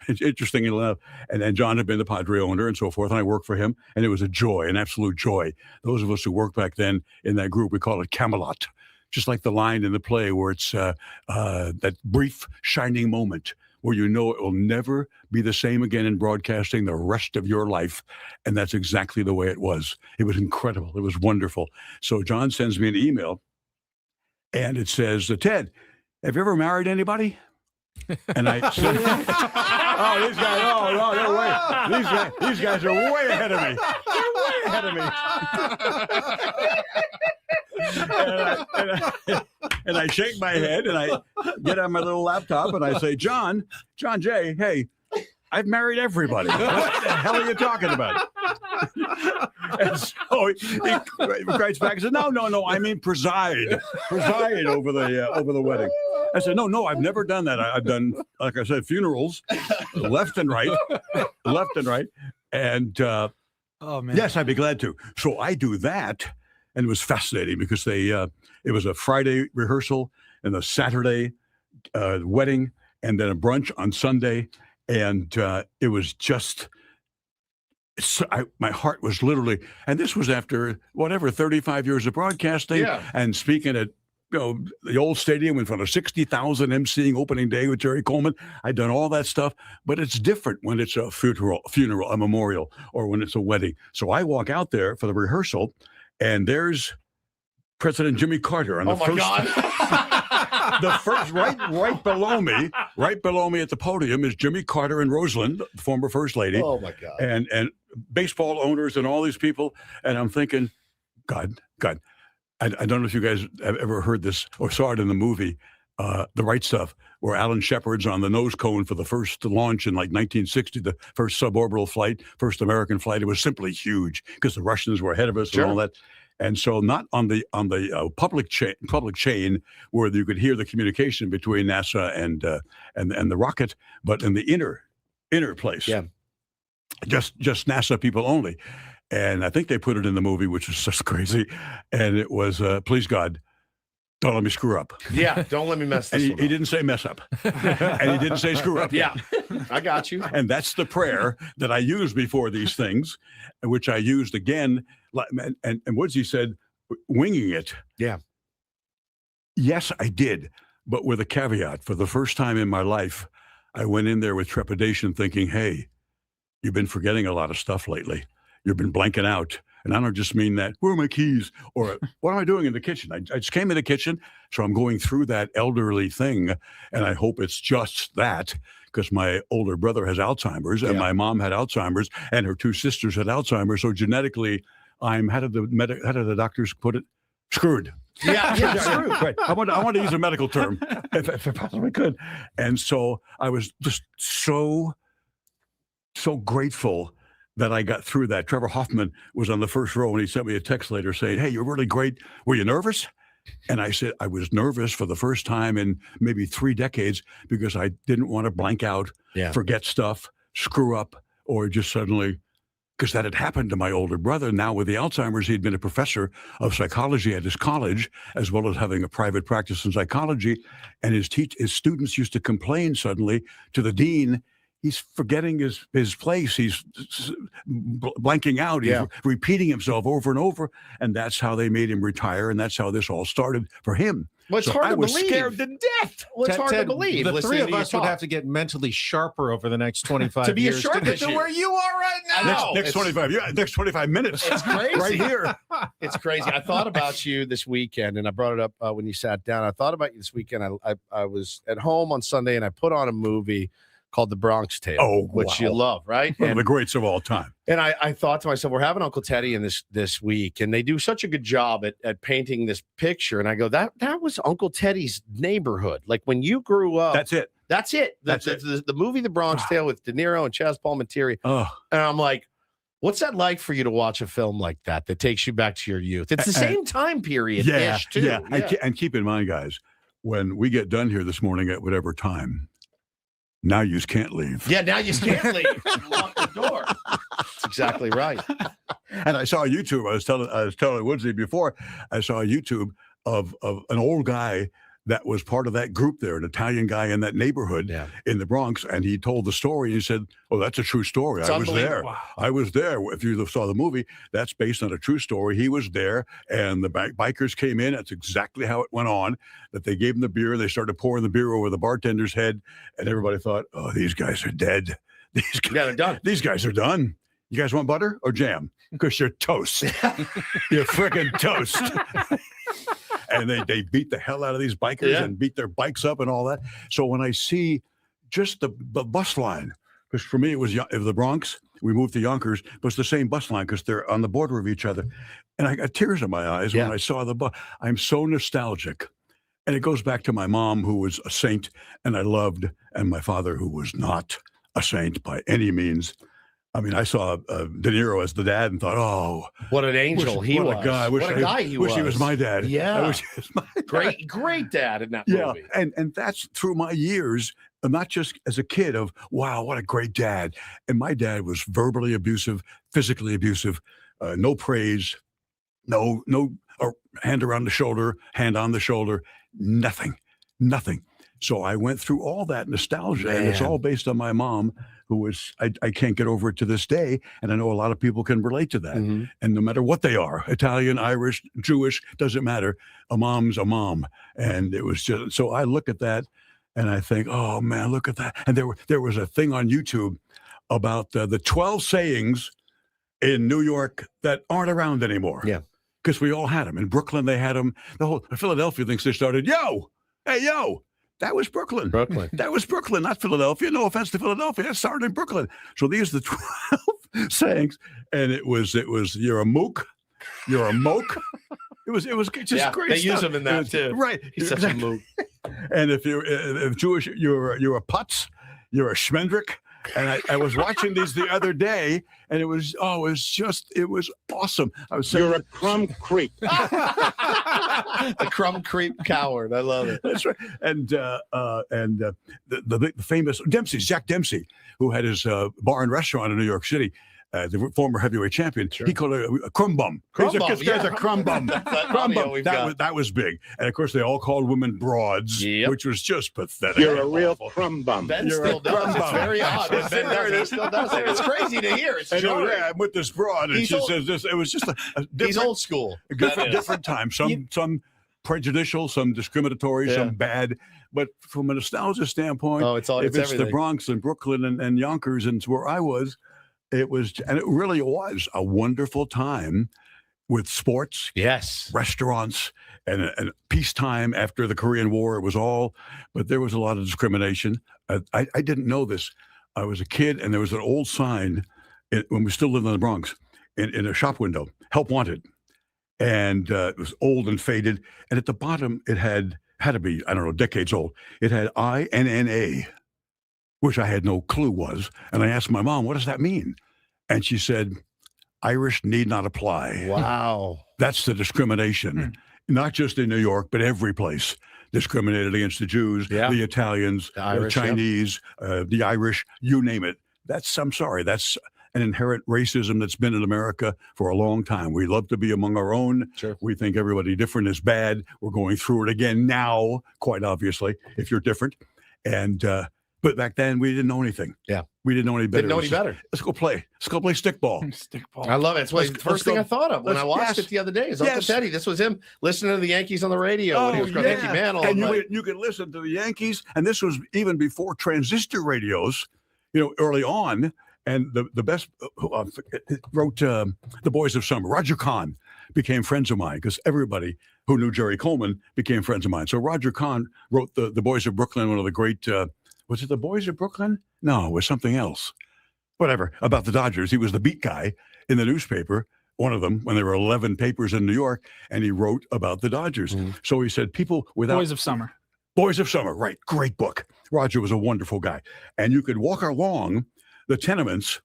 it's interesting enough, and then John had been the Padre owner and so forth, and I worked for him, and it was a joy, an absolute joy. Those of us who worked back then in that group, we call it Camelot, just like the line in the play where it's that brief, shining moment where you know it will never be the same again in broadcasting the rest of your life, and that's exactly the way it was. It was incredible. It was wonderful. So John sends me an email, and it says, Ted, have you ever married anybody? And I said, "Oh, these guys! Oh, they're way. These guys are way ahead of me. They're way ahead of me." And I shake my head, and I get on my little laptop, and I say, "John Jay, hey, I've married everybody. What the hell are you talking about?" And so he writes back and says, "No, I mean preside over the wedding." I said, no, I've never done that. I've done, like I said, funerals, left and right. And oh man, yes, I'd be glad to. So I do that, and it was fascinating because it was a Friday rehearsal and a Saturday wedding, and then a brunch on Sunday, and it was just. My heart was literally, and this was after 35 years of broadcasting, and speaking at the old stadium in front of 60,000, emceeing opening day with Jerry Coleman. I'd done all that stuff, but it's different when it's a funeral, a memorial, or when it's a wedding. So I walk out there for the rehearsal, and there's President Jimmy Carter on the first. God. The first, right below me right below me at the podium is Jimmy Carter and Rosalynn, the former First Lady. Oh my God. And baseball owners and all these people. And I'm thinking, God. I don't know if you guys have ever heard this or saw it in the movie, The Right Stuff, where Alan Shepard's on the nose cone for the first launch in like 1960, the first suborbital flight, first American flight. It was simply huge because the Russians were ahead of us and all that. And so not on the public chain where you could hear the communication between NASA and the rocket, but in the inner place. Yeah. Just NASA people only. And I think they put it in the movie, which was just crazy. And it was, please God, don't let me screw up. Yeah, don't let me mess this And one he up. didn't say mess up. And he didn't say screw up. Yeah, I got you. And that's the prayer that I use before these things, which I used again. And Woodsy said, winging it. Yeah. Yes, I did, but with a caveat. For the first time in my life, I went in there with trepidation thinking, hey, you've been forgetting a lot of stuff lately. You've been blanking out. And I don't just mean that, where are my keys? Or what am I doing in the kitchen? I just came in the kitchen, so I'm going through that elderly thing, and I hope it's just that, because my older brother has Alzheimer's, and my mom had Alzheimer's, and her two sisters had Alzheimer's. So genetically, I'm, how did the doctors put it? Screwed. Yeah, screwed. Right. I want to use a medical term, if I possibly could. And so I was just so grateful that I got through that. Trevor Hoffman was on the first row, and he sent me a text later saying, hey, you're really great. Were you nervous? And I said, I was nervous for the first time in maybe 3 decades because I didn't want to blank out, forget stuff, screw up, or just suddenly, because that had happened to my older brother. Now with the Alzheimer's, he'd been a professor of psychology at his college, as well as having a private practice in psychology. And his students used to complain suddenly to the dean, he's forgetting his place. He's blanking out. He's repeating himself over and over. And that's how they made him retire. And that's how this all started for him. Well, it's So hard I to was believe. scared to death. Well, it's hard to believe. The listening three of to you us would talk. have to get mentally sharper over the next 25 to be years as sharp to as where you are right now. Next 25 minutes. It's crazy. Right here. It's crazy. I thought about you this weekend, and I brought it up when you sat down. I thought about you this weekend. I was at home on Sunday, and I put on a movie called The Bronx Tale, which you love, right? One of the greats of all time. And I thought to myself, we're having Uncle Teddy in this week, and they do such a good job at painting this picture. And I go, that was Uncle Teddy's neighborhood. Like when you grew up. That's it. That's it. The movie The Bronx Tale with De Niro and Chaz Palminteri. Oh. And I'm like, what's that like for you to watch a film like that takes you back to your youth? It's the same time period too. Yeah. And keep in mind, guys, when we get done here this morning at whatever time, now you can't leave. Yeah, now you can't leave. You lock the door. That's exactly right. And I saw a YouTube. I was telling Woodsy before. I saw a YouTube of an old guy that was part of that group there, an Italian guy in that neighborhood in the Bronx, and he told the story. He said, "Oh, that's a true story. I was there. Wow. I was there. If you saw the movie, that's based on a true story. He was there, and the bikers came in. That's exactly how it went on. That they gave him the beer. They started pouring the beer over the bartender's head, and everybody thought, "Oh, these guys are dead. They're done. These guys are done. You guys want butter or jam? Because you're toast. You're freaking toast." And they beat the hell out of these bikers and beat their bikes up and all that. So when I see just the bus line, because for me it was the Bronx, we moved to Yonkers, but it's the same bus line because they're on the border of each other. And I got tears in my eyes when I saw the bus. I'm so nostalgic. And it goes back to my mom, who was a saint and I loved, and my father, who was not a saint by any means. I mean, I saw De Niro as the dad and thought, "Oh, what an angel he was! What a guy! What a guy he was! Wish he was my dad. Yeah, I wish he was my dad. Great dad in that movie. Yeah, and that's through my years, not just as a kid. Of wow, what a great dad! And my dad was verbally abusive, physically abusive, no praise, no hand around the shoulder, hand on the shoulder, nothing. So I went through all that nostalgia, and it's all based on my mom, who was, I can't get over it to this day. And I know a lot of people can relate to that. Mm-hmm. And no matter what they are, Italian, Irish, Jewish, doesn't matter. A mom's a mom. And it was just, so I look at that and I think, oh man, look at that. And there was a thing on YouTube about the 12 sayings in New York that aren't around anymore. Yeah. Because we all had them. In Brooklyn, they had them. The whole Philadelphia thinks they started, yo, hey, yo. That was Brooklyn. Brooklyn. That was Brooklyn, not Philadelphia. No offense to Philadelphia. That started in Brooklyn. So these are the 12 sayings. And it was, you're a mook, you're a moke. It was just great They stuff. use him in that too. Right. He's such a mook. And if Jewish, you're a putz, you're a schmendrick. And I was watching these the other day, and it was awesome. I was saying, you're a crumb creep. A crumb creep coward. I love it. That's right. And the famous Jack Dempsey, who had his bar and restaurant in New York City, the former heavyweight champion, he called it a crumb bum. Crumb bum, This guy's a crumb bum. Crumb bum. That was big. And of course, they all called women broads, which was just pathetic. You're a real crumb bum. Ben still does. It's very odd. Ben still does it. It's crazy to hear. It's true. I'm with this broad, and she says this. It was just a different, he's old school. Different time. Some prejudicial, some discriminatory, some bad. But from a nostalgia standpoint, it's everything. The Bronx and Brooklyn and Yonkers and where I was, it really was a wonderful time with sports, restaurants, and peacetime after the Korean War. It was all, but there was a lot of discrimination. I didn't know this. I was a kid, and there was an old sign when we still lived in the Bronx in a shop window, "Help Wanted," and it was old and faded. And at the bottom, it had to be, I don't know, decades old. It had INNA, which I had no clue was. And I asked my mom, what does that mean? And she said, Irish need not apply. Wow. That's the discrimination, not just in New York, but every place. Discriminated against the Jews, the Italians, the Irish, Chinese, the Irish, you name it. That's an inherent racism that's been in America for a long time. We love to be among our own. Sure. We think everybody different is bad. We're going through it again now, quite obviously, if you're different. And but back then, we didn't know anything. Yeah. We didn't know any better. Didn't know any better. Let's go play. Let's go play stickball. Stickball. I love it. It's the first thing I thought of when I watched it the other day. Is Uncle Teddy. This was him listening to the Yankees on the radio when he was Yankee Mantle. And you could listen to the Yankees. And this was even before transistor radios, early on. And the best wrote The Boys of Summer. Roger Kahn became friends of mine because everybody who knew Jerry Coleman became friends of mine. So Roger Kahn wrote The Boys of Brooklyn, one of the great, was it The Boys of Brooklyn? No, it was something else. Whatever, about the Dodgers. He was the beat guy in the newspaper, one of them, when there were 11 papers in New York, and he wrote about the Dodgers. So he said, people without... Boys of Summer. Boys of Summer, right. Great book. Roger was a wonderful guy. And you could walk along the tenements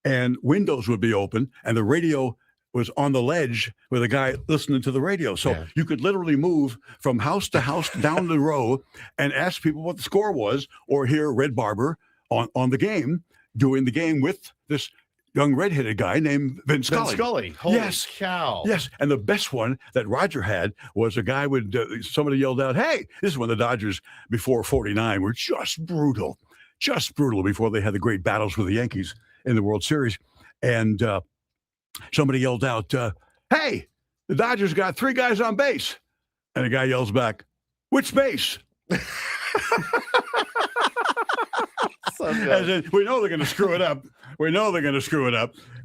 and windows would be open and the radio was on the ledge with a guy listening to the radio. So you could literally move from house to house down the row and ask people what the score was or hear Red Barber on the game, doing the game with this young redheaded guy named Vin Scully. Holy cow. Yes. And the best one that Roger had was a guy somebody yelled out, hey, this is when the Dodgers before 49 were just brutal before they had the great battles with the Yankees in the World Series. And somebody yelled out, hey, the Dodgers got 3 guys on base. And the guy yells back, which base? We know they're going to screw it up.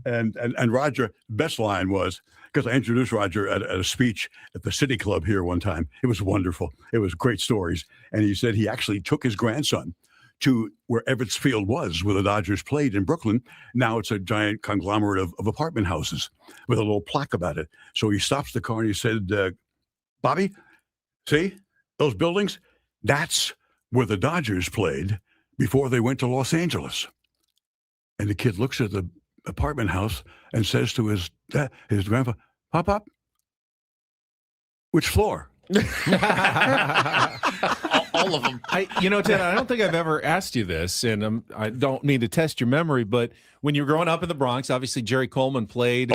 And Roger, best line was, because I introduced Roger at a speech at the City Club here one time. It was wonderful. It was great stories. And he said he actually took his grandson to where Ebbets Field was, where the Dodgers played in Brooklyn. Now it's a giant conglomerate of apartment houses with a little plaque about it. So he stops the car and he said, Bobby, see those buildings? That's where the Dodgers played before they went to Los Angeles. And the kid looks at the apartment house and says to his grandpa, Pop, which floor? All of them. Ted, I don't think I've ever asked you this, and I don't mean to test your memory, but when you were growing up in the Bronx, obviously Jerry Coleman played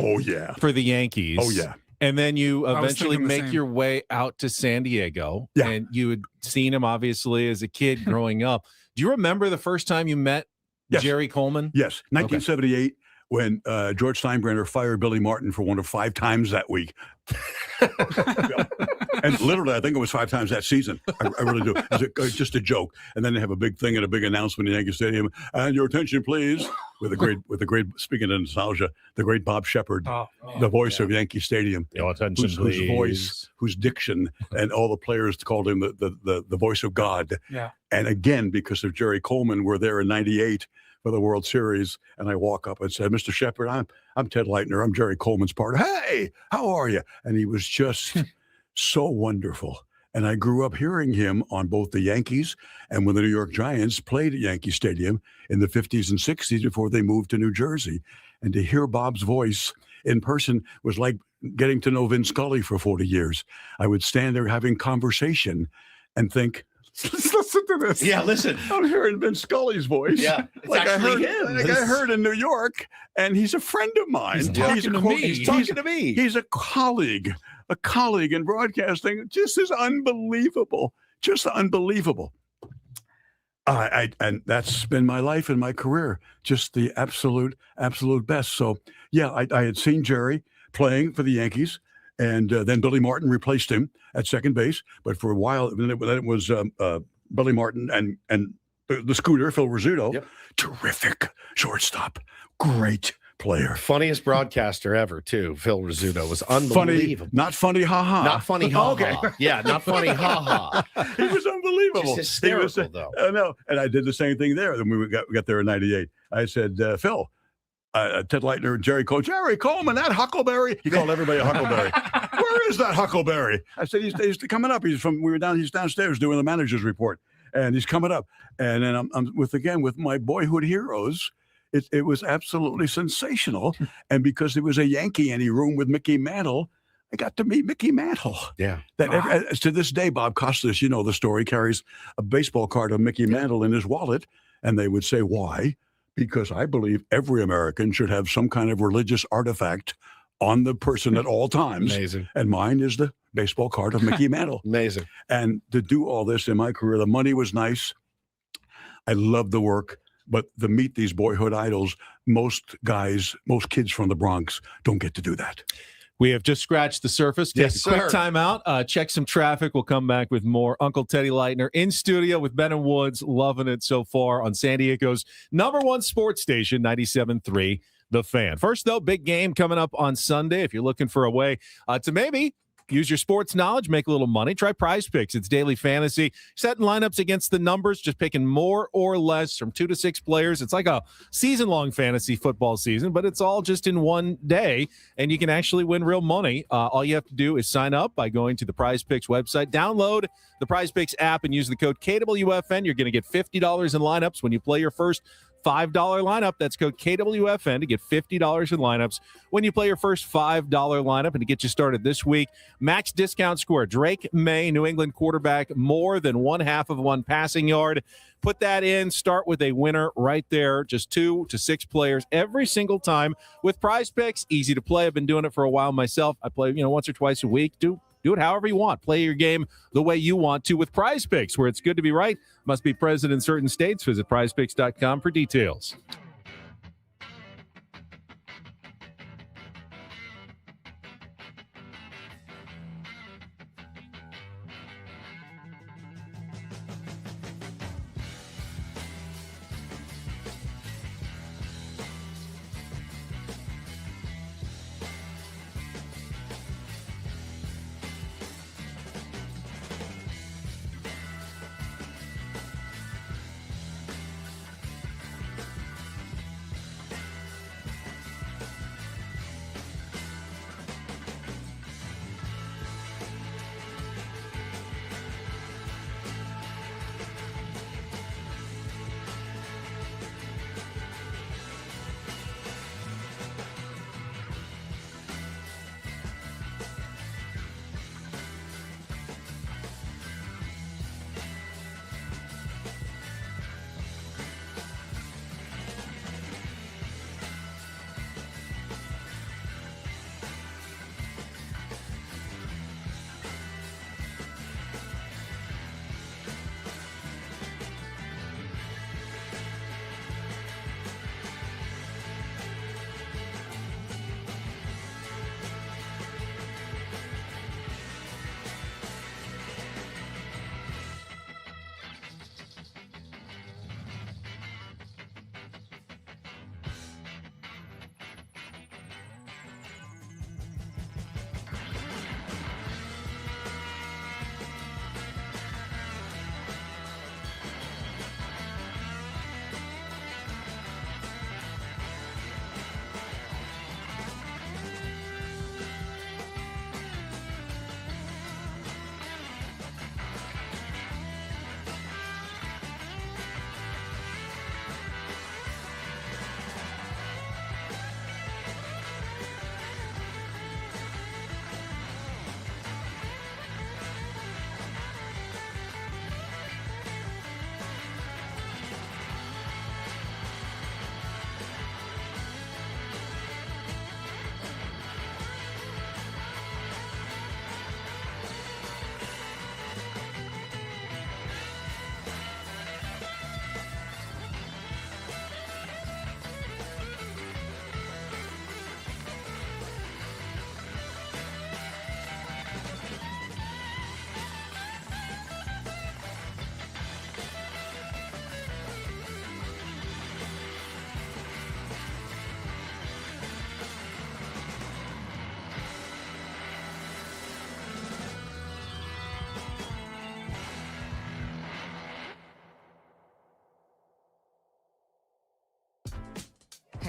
for the Yankees. Oh, yeah. And then you eventually make your way out to San Diego, and you had seen him, obviously, as a kid growing up. Do you remember the first time you met Jerry Coleman? Yes, 1978. when George Steinbrenner fired Billy Martin for one of 5 times that week. And literally, I think it was 5 times that season. I really do. It's just a joke. And then they have a big thing and a big announcement in Yankee Stadium. And your attention, please, with a great speaking of nostalgia, the great Bob Shepard, the voice of Yankee Stadium. Your attention, whose voice, whose diction, and all the players called him the voice of God. Yeah. And again, because of Jerry Coleman, we're there in '98 for the World Series, and I walk up and said, "Mr. Shepard, I'm Ted Leitner. I'm Jerry Coleman's partner. Hey, how are you?" And he was just so wonderful. And I grew up hearing him on both the Yankees and when the New York Giants played at Yankee Stadium in the 50s and 60s before they moved to New Jersey. And to hear Bob's voice in person was like getting to know Vin Scully for 40 years. I would stand there having conversation and think, let's listen to this. Yeah, listen. I'm hearing Vin Scully's voice. Yeah, it's actually him. I heard in New York, and he's a friend of mine. He's talking to me. He's talking to me. He's a colleague in broadcasting. Just is unbelievable. Just unbelievable. And that's been my life and my career. Just the absolute best. So, yeah, I had seen Jerry playing for the Yankees, and then Billy Martin replaced him at second base. But for a while, then it was Billy Martin and the Scooter, Phil Rizzuto. Yep. Terrific shortstop. Great player. Funniest broadcaster ever, too. Phil Rizzuto was unbelievable. Funny, not funny, haha. Not funny, ha Okay. ha. Yeah, not funny, ha ha. He was unbelievable. Just He was, hysterical, though. I know. And I did the same thing there. Then we got there in '98. I said, Phil, Ted Leitner and Jerry Coleman, that Huckleberry. He called everybody a Huckleberry. Where is that Huckleberry? I said, he's coming up. He's downstairs doing the manager's report. And he's coming up. And then I'm with my boyhood heroes. It was absolutely sensational. And because it was a Yankee and he roomed with Mickey Mantle, I got to meet Mickey Mantle. Yeah. To this day, Bob Costas, you know the story, carries a baseball card of Mickey Mantle in his wallet. And they would say, why? Because I believe every American should have some kind of religious artifact on the person at all times. Amazing. And mine is the baseball card of Mickey Mantle. Amazing. And to do all this in my career, the money was nice. I loved the work. But to meet these boyhood idols, most kids from the Bronx don't get to do that. We have just scratched the surface. Take Yes, a quick sir. time out. Check some traffic. We'll come back with more. Uncle Teddy Leitner in studio with Ben and Woods. Loving it so far on San Diego's #1 sports station, 97.3 The Fan. First, though, big game coming up on Sunday. If you're looking for a way to maybe use your sports knowledge, make a little money, try Prize Picks. It's daily fantasy. Setting lineups against the numbers, just picking more or less from 2 to 6 players. It's like a season-long fantasy football season, but it's all just in one day, and you can actually win real money. All you have to do is sign up by going to the Prize Picks website, download the Prize Picks app, and use the code KWFN. You're going to get $50 in lineups when you play your first $5 lineup. That's code KWFN to get $50 in lineups when you play your first $5 lineup. And to get you started this week, max discount score. Drake May, New England quarterback, more than 1/2 of 1 passing yard. Put that in. Start with a winner right there. Just 2 to 6 players every single time with Prize Picks. Easy to play. I've been doing it for a while myself. I play, once or twice a week. Do it however you want. Play your game the way you want to with Prize Picks, where it's good to be right. Must be present in certain states. Visit prizepicks.com for details.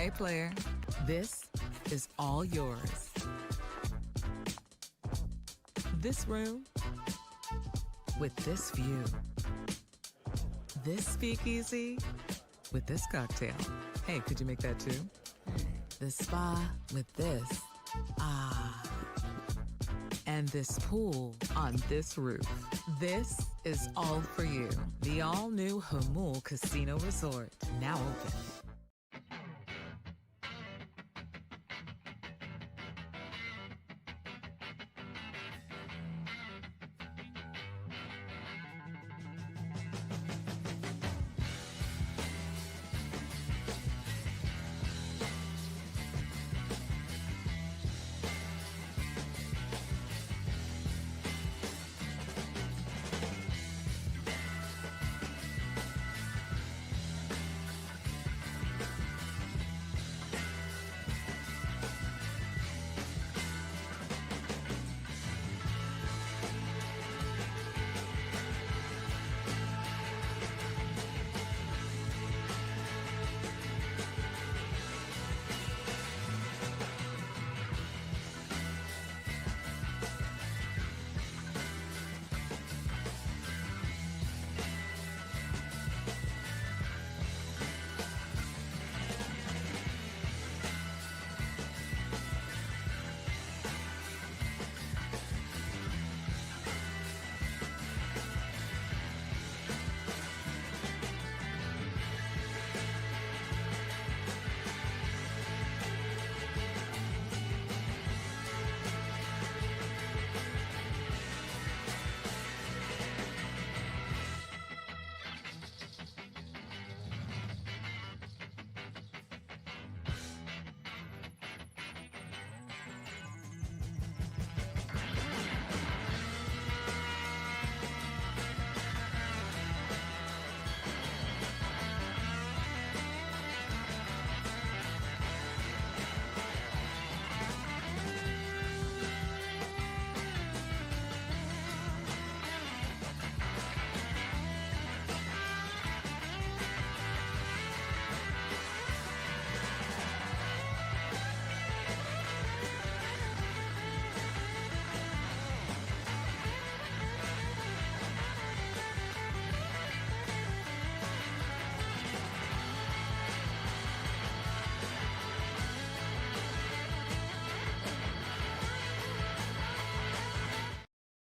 Hey, player, this is all yours. This room with this view. This speakeasy with this cocktail. Hey, could you make that too? The spa with this. Ah. And this pool on this roof. This is all for you. The all-new Hamul Casino Resort, now open.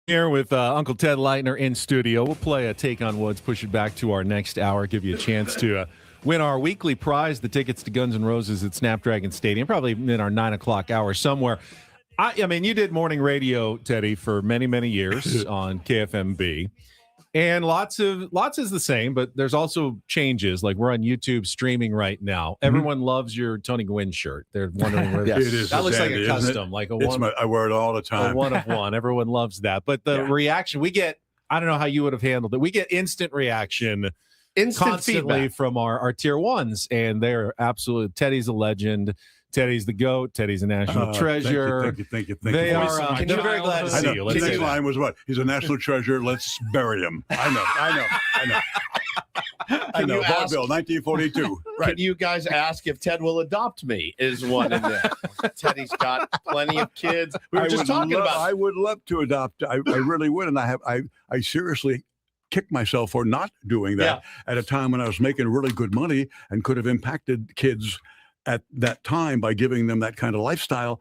Here with Uncle Ted Leitner in studio. We'll play a Take on Woods, push it back to our next hour, give you a chance to win our weekly prize, the tickets to Guns N' Roses at Snapdragon Stadium, probably in our 9 o'clock hour somewhere. I mean, you did morning radio, Teddy, for many, many years on KFMB. And lots is the same, but there's also changes. Like we're on YouTube streaming right now. Everyone loves your Tony Gwynn shirt. They're wondering where It is that looks like dandy, a isn't it? custom, like a It's one. I wear it all the time. A one of one. Everyone loves that. But the reaction we get, I don't know how you would have handled it. We get instant reaction constantly feedback from our tier ones, and they're absolute. Teddy's a legend. Teddy's the GOAT. Teddy's a national treasure. Thank you. They are. They're very glad to see you. Let's The say next that. line was what? He's a national treasure. Let's bury him. I know. you ask- Vaudeville, 1942. Right. Can you guys ask if Ted will adopt me? Is one in there. Teddy's got plenty of kids. We were just talking about. I would love to adopt. I really would, and I seriously kicked myself for not doing that at a time when I was making really good money and could have impacted kids at that time by giving them that kind of lifestyle.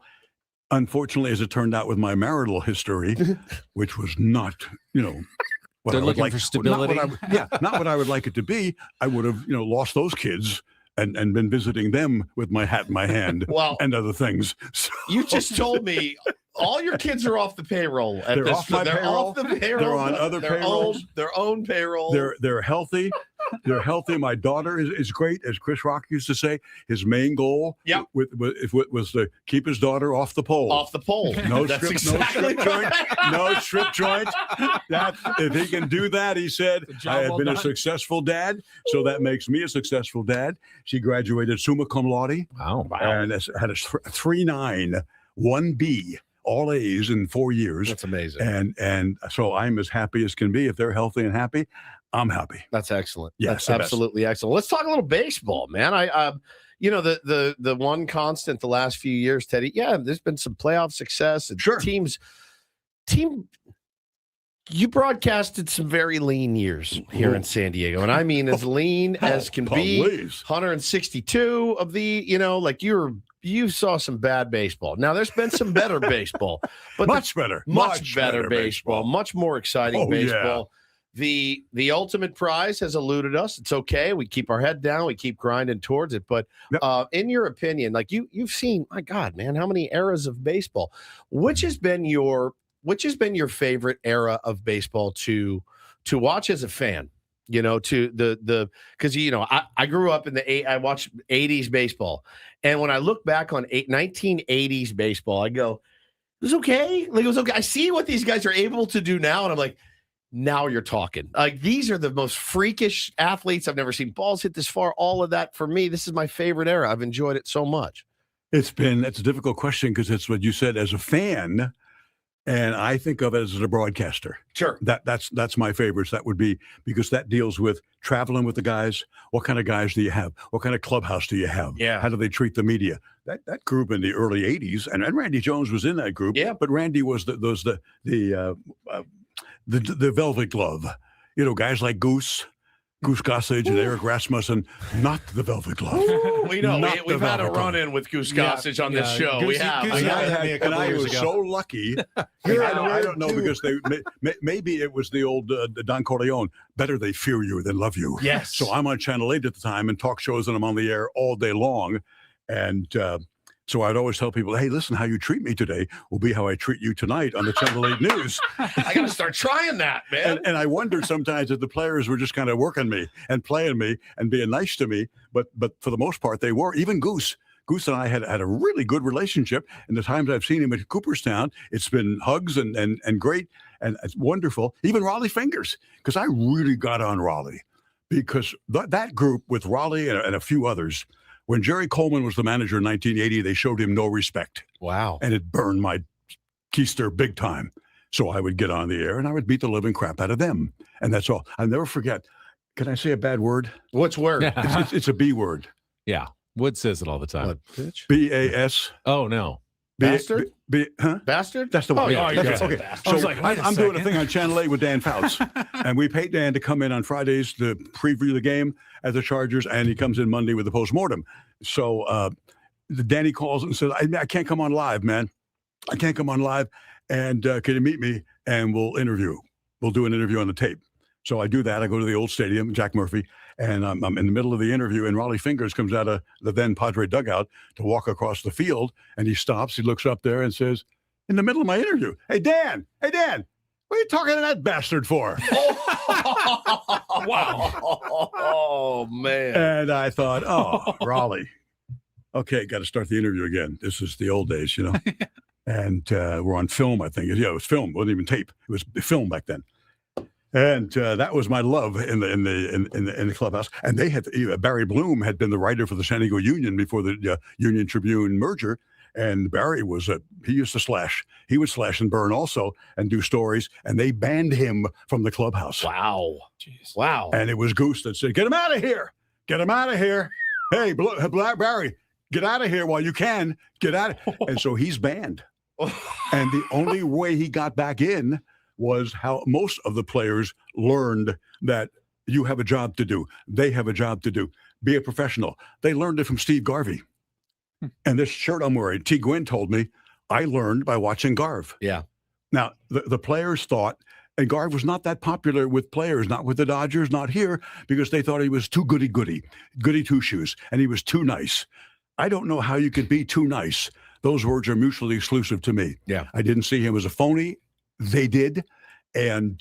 Unfortunately, as it turned out with my marital history, which was not, what They're I would looking like, for stability. not what I would like it to be. I would have, lost those kids and been visiting them with my hat in my hand Well, and other things. So, you just told me all your kids are off the payroll. They're off my payroll. Off the payroll. They're on other payrolls. Their own payroll. They're healthy. They're healthy. My daughter is great, as Chris Rock used to say. His main goal was to keep his daughter off the pole. Off the pole. No That's strip, exactly no strip joint. No strip joint. If he can do that, he said, I have been a successful dad, so that makes me a successful dad. She graduated summa cum laude. Wow. And had a 3.9, 1B. All A's in 4 years. That's amazing. And so I'm as happy as can be. If they're healthy and happy, I'm happy. That's excellent. Yes, That's absolutely excellent. Let's talk a little baseball, man. you know, the one constant the last few years, Teddy. Yeah, there's been some playoff success and Sure. team. You broadcasted some very lean years here in San Diego, and I mean as lean as can be. Please. 162 of the, you know, like you saw some bad baseball. Now there's been some better baseball, but Much better. much better baseball, much more exciting Oh, yeah. baseball. The ultimate prize has eluded us. It's okay. We keep our head down. We keep grinding towards it. But Yep. in your opinion, like you've seen, my God, man, how many eras of baseball? Which has been your favorite era of baseball to watch as a fan? You know, to the because you know I grew up in I watched 80s baseball, and when I look back on 1980s baseball, I go, it was okay. Like it was okay. I see what these guys are able to do now, and I'm like, now you're talking. Like these are the most freakish athletes I've never seen. Balls hit this far. All of that for me. This is my favorite era. I've enjoyed it so much. It's a difficult question because it's what you said as a fan, and I think of it as a broadcaster. Sure. That's my favorites. That would be because that deals with traveling with the guys. What kind of guys do you have? What kind of clubhouse do you have? Yeah. How do they treat the media? That group in the early '80s, and Randy Jones was in that group. Yeah. But Randy was the Velvet Glove. You know, guys like Goose Gossage and Eric Rasmussen, not the Velvet Glove. We know Not we've the had a Velvet Glove. run-in with Goose Gossage on this show. We have. Goosey had me a couple I years was ago. so lucky. I don't know because maybe it was the old Don Corleone. Better they fear you than love you. Yes. So I'm on Channel 8 at the time and talk shows, and I'm on the air all day long, and so I'd always tell people, hey, listen, how you treat me today will be how I treat you tonight on the Channel 8 News. I got to start trying that, man. And I wondered sometimes if the players were just kind of working me and playing me and being nice to me. But for the most part, they were. Even Goose. Goose and I had a really good relationship. And the times I've seen him at Cooperstown, it's been hugs and great. And it's wonderful. Even Raleigh Fingers, because I really got on Raleigh. Because that group with Raleigh and a few others, when Jerry Coleman was the manager in 1980, they showed him no respect. Wow. And it burned my keister big time. So I would get on the air and I would beat the living crap out of them. And that's all. I'll never forget. Can I say a bad word? What's word? It's a B word. Yeah. Wood says it all the time. What, bitch? B-A-S. Oh, no. Bastard? Huh? Bastard? That's the one. Oh, yeah, you that's said okay. bastard. So I was like, wait a I'm doing a second. thing on Channel 8 with Dan Fouts. And we paid Dan to come in on Fridays to preview the game at the Chargers, and he comes in Monday with the postmortem. So Danny calls and says, I can't come on live, man. I can't come on live. And can you meet me? And we'll interview. We'll do an interview on the tape. So I do that. I go to the old stadium, Jack Murphy, and I'm in the middle of the interview, and Raleigh Fingers comes out of the then Padre dugout to walk across the field, and he stops. He looks up there and says, in the middle of my interview, hey, Dan, what are you talking to that bastard for? Wow. Oh, man. And I thought, oh, Raleigh. Okay, got to start the interview again. This is the old days, you know. And we're on film, I think. Yeah, it was film. It wasn't even tape. It was film back then. And that was my love in the clubhouse. And they had Barry Bloom had been the writer for the San Diego Union before the Union Tribune merger. And Barry he used to slash. He would slash and burn also and do stories. And they banned him from the clubhouse. Wow. Jeez. Wow. And it was Goose that said, get him out of here. Get him out of here. Hey, Barry, get out of here while you can. Get out. And so he's banned. And the only way he got back in was how most of the players learned that you have a job to do. They have a job to do. Be a professional. They learned it from Steve Garvey. And this shirt I'm wearing, T. Gwynn told me, I learned by watching Garv. Yeah. Now, the players thought, and Garv was not that popular with players, not with the Dodgers, not here, because they thought he was too goody two-shoes, and he was too nice. I don't know how you could be too nice. Those words are mutually exclusive to me. Yeah. I didn't see him as a phony. They did. And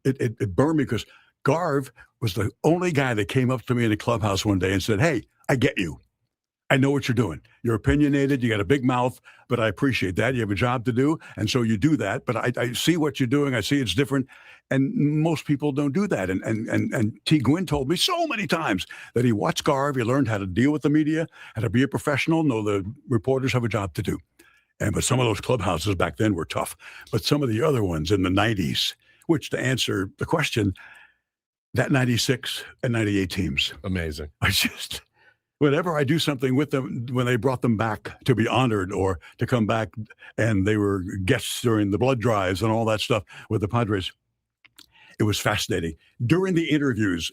it burned me because Garv was the only guy that came up to me in the clubhouse one day and said, hey, I get you. I know what you're doing. You're opinionated. You got a big mouth, but I appreciate that. You have a job to do. And so you do that. But I see what you're doing. I see it's different. And most people don't do that. And T. Gwynn told me so many times that he watched Garv. He learned how to deal with the media, how to be a professional, know the reporters have a job to do. But some of those clubhouses back then were tough. But some of the other ones in the 90s, which to answer the question, that 96 and 98 teams. Amazing. I just, whenever I do something with them, when they brought them back to be honored or to come back, and they were guests during the blood drives and all that stuff with the Padres, it was fascinating. During the interviews,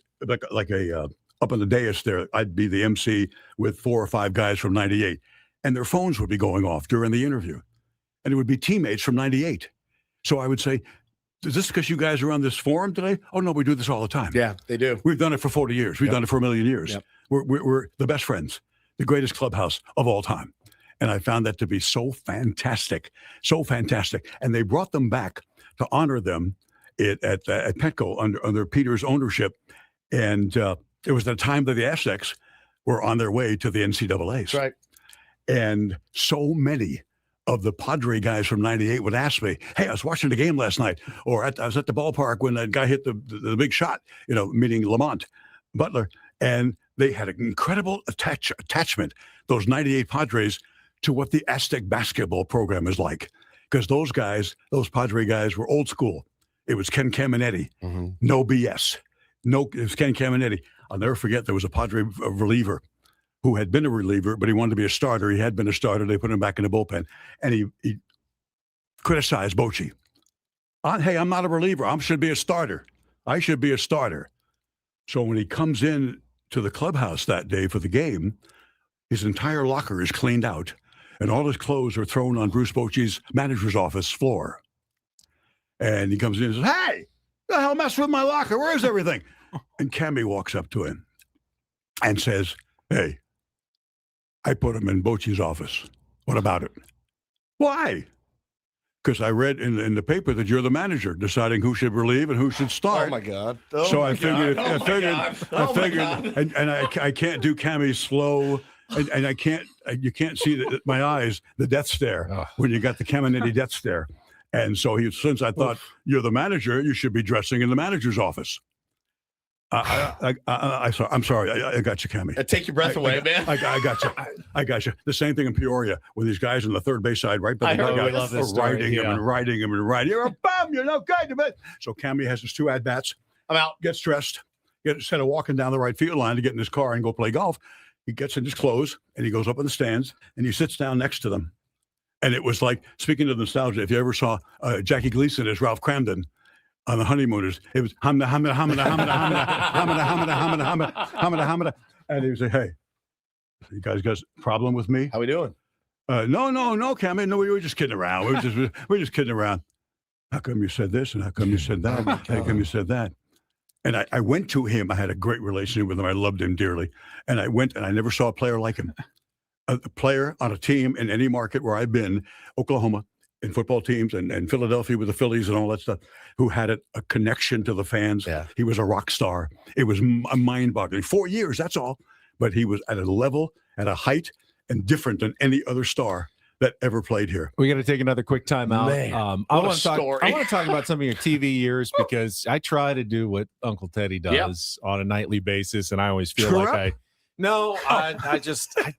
like a up on the dais there, I'd be the MC with 4 or 5 guys from '98, and their phones would be going off during the interview, and it would be teammates from '98. So I would say, is this because you guys are on this forum today? Oh, no, we do this all the time. Yeah, they do. We've done it for 40 years. We've done it for 1 million years. Yep. We're the best friends, the greatest clubhouse of all time. And I found that to be so fantastic, so fantastic. And they brought them back to honor them at Petco under Peter's ownership. And it was the time that the Aztecs were on their way to the NCAAs. That's right. And so many of the Padre guys from '98 would ask me, "Hey, I was watching the game last night, or I was at the ballpark when that guy hit the big shot, meeting Lamont Butler," and they had an incredible attachment, those '98 Padres, to what the Aztec basketball program is like, because those Padre guys were old school. It was Ken Caminetti, no BS, it was Ken Caminetti. I'll never forget there was a Padre reliever who had been a reliever, but he wanted to be a starter. He had been a starter. They put him back in the bullpen. And he criticized Bochy. Hey, I'm not a reliever. I should be a starter. I should be a starter. So when he comes in to the clubhouse that day for the game, his entire locker is cleaned out, and all his clothes are thrown on Bruce Bochy's manager's office floor. And he comes in and says, "Hey, the hell messed with my locker? Where's everything?" And Cammy walks up to him and says, "Hey, I put him in Bochy's office. What about it?" "Why?" "Because I read in the paper that you're the manager, deciding who should relieve and who should start." Oh my God! I figured, and I can't do Cammy's slow, and I can't. You can't see my eyes, the death stare when you got the Caminetti death stare. And so since I thought you're the manager, you should be dressing in the manager's office. I'm sorry. I got you, Cammy. Take your breath away, man. I got you. I got you. The same thing in Peoria with these guys on the third base side, right by the dugout, riding him and riding him and riding. "You're a bum. You're no good." So Cammy has his 2 at-bats. I'm out. Gets dressed. Instead of walking down the right field line to get in his car and go play golf, he gets in his clothes and he goes up in the stands and he sits down next to them. And it was like, speaking of nostalgia, if you ever saw Jackie Gleason as Ralph Cramden on The Honeymooners, it was hamda, hamda, hamda, hamda, hamda, hamda, hamda, hamda, hamda, hamda, hamda. And he would say, "Hey, you guys got a problem with me?" How we doing? No, Cammy. No, we were just kidding around. We're just kidding around. How come you said this? And how come you said that? How come you said that? And I went to him. I had a great relationship with him. I loved him dearly. And I went, and I never saw a player like him. A player on a team in any market where I've been, Oklahoma, in football teams, and Philadelphia with the Phillies and all that stuff, who had a connection to the fans. Yeah. He was a rock star. It was mind-boggling. 4 years, that's all. But he was at a level, at a height, and different than any other star that ever played here. We got to take another quick time out. Man, I what want a to talk. story. I want to talk about some of your TV years because I try to do what Uncle Teddy does on a nightly basis, and I always feel I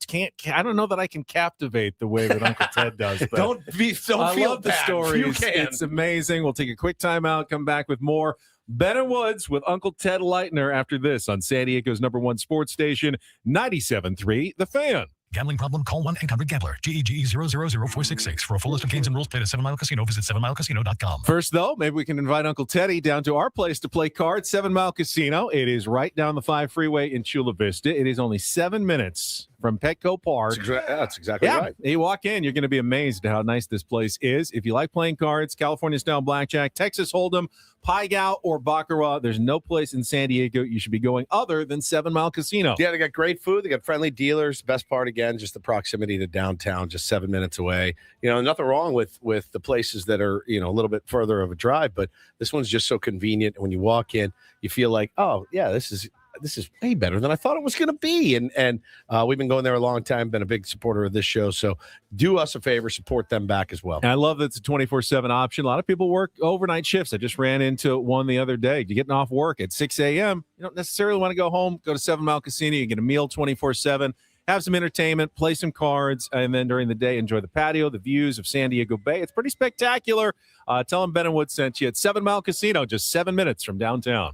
can't. I don't know that I can captivate the way that Uncle Ted does. But don't feel love the bad. stories. You can. It's amazing. We'll take a quick time out. Come back with more Ben and Woods with Uncle Ted Leitner after this on San Diego's #1 sports station, 97.3 The Fan. Gambling problem? Call 1-800-GAMBLER. GEGE 000-466. For a full list of games and rules, play at 7 Mile Casino. Visit 7milecasino.com. First, though, maybe we can invite Uncle Teddy down to our place to play cards, 7 Mile Casino. It is right down the 5 freeway in Chula Vista. It is only 7 minutes from Petco Park. That's exactly right. You walk in, you're going to be amazed at how nice this place is. If you like playing cards, California-style blackjack, Texas Hold'em, Pai Gow, or Baccarat, there's no place in San Diego you should be going other than 7 Mile Casino. Yeah, they got great food. They got friendly dealers. Best part, again, just the proximity to downtown, just 7 minutes away. Nothing wrong with the places that are, a little bit further of a drive, but this one's just so convenient. When you walk in, you feel like, oh, yeah, this is way better than I thought it was going to be. And we've been going there a long time, been a big supporter of this show. So do us a favor, support them back as well. And I love that it's a 24/7 option. A lot of people work overnight shifts. I just ran into one the other day. You're getting off work at 6 a.m. You don't necessarily want to go home. Go to 7 Mile Casino. You get a meal 24/7. Have some entertainment, play some cards, and then during the day, enjoy the patio, the views of San Diego Bay. It's pretty spectacular. Tell them Ben and Wood sent you at 7 Mile Casino, just 7 minutes from downtown.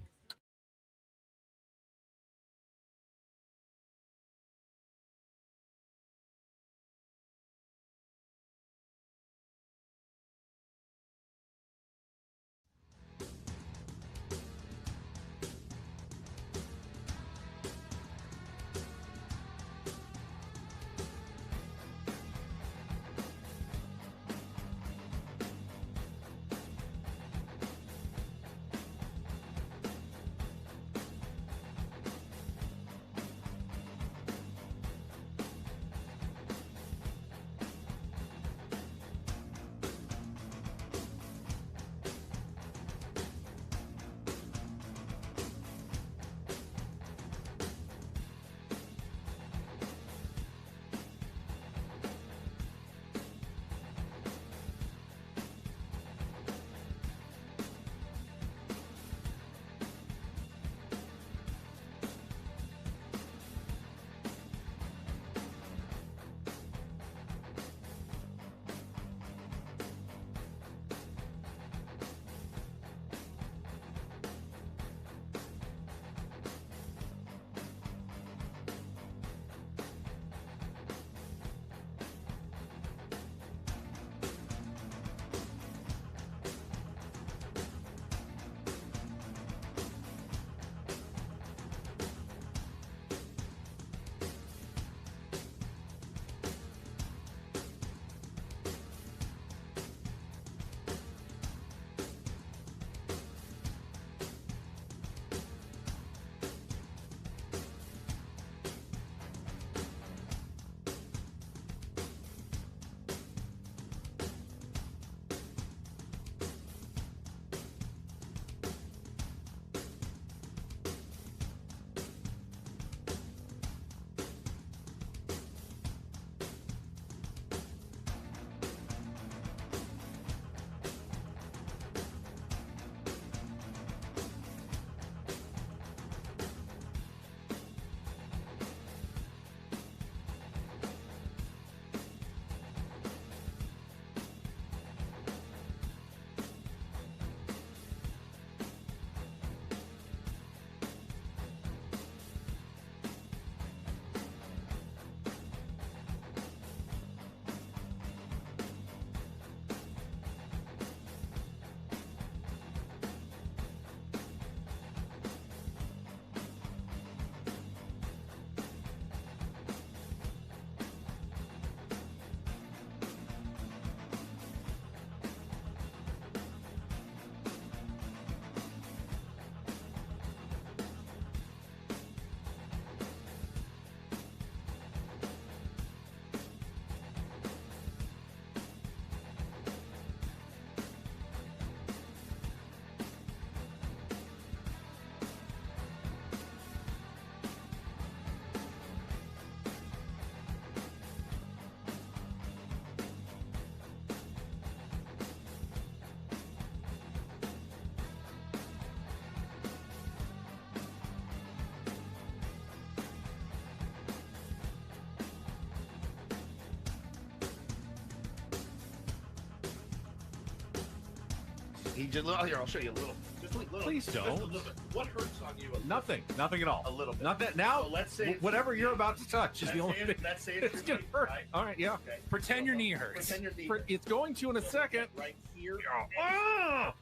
He just here. I'll show you a little. Just a little. Please just a don't. little bit. What hurts on you? Nothing at all. A little bit. Not that now. So let's say whatever you're about to touch is the only thing. Let's say It's gonna hurt. Right? All right, yeah. Okay. Pretend your knee hurts. Pretend your knee. It's going to in a second. Right here. Oh,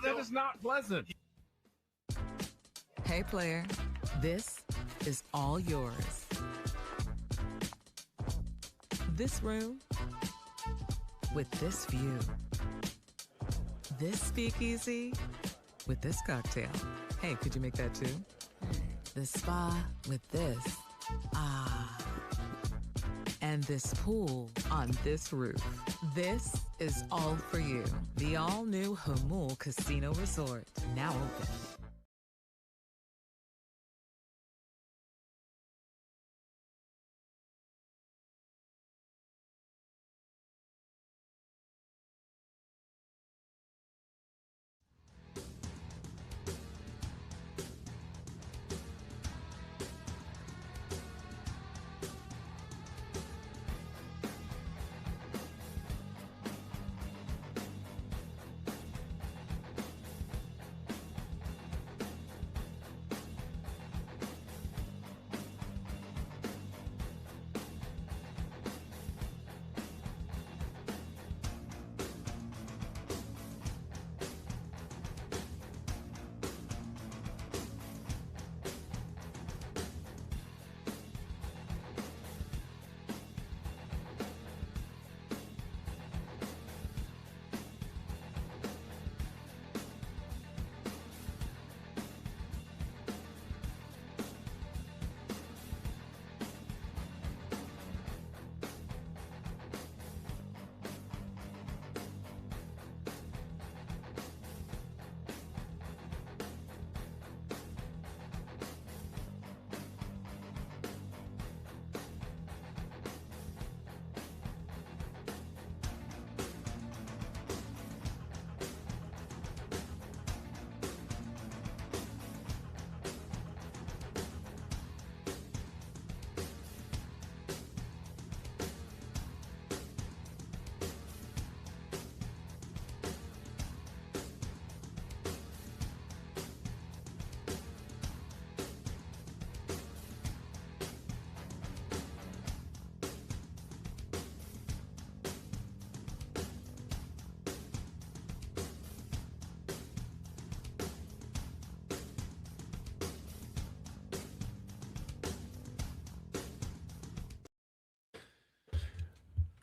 that is not pleasant. Hey, player, this is all yours. This room with this view. This speakeasy with this cocktail. Hey, could you make that too? The spa with this. Ah. And this pool on this roof. This is all for you. The all-new Hamul Casino Resort, now open.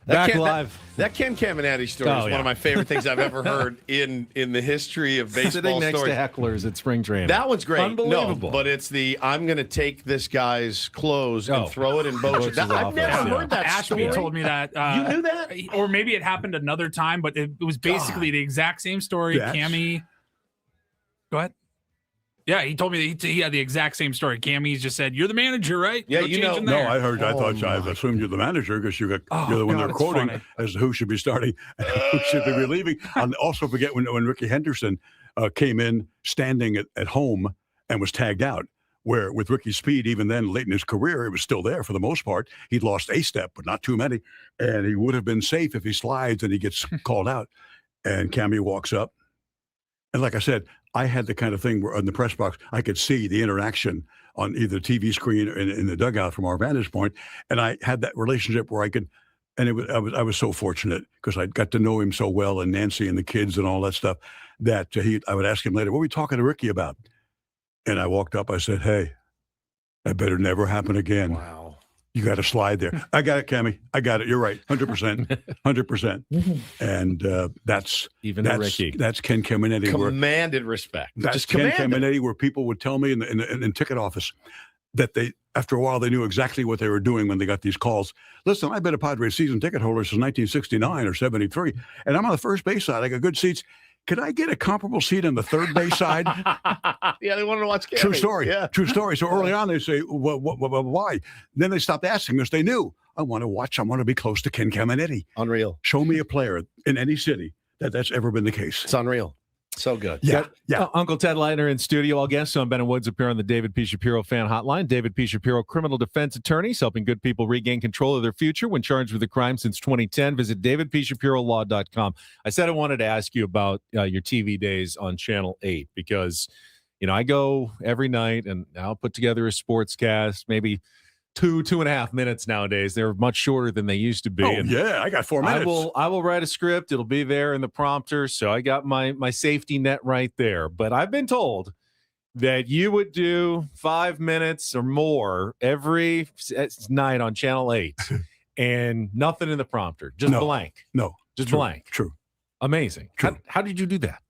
Back live. That Ken Caminiti story is one of my favorite things I've ever heard in the history of baseball Sitting next stories. to hecklers at spring training. That one's great. Unbelievable. No, but it's the I'm going to take this guy's clothes and throw it in Boch's. I've never heard that Ashby story. told me that. You knew that? Or maybe it happened another time, but it was basically the exact same story. That's- Cammy. Go ahead. Yeah, he told me that he had the exact same story. Cammy's just said, "You're the manager, right?" Yeah, No you know- changing No, there." I heard. I thought I assumed you're the manager because you're the one God, they're it's quoting funny. as to who should be starting and who should be relieving. I'll also forget when Ricky Henderson came in standing at home and was tagged out. Where with Ricky's speed, even then late in his career, it was still there for the most part. He'd lost a step, but not too many, and he would have been safe if he slides and he gets called out. And Cammy walks up, and like I said, I had the kind of thing where in the press box, I could see the interaction on either TV screen or in the dugout from our vantage point. And I had that relationship where I could, and I was so fortunate because I got to know him so well and Nancy and the kids and all that stuff that I would ask him later, what were we talking to Ricky about? And I walked up, I said, hey, that better never happen again. Wow. You got to slide there. I got it, Cammy. I got it. You're right. 100%. 100%. And that's Ricky. That's Ken Caminiti. Commanded respect. That's Just Ken commanded. Caminiti, where people would tell me in the ticket office that they, after a while, they knew exactly what they were doing when they got these calls. Listen, I've been a Padres season ticket holder since 1969 or 73, and I'm on the first base side. I got good seats. Could I get a comparable seat on the third base side? Yeah, they wanted to watch Cammy. True story. Yeah. True story. So early on, they say, why? Then they stopped asking because they knew, I want to be close to Ken Caminiti. Unreal. Show me a player in any city that's ever been the case. It's unreal. So good. Yeah. Uncle Ted Leitner in studio. All guests on Ben and Woods appear on the David P. Shapiro Fan Hotline. David P. Shapiro, criminal defense attorneys, helping good people regain control of their future when charged with a crime since 2010. Visit davidpshapirolaw.com. I said I wanted to ask you about your TV days on Channel 8 because, I go every night and I'll put together a sports cast, maybe 2.5 minutes nowadays. They're much shorter than they used to be. Oh, yeah, I got 4 minutes. I will write a script. It'll be there in the prompter. So I got my safety net right there. But I've been told that you would do 5 minutes or more every night on Channel 8 and nothing in the prompter, just blank. No, just true, blank. True. Amazing. True. How did you do that?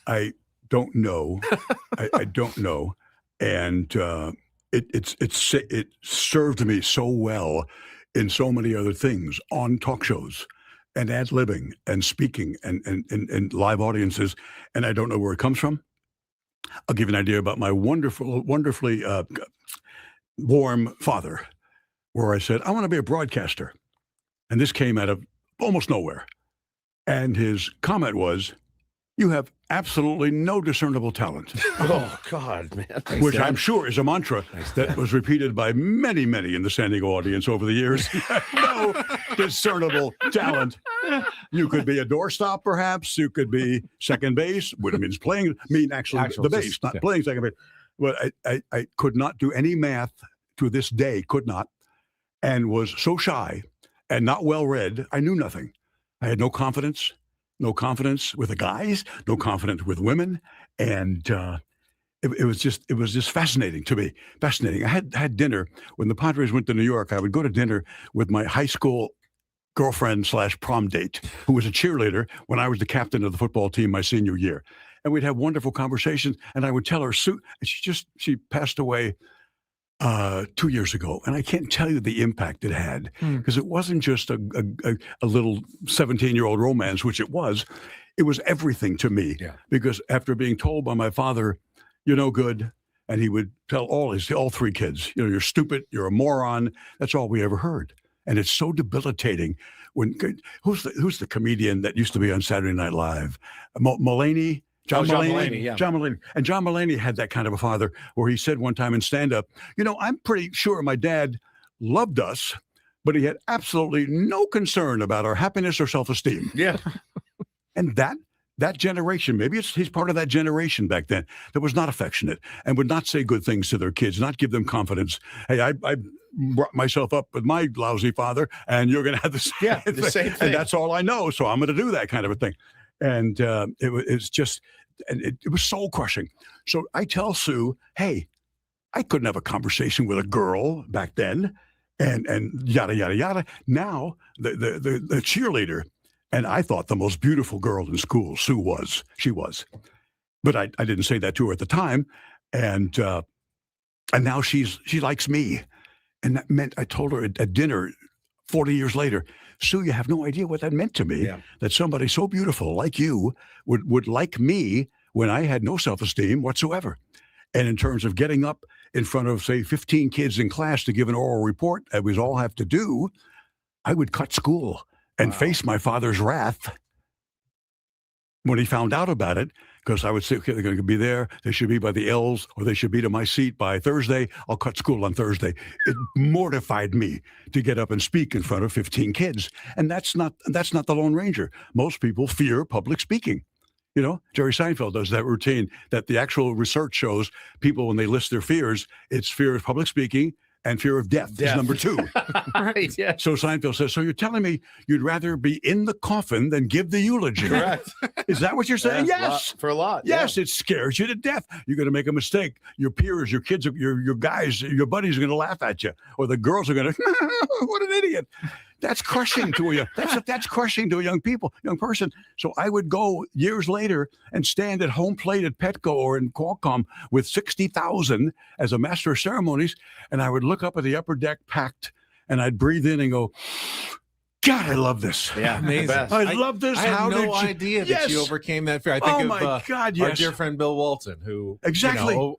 I don't know. I don't know. And it served me so well in so many other things on talk shows and ad-libbing and speaking and live audiences. And I don't know where it comes from. I'll give you an idea about my wonderfully warm father, where I said, I want to be a broadcaster. And this came out of almost nowhere. And his comment was, you have absolutely no discernible talent. Oh, God, man. Which I'm sure is a mantra that was repeated by many, many in the San Diego audience over the years. No discernible talent. You could be a doorstop, perhaps. You could be second base, which means actually the base, not playing second base. But I could not do any math to this day, could not, and was so shy and not well read. I knew nothing. I had no confidence with the guys, no confidence with women. And it was just fascinating to me. Fascinating. I had dinner when the Padres went to New York. I would go to dinner with my high school girlfriend / prom date, who was a cheerleader when I was the captain of the football team my senior year. And we'd have wonderful conversations. And I would tell her, Sue, and she passed away 2 years ago, and I can't tell you the impact it had, because it wasn't just a little 17-year-old romance, which it was everything to me. Yeah. Because after being told by my father, you're no good, and he would tell all 3 kids, you're stupid, you're a moron. That's all we ever heard, and it's so debilitating. Who's the comedian that used to be on Saturday Night Live? Mulaney. John Mulaney, yeah. John Mulaney. And John Mulaney had that kind of a father where he said one time in stand-up, I'm pretty sure my dad loved us, but he had absolutely no concern about our happiness or self-esteem. Yeah. And that generation, maybe he's part of that generation back then that was not affectionate and would not say good things to their kids, not give them confidence. Hey, I brought myself up with my lousy father, and you're going to have the same thing. And that's all I know, so I'm going to do that kind of a thing. And it was soul crushing. So I tell Sue, hey, I couldn't have a conversation with a girl back then, and yada yada yada. Now the cheerleader, and I thought the most beautiful girl in school, Sue was. She was, but I didn't say that to her at the time, and now she likes me, and that meant I told her at dinner 40 years later, Sue, you have no idea what that meant to me, that somebody so beautiful like you would like me when I had no self-esteem whatsoever. And in terms of getting up in front of, say, 15 kids in class to give an oral report, that we all have to do, I would cut school and face my father's wrath when he found out about it, because I would say, okay, they're going to be there. They should be by the L's, or they should be to my seat by Thursday. I'll cut school on Thursday. It mortified me to get up and speak in front of 15 kids. And that's not the Lone Ranger. Most people fear public speaking. Jerry Seinfeld does that routine that the actual research shows people, when they list their fears, it's fear of public speaking and fear of death is number 2. Right, yeah. So Seinfeld says, so you're telling me you'd rather be in the coffin than give the eulogy? Correct. Is that what you're saying? Yes. For a lot. Yes, it scares you to death. You're going to make a mistake. Your peers, your kids, your guys, your buddies are going to laugh at you, or the girls are going to, what an idiot. That's crushing to you. That's crushing to a young person. So I would go years later and stand at home plate at Petco or in Qualcomm with 60,000 as a master of ceremonies, and I would look up at the upper deck packed, and I'd breathe in and go, God, I love this. Yeah, amazing. I love this. I had no idea that you overcame that fear. I think our dear friend Bill Walton, who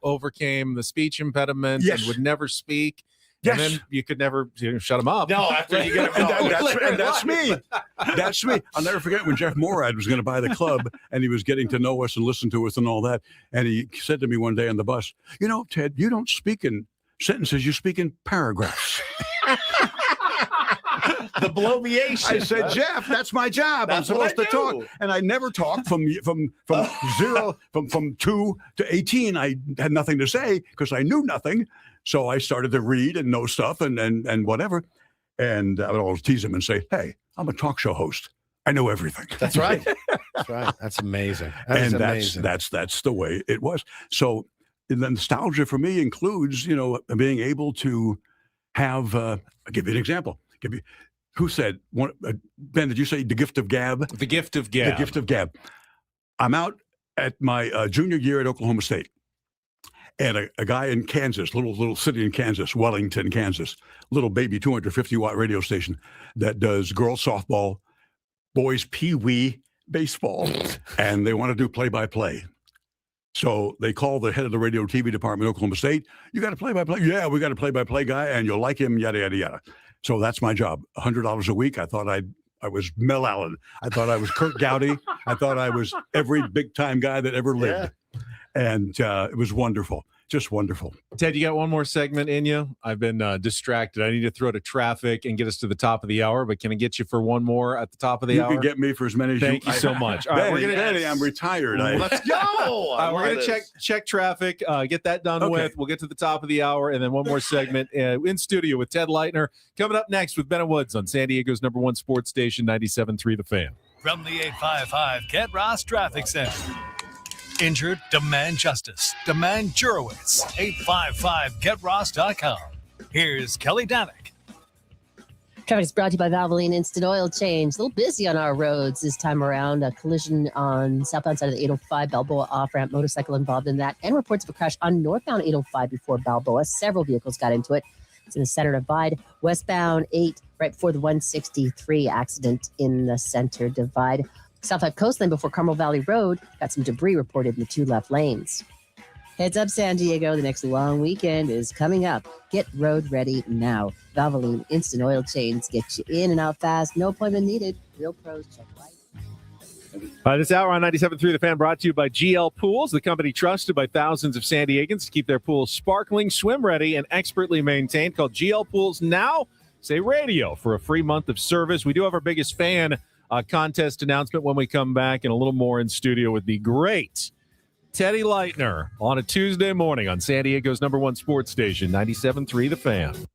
overcame the speech impediment and would never speak. And Yes. then you could never shut them up. No, after you get And that's me. That's me. I'll never forget when Jeff Morad was going to buy the club and he was getting to know us and listen to us and all that. And he said to me one day on the bus, you know, Ted, you don't speak in sentences, you speak in paragraphs. the bloviation. I said, Jeff, that's my job. That's I'm what supposed to I do. talk. And I never talked from 2 to 18. I had nothing to say because I knew nothing. So I started to read and know stuff and whatever. And I would always tease him and say, hey, I'm a talk show host. I know everything. That's right. That's right. That's amazing. That is amazing. That's the way it was. So the nostalgia for me includes, you know, being able to have, I'll give you an example. Who said, Ben, did you say the gift of gab? The gift of gab. The gift of gab. I'm out at my junior year at Oklahoma State. And a guy in Kansas, little city in Kansas, Wellington, Kansas, little baby 250-watt radio station that does girls softball, boys pee-wee baseball, and they want to do play-by-play. So they call the head of the radio TV department at Oklahoma State. You got a play-by-play? Yeah, we got a play-by-play guy, and you'll like him, yada, yada, yada. So that's my job, $100 a week. I thought I was Mel Allen. I thought I was Kurt Gowdy. I thought I was every big-time guy that ever lived. Yeah. And it was wonderful, just wonderful. Ted, you got one more segment in you? I've been distracted. I need to throw to traffic and get us to the top of the hour, but can I get you for one more at the top of the hour? You can get me for as many as Thank you so much. All right, Benny, I'm retired. Let's go. We're going to check traffic, get that done with. We'll get to the top of the hour, and then one more segment in studio with Ted Leitner. Coming up next with Ben Woods on San Diego's #1 sports station, 97.3 The Fan. From the 855 Get Ross Traffic Center. Injured? Demand justice. Demand Jurowitz. 855GetRoss.com. Here's Kelly Danick. Traffic is brought to you by Valvoline Instant Oil Change. A little busy on our roads this time around. A collision on southbound side of the 805 Balboa off-ramp, motorcycle involved in that, and reports of a crash on northbound 805 before Balboa. Several vehicles got into it. It's in the center divide. Westbound 8, right before the 163 accident in the center divide. Southside Coastline before Carmel Valley Road, got some debris reported in the 2 left lanes. Heads up, San Diego. The next long weekend is coming up. Get road ready now. Valvoline Instant Oil Change. Get you in and out fast. No appointment needed. Real pros check right. This hour on 97.3 The Fan brought to you by GL Pools, the company trusted by thousands of San Diegans to keep their pools sparkling, swim ready, and expertly maintained. Called GL Pools now. Say radio for a free month of service. We do have our biggest fan contest announcement when we come back, and a little more in studio with the great Teddy Leitner on a Tuesday morning on San Diego's #1 sports station, 97.3 The Fan.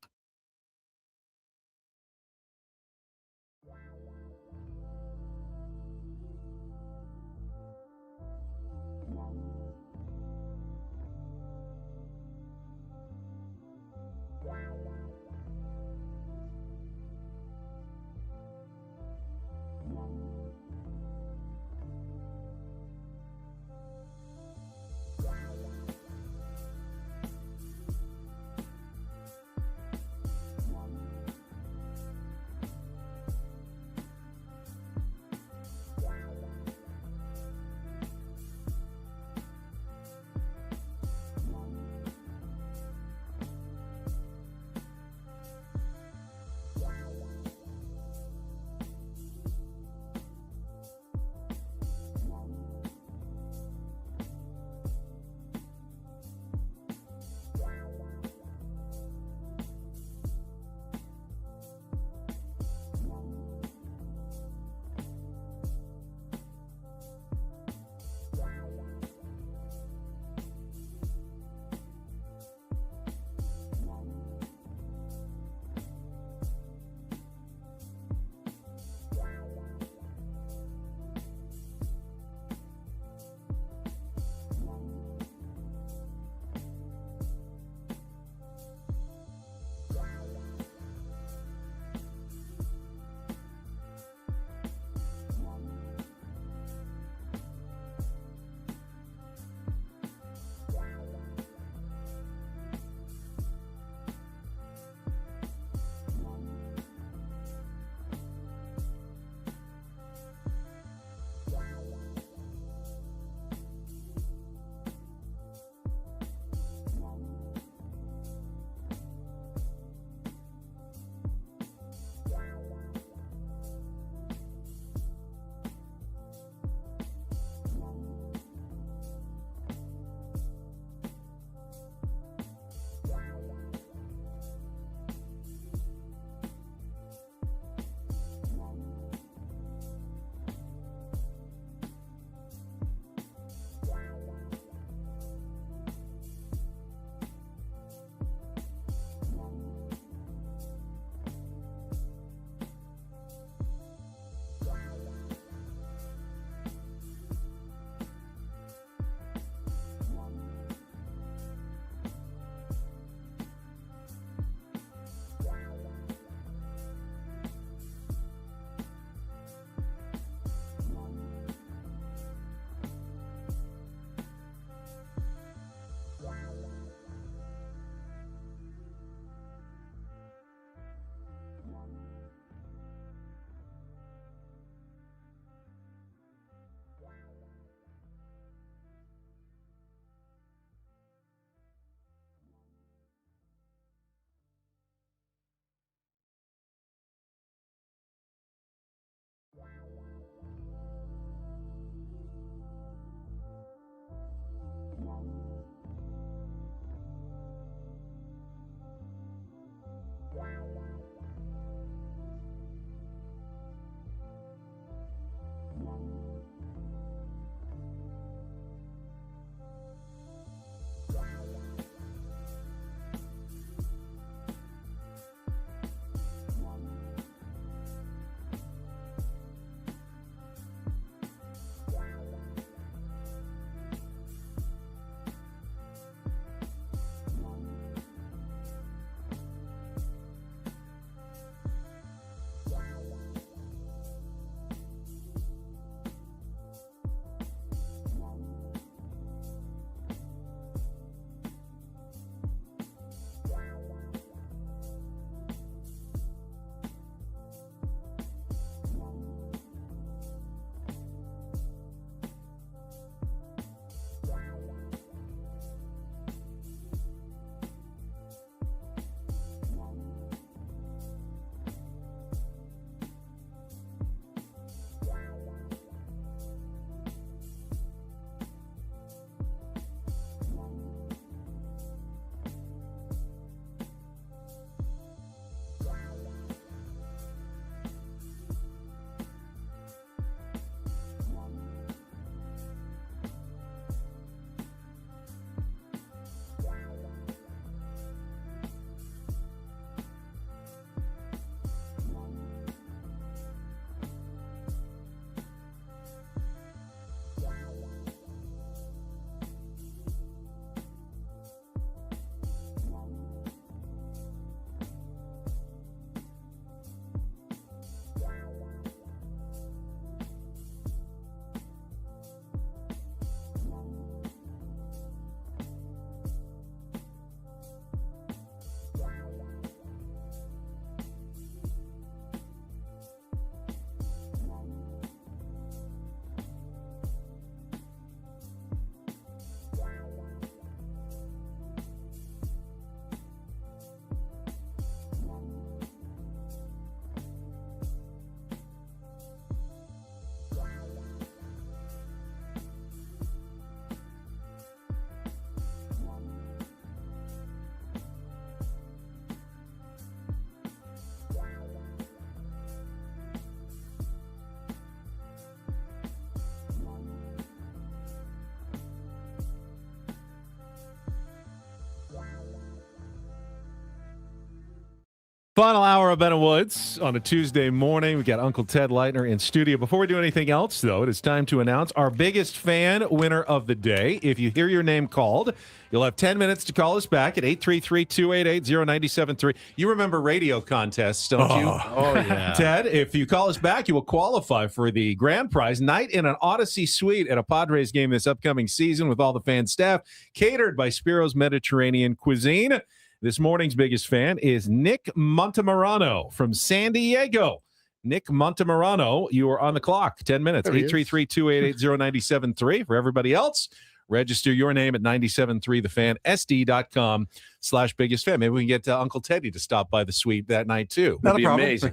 Final hour of Ben and Woods on a Tuesday morning. We got Uncle Ted Leitner in studio. Before we do anything else, though, it is time to announce our biggest fan winner of the day. If you hear your name called, you'll have 10 minutes to call us back at 833-288-0973. You remember radio contests, don't you? Oh, yeah. Ted, if you call us back, you will qualify for the grand prize, night in an Odyssey suite at a Padres game this upcoming season with all the fan staff, catered by Spiro's Mediterranean Cuisine. This morning's biggest fan is Nick Montemarano from San Diego. Nick Montemarano, you are on the clock. 10 minutes. 833-288-0973. For everybody else, register your name at 973thefan.sd.com/biggest fan. Maybe we can get Uncle Teddy to stop by the suite that night, too. Not That'd a problem. amazing.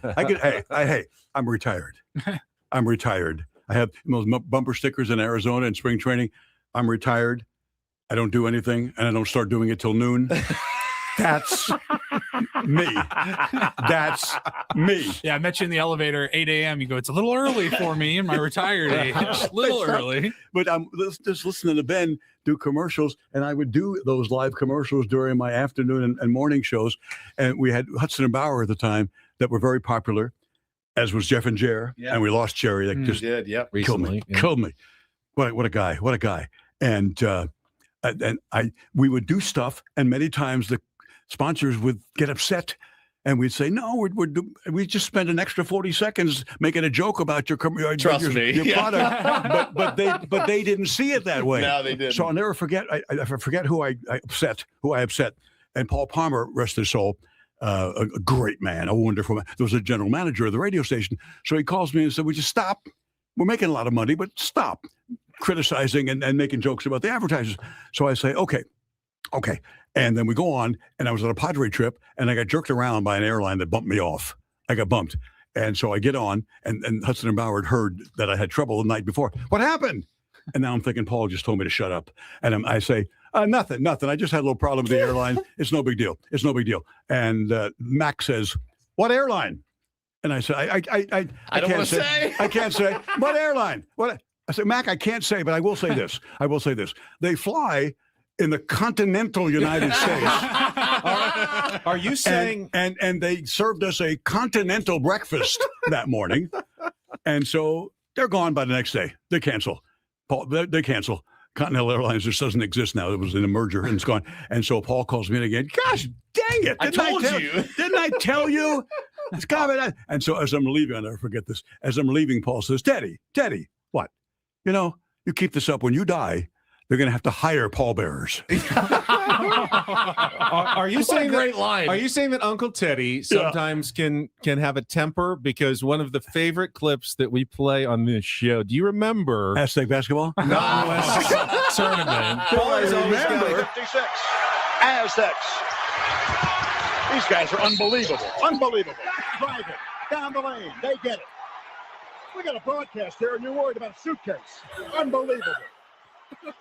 Hey, I'm retired. I'm retired. I have those bumper stickers in Arizona in spring training. I'm retired. I don't do anything, and I don't start doing it till noon. That's me. That's me. Yeah, I met you in the elevator, 8 a.m. You go, it's a little early for me in my retired age. A little early. But I'm just listening to Ben do commercials, and I would do those live commercials during my afternoon and morning shows. And we had Hudson and Bauer at the time that were very popular, as was Jeff and Jer. Yeah. And we lost Jerry. That just Did, yep. killed me. Yeah. Killed me. What a guy. What a guy. And we would do stuff, and many times the sponsors would get upset, and we'd say, "No, we just spent an extra 40 seconds making a joke about your product." but they didn't see it that way. No, they didn't. So I'll never forget. I forget who I upset. And Paul Palmer, rest his soul, a great man, a wonderful man. There was a general manager of the radio station, so he calls me and said, "Would you stop? We're making a lot of money, but stop criticizing and making jokes about the advertisers." So I say, okay. And then we go on, and I was on a Padre trip, and I got jerked around by an airline that bumped me off. I got bumped. And so I get on, and Hudson and Bauer had heard that I had trouble the night before. What happened? And now I'm thinking, Paul just told me to shut up. And I say, nothing. I just had a little problem with the airline. It's no big deal. And Mac says, what airline? And I said, I don't want to say. I can't say. What airline? What? I said, Mac, I can't say, but I will say this. They fly in the continental United States. Are you saying? And they served us a continental breakfast that morning. And so they're gone by the next day. They cancel. Paul, they cancel. Continental Airlines just doesn't exist now. It was in a merger, and it's gone. And so Paul calls me in again. Gosh, dang it. Didn't I tell you? It's coming. And so as I'm leaving, I'll never forget this. As I'm leaving, Paul says, Teddy, what? You keep this up, when you die, they're going to have to hire pallbearers. Are you saying great line? Are you saying that Uncle Teddy sometimes can have a temper? Because one of the favorite clips that we play on this show, do you remember? Aztec basketball? Non-West tournament. I remember 56. Aztecs. These guys are unbelievable. Driving down the lane. They get it. We got a broadcast here, and you're worried about a suitcase. Unbelievable.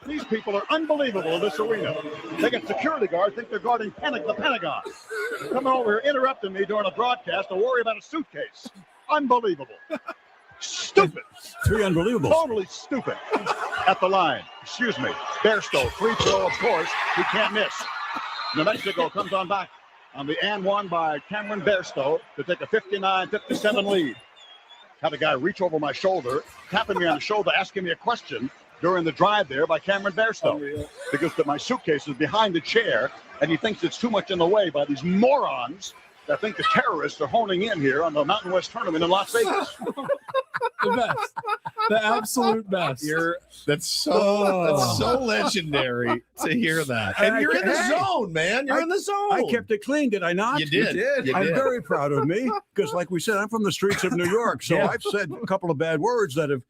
These people are unbelievable in this arena. They got security guards think they're guarding the Pentagon. Coming over here, interrupting me during a broadcast to worry about a suitcase. Unbelievable. Stupid. Three unbelievable. Totally stupid. At the line. Excuse me. Bairstow, free throw, of course. He can't miss. New Mexico comes on back on the and one by Cameron Bairstow to take a 59-57 lead. Had a guy reach over my shoulder, tapping me on the shoulder, asking me a question during the drive there by Cameron Bairstow. Because my suitcase is behind the chair, and he thinks it's too much in the way by these morons that think the terrorists are honing in here on the Mountain West tournament in Las Vegas. The best. The absolute best. That's so legendary to hear that. And you're in the zone, man. You're in the zone. I kept it clean, did I not? You did. I'm very proud of me because, like we said, I'm from the streets of New York. So I've said a couple of bad words that have,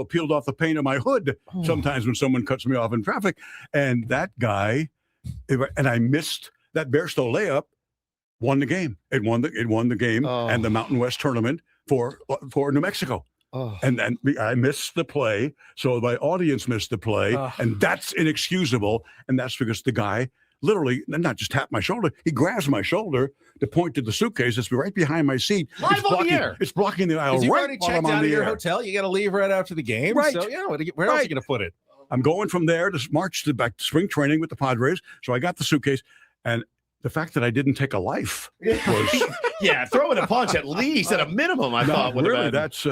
peeled off the paint of my hood sometimes when someone cuts me off in traffic. And that guy, and I missed that Bairstow layup, won the game. It won the game and the Mountain West tournament for New Mexico. And then I missed the play, so my audience missed the play, and that's inexcusable. And that's because the guy literally not just tapped my shoulder, he grabs my shoulder to point to the suitcase that's right behind my seat. Live on the air. It's blocking the aisle. You've right already while checked I'm on out of the your air. hotel. You got to leave right after the game. Right. So, where else are you going to put it? I'm going from there to march back to spring training with the Padres. So I got the suitcase, and the fact that I didn't take a life was Yeah, throwing a punch at least at a minimum. I no, thought would really have been. that's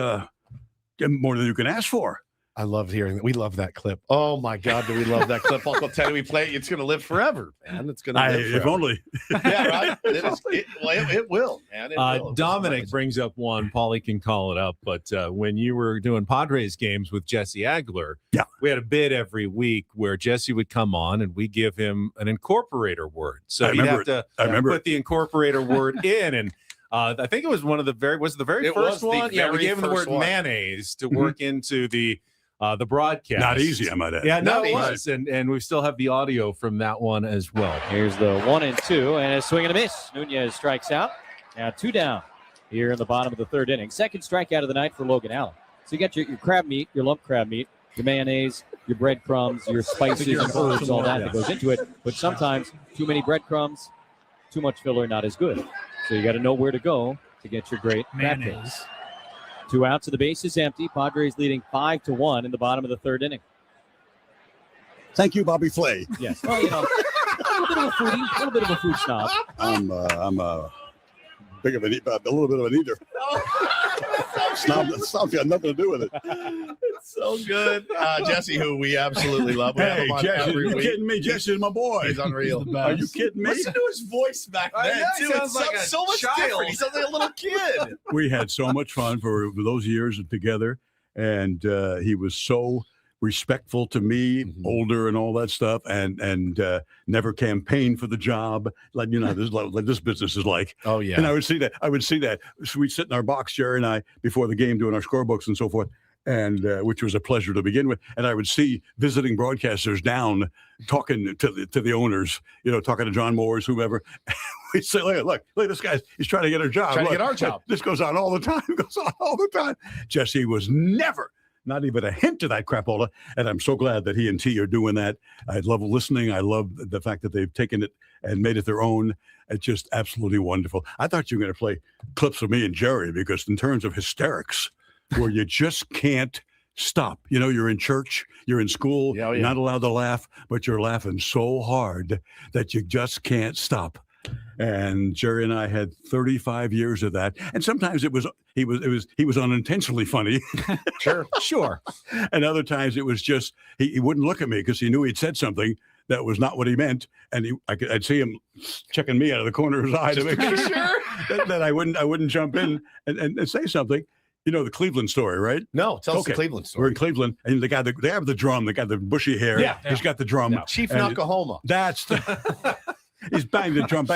more than you can ask for. I love hearing that. We love that clip. Oh my God, do we love that clip? Uncle Teddy, we play it. It's going to live forever, man. It's going to live If forever. only. Yeah, right. It will, man. It will. Dominic brings up one. Paulie can call it up. But when you were doing Padres games with Jesse Agler, yeah, we had a bid every week where Jesse would come on and we give him an incorporator word. So you have to put the incorporator word in. And I think it was one of the very first one. Yeah, we gave him the word mayonnaise to work into the broadcast. Not easy, I might add. Yeah, no, it was. And we still have the audio from that one as well. Here's the 1-2, and a swing and a miss. Nunez strikes out. Now 2 down here in the bottom of the 3rd inning. Second strikeout of the night for Logan Allen. So you got your crab meat, your lump crab meat, your mayonnaise, your breadcrumbs, your spices, your herbs, all that goes into it. But sometimes too many breadcrumbs, too much filler, not as good. So you got to know where to go to get your great mayonnaise. 2 outs and the base is empty. Padres leading 5-1 in the bottom of the 3rd inning. Thank you, Bobby Flay. Yes. Well, you know, a little bit of a foodie, a little bit of a food snob. I'm a little bit of an eater. Snob's got nothing to do with it. It's so good. Jesse, who we absolutely love. We have Hey, him on Jesse, every you week. kidding me? Jesse's my boy. He's unreal. Are you kidding me? Listen to his voice back I then, know, too. he sounds It like a so much child. different. He sounds like a little kid. We had so much fun for those years together, and he was so respectful to me, older and all that stuff, and never campaigned for the job. Like, you know, this business is like. Oh yeah. And I would see that. So we'd sit in our box, Jerry and I, before the game, doing our scorebooks and so forth, and which was a pleasure to begin with. And I would see visiting broadcasters down talking to the owners, you know, talking to John Moores, whoever. We'd say, look, this guy, he's trying to get our job. Trying to get our job. This goes on all the time. Jesse was never, not even a hint of that crapola. And I'm so glad that he and T are doing that. I love listening. I love the fact that they've taken it and made it their own. It's just absolutely wonderful. I thought you were going to play clips of me and Jerry, because in terms of hysterics, where you just can't stop. You know, you're in church, you're in school, Yeah, oh, yeah. you're not allowed to laugh, but you're laughing so hard that you just can't stop. And Jerry and I had 35 years of that. And sometimes he was unintentionally funny. Sure. And other times it was just he wouldn't look at me because he knew he'd said something that was not what he meant, and I'd see him checking me out of the corner of his eye to make sure that I wouldn't jump in and say something. You know the Cleveland story, right? No, tell us the Cleveland story. We're in Cleveland, and they have the drum. They got the bushy hair. Yeah. He's got the drum. Yeah. Chief and Nakahoma. That's he's banging the drum,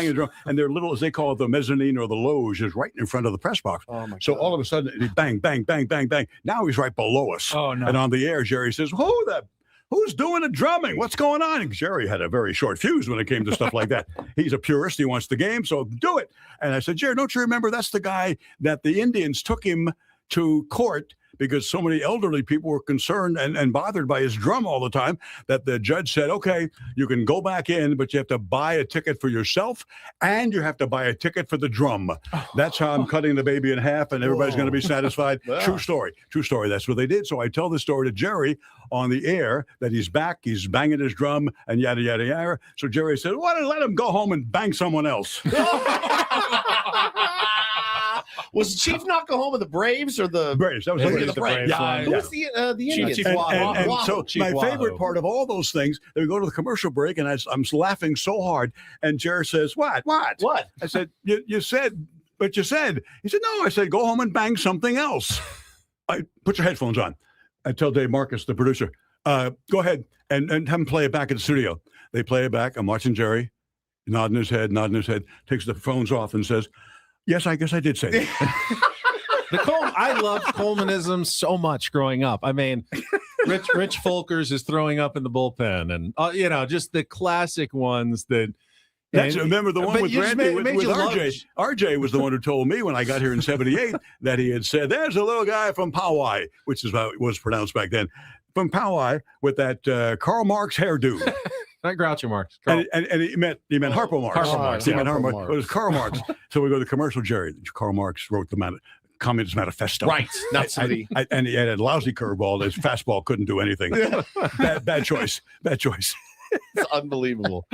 and they're little, as they call it, the mezzanine or the loge is right in front of the press box. Oh my So God. all of a sudden, he bang, bang, bang, bang, bang. Now he's right below us. Oh, no. And on the air, Jerry says, Who's doing the drumming? What's going on? And Jerry had a very short fuse when it came to stuff like that. He's a purist. He wants the game, so do it. And I said, Jerry, don't you remember that's the guy that the Indians took him to court because so many elderly people were concerned and bothered by his drum all the time that the judge said, okay, you can go back in, but you have to buy a ticket for yourself and you have to buy a ticket for the drum. That's how I'm cutting the baby in half and everybody's going to be satisfied. Yeah. True story. That's what they did. So I tell the story to Jerry on the air that he's back, he's banging his drum and yada, yada, yada. So Jerry said, why don't let him go home and bang someone else? Was Chief Nakahoma the Braves or the Braves? That was the Braves. Yeah. Who was the Indians? Chief And Wahoo. so Chief my Wahoo. favorite part of all those things, they go to the commercial break, and I'm laughing so hard. And Jerry says, "What? What? I said, "You said, but you said." He said, "No." I said, "Go home and bang something else." I put your headphones on. I tell Dave Marcus, the producer, go ahead and have him play it back in the studio. They play it back. I'm watching Jerry, nodding his head, takes the phones off, and says, "Yes, I guess I did say that." I loved Colemanism so much growing up. I mean, Rich Folkers is throwing up in the bullpen, and just the classic ones that. Remember the one but with you just Randy made with you love- RJ. RJ was the one who told me when I got here in '78 that he had said, "There's a little guy from Poway," which is how it was pronounced back then, from Poway with that Karl Marx hairdo. Not Groucho Marx. And he meant Harpo Marx. Harpo Marx, He meant Harpo Harpo Marx. Marx. It was Karl Marx. So we go to the commercial, Jerry. Karl Marx wrote the Communist Manifesto. Right. Not somebody. And he had a lousy curveball. His fastball couldn't do anything. Bad choice. It's unbelievable.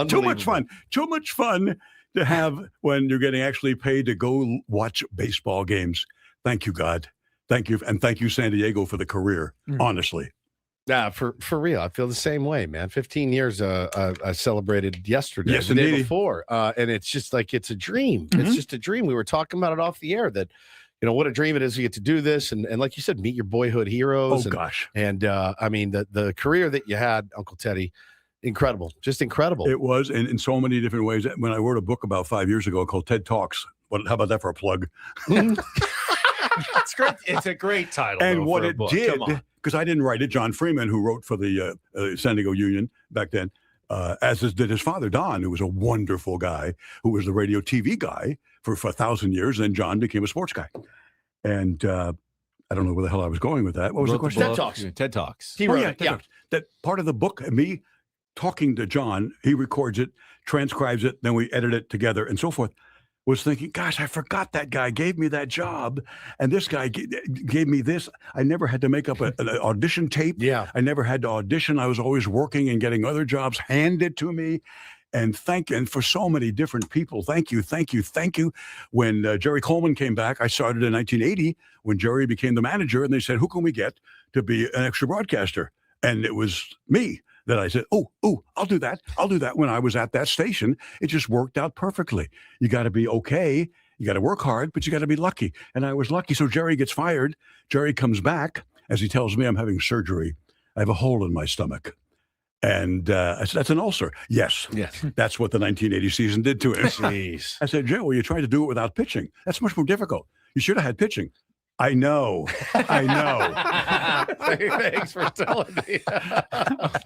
Too much fun. Too much fun to have when you're getting actually paid to go watch baseball games. Thank you, God. Thank you. And thank you, San Diego, for the career, honestly. Yeah, for real. I feel the same way, man. 15 years I celebrated yesterday, Yes, the day indeed. before. And it's just like it's a dream. It's just a dream. We were talking about it off the air that, what a dream it is to get to do this. And like you said, meet your boyhood heroes. Oh, gosh. And I mean, the career that you had, Uncle Teddy, incredible. Just incredible. It was in so many different ways. When I wrote a book about 5 years ago called TED Talks, how about that for a plug? It's great. It's a great title. And though, what for a it book. did, Come on. because I didn't write it, John Freeman, who wrote for the San Diego Union back then, did his father, Don, who was a wonderful guy, who was the radio TV guy for 1,000 years. Then John became a sports guy. And I don't know where the hell I was going with that. What was the question? TED Talks. TED Talks. He wrote yeah, it. TED Yeah. Talks. That part of the book, me talking to John, he records it, transcribes it, then we edit it together and so forth. Was thinking, gosh, I forgot that guy gave me that job, and this guy gave me this. I never had to make up an audition tape. Yeah. I never had to audition. I was always working and getting other jobs handed to me. And for so many different people, thank you. When Jerry Coleman came back, I started in 1980 when Jerry became the manager, and they said, who can we get to be an extra broadcaster? And it was me. That I said, oh, I'll do that. I'll do that. When I was at that station, it just worked out perfectly. You got to be okay. You got to work hard, but you got to be lucky. And I was lucky. So Jerry gets fired. Jerry comes back as he tells me I'm having surgery. I have a hole in my stomach. And I said, that's an ulcer. Yes. That's what the 1980 season did to him. Jeez. I said, Joe, well, you tried to do it without pitching. That's much more difficult. You should have had pitching. I know. Thanks for telling me.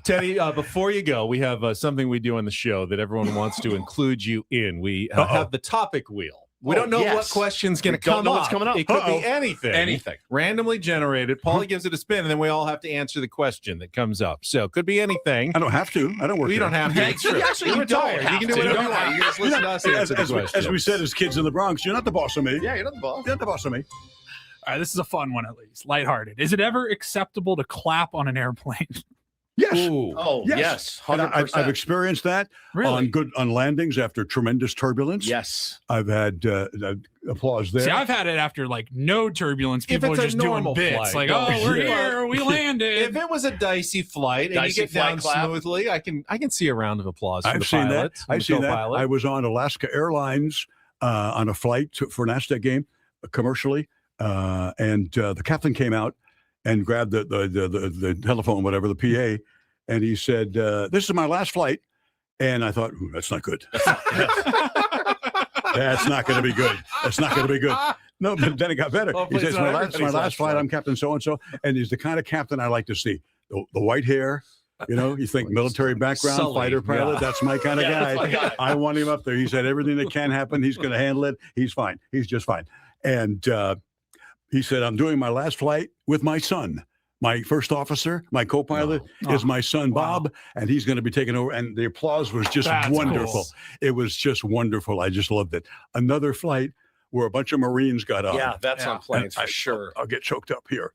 Teddy, before you go, we have something we do on the show that everyone wants to include you in. We have the topic wheel. We don't know what question's going to come up. What's coming up. It could be anything. Anything. Randomly generated. Paulie gives it a spin, and then we all have to answer the question that comes up. So it could be anything. I don't have to. I don't work You here. don't have to. It's true. Actually, You're you don't retired. You have can do to. whatever You you don't want. You just listen to us answer the question. As we said as kids in the Bronx, you're not the boss of me. Yeah, you're not the boss. You're not the boss of me. All right, this is a fun one, at least lighthearted. Is it ever acceptable to clap on an airplane? Yes. Ooh. Oh, yes. And 100%. I've experienced that on landings after tremendous turbulence. Yes. I've had applause there. See, I've had it after no turbulence. If People it's are a just doing normal bits. flight, We're yeah. here, we landed. If it was a dicey flight and Dicey you get down flight clap. smoothly, I can see a round of applause for I've the seen pilot. that. I've seen that. I was on Alaska Airlines on a flight for an Aztec game commercially, and the captain came out and grabbed the telephone, whatever, the PA, and he said, "This is my last flight." And I thought, that's not good. That's not going to be good. That's not going to be good. No, but then it got better. He says, my last flight, I'm Captain so-and-so. And he's the kind of captain I like to see. The white hair, you think military background, Sully, fighter pilot, yeah. that's my kind of Yeah, that's my guy. guy. I want him up there. He said everything that can happen, he's going to handle it. He's fine. He's just fine. And he said, I'm doing my last flight with my son. My first officer, my co-pilot, is my son, Bob, and he's going to be taking over. And the applause was just That's wonderful. cool. It was just wonderful. I just loved it. Another flight where a bunch of Marines got on. Yeah, that's on planes And for sure. I'll get choked up here.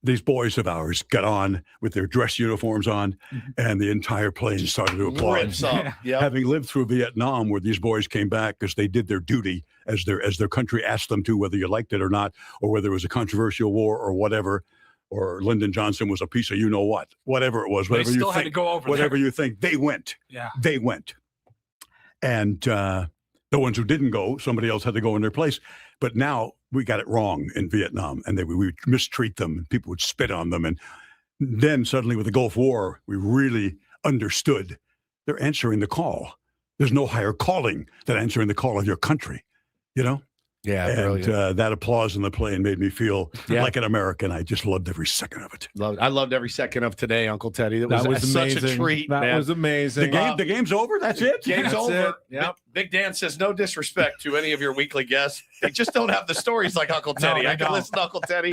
These boys of ours got on with their dress uniforms on, and the entire plane started to applaud. Rips up. Yeah. Having lived through Vietnam, where these boys came back because they did their duty as their country asked them to, whether you liked it or not, or whether it was a controversial war or whatever, or Lyndon Johnson was a piece of whatever it was, They whatever still you had think, to go over whatever there. you think, they went. Yeah. They went. And the ones who didn't go, somebody else had to go in their place. But now we got it wrong in Vietnam, and we would mistreat them, and people would spit on them. And then suddenly with the Gulf War, we really understood they're answering the call. There's no higher calling than answering the call of your country, Yeah, And brilliant. that applause in the plane made me feel Yeah. like an American. I just loved every second of it. I loved every second of today, Uncle Teddy. That was such amazing. a treat, That man. was amazing. The game's over? That's it? Game's That's over. it. Yep. Big Dan says, no disrespect to any of your weekly guests. They just don't have the stories like Uncle Teddy. they I can don't. listen to Uncle Teddy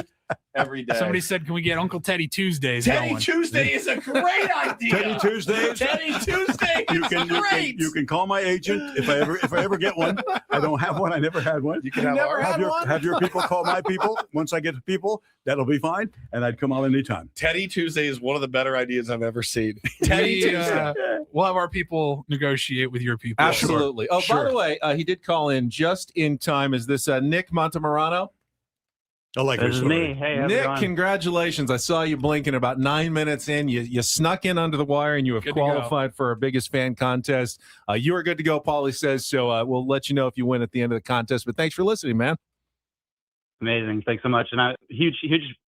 every day. Somebody said, "Can we get Uncle Teddy Tuesdays Teddy going?" Tuesday is a great idea. Teddy Tuesdays. Teddy Tuesday You is can, great. you can call my agent if I ever get one. I don't have one. I never had one. You can have ours. Have your people call my people. Once I get the people, that'll be fine, and I'd come out anytime. Teddy Tuesday is one of the better ideas I've ever seen. Teddy Tuesday. We'll have our people negotiate with your people. Absolutely. Oh, by the way, he did call in just in time. Is this Nick Montemarano? I like This is me. Hey, how's it Nick, going? congratulations. I saw you blinking about 9 minutes in. You snuck in under the wire, and you have Good to go. qualified for our biggest fan contest. You are good to go, Paulie says, so we'll let you know if you win at the end of the contest. But thanks for listening, man. Amazing. Thanks so much. And I huge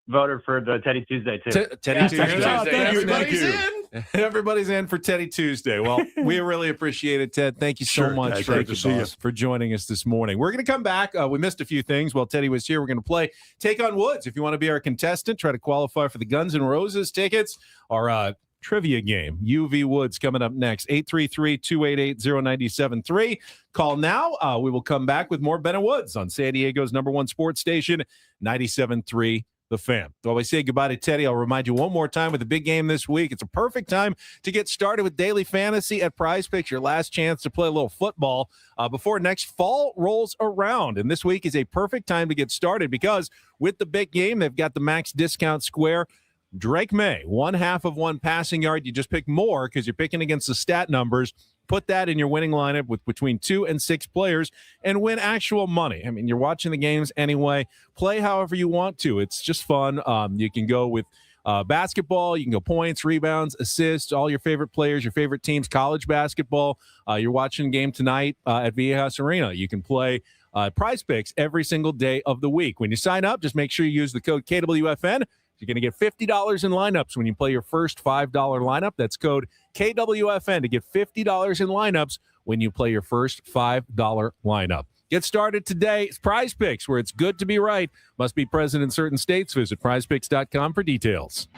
voter for the Teddy Tuesday too. Teddy Yeah, Tuesday. Teddy Tuesday. Thank you, Everybody's thank you. in. Everybody's in for Teddy Tuesday. Well, we really appreciate it, Ted. Thank you so Sure, much Ted. Great to see you. for joining us this morning. We're going to come back. We missed a few things while Teddy was here. We're going to play Take on Woods. If you want to be our contestant, try to qualify for the Guns N' Roses tickets, our trivia game. UV Woods coming up next. 833-288-0973. Call now. We will come back with more Ben and Woods on San Diego's #1 sports station, 97.3 The Fan. While I say goodbye to Teddy, I'll remind you one more time with the big game this week. It's a perfect time to get started with daily fantasy at Prize Picks, your last chance to play a little football before next fall rolls around. And this week is a perfect time to get started because with the big game, they've got the max discount square. Drake May, 1/2 of 1 passing yard. You just pick more because you're picking against the stat numbers. Put that in your winning lineup with between 2 and 6 players and win actual money. I mean, you're watching the games anyway. Play however you want to. It's just fun. You can go with basketball. You can go points, rebounds, assists, all your favorite players, your favorite teams, college basketball. You're watching a game tonight at Viejas Arena. You can play Prize Picks every single day of the week. When you sign up, just make sure you use the code KWFN. You're going to get $50 in lineups when you play your first $5 lineup. That's code KWFN to get $50 in lineups when you play your first $5 lineup. Get started today. It's Prize Picks, where it's good to be right. Must be present in certain states. Visit prizepicks.com for details.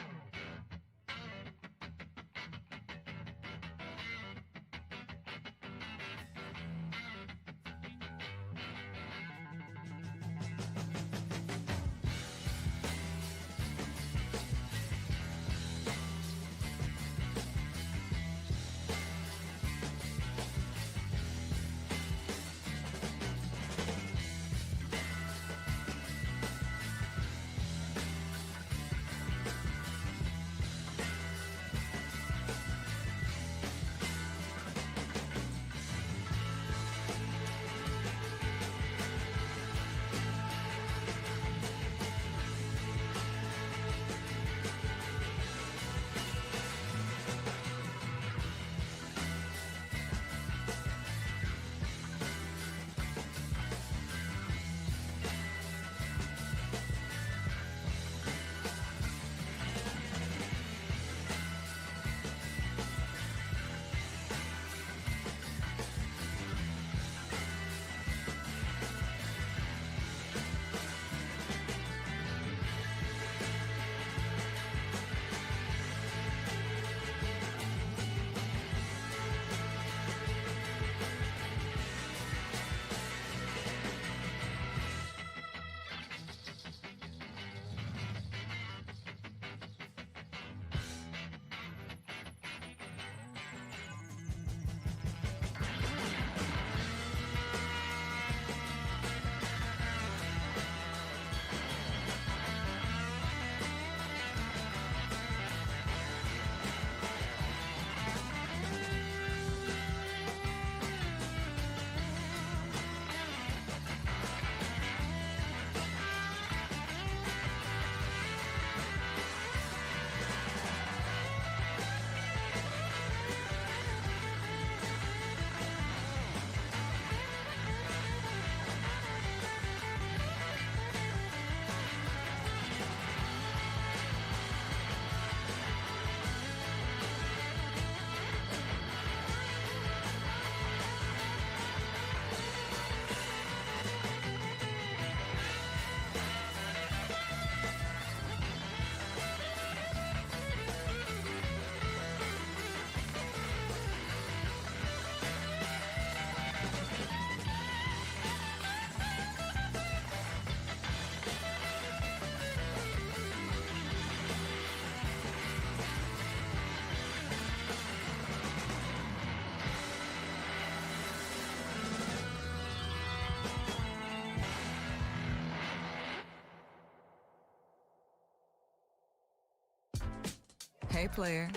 Hey, player,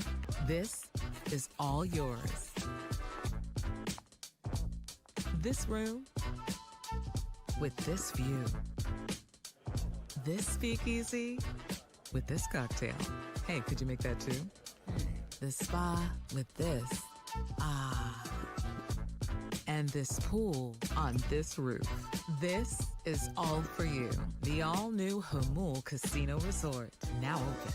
this is all yours. This room with this view. This speakeasy with this cocktail. Hey, could you make that too? This spa with this. Ah. And this pool on this roof. This is all for you. The all-new Hamul Casino Resort, now open.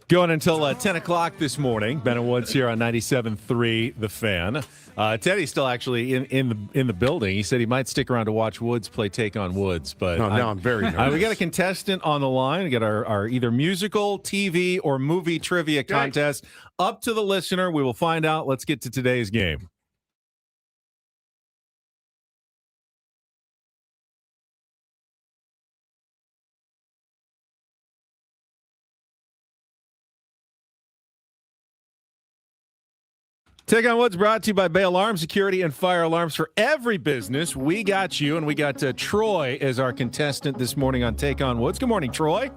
Going until 10 o'clock this morning. Ben and Woods here on 97.3 The Fan. Teddy's still actually in the building. He said he might stick around to watch Woods play Take on Woods. But now I'm very nervous. We got a contestant on the line. We got our either musical, TV, or movie trivia contest. Up to the listener. We will find out. Let's get to today's game. Take on Woods brought to you by Bay Alarm Security and Fire Alarms for every business. We got you, and we got Troy as our contestant this morning on Take on Woods. Good morning, Troy.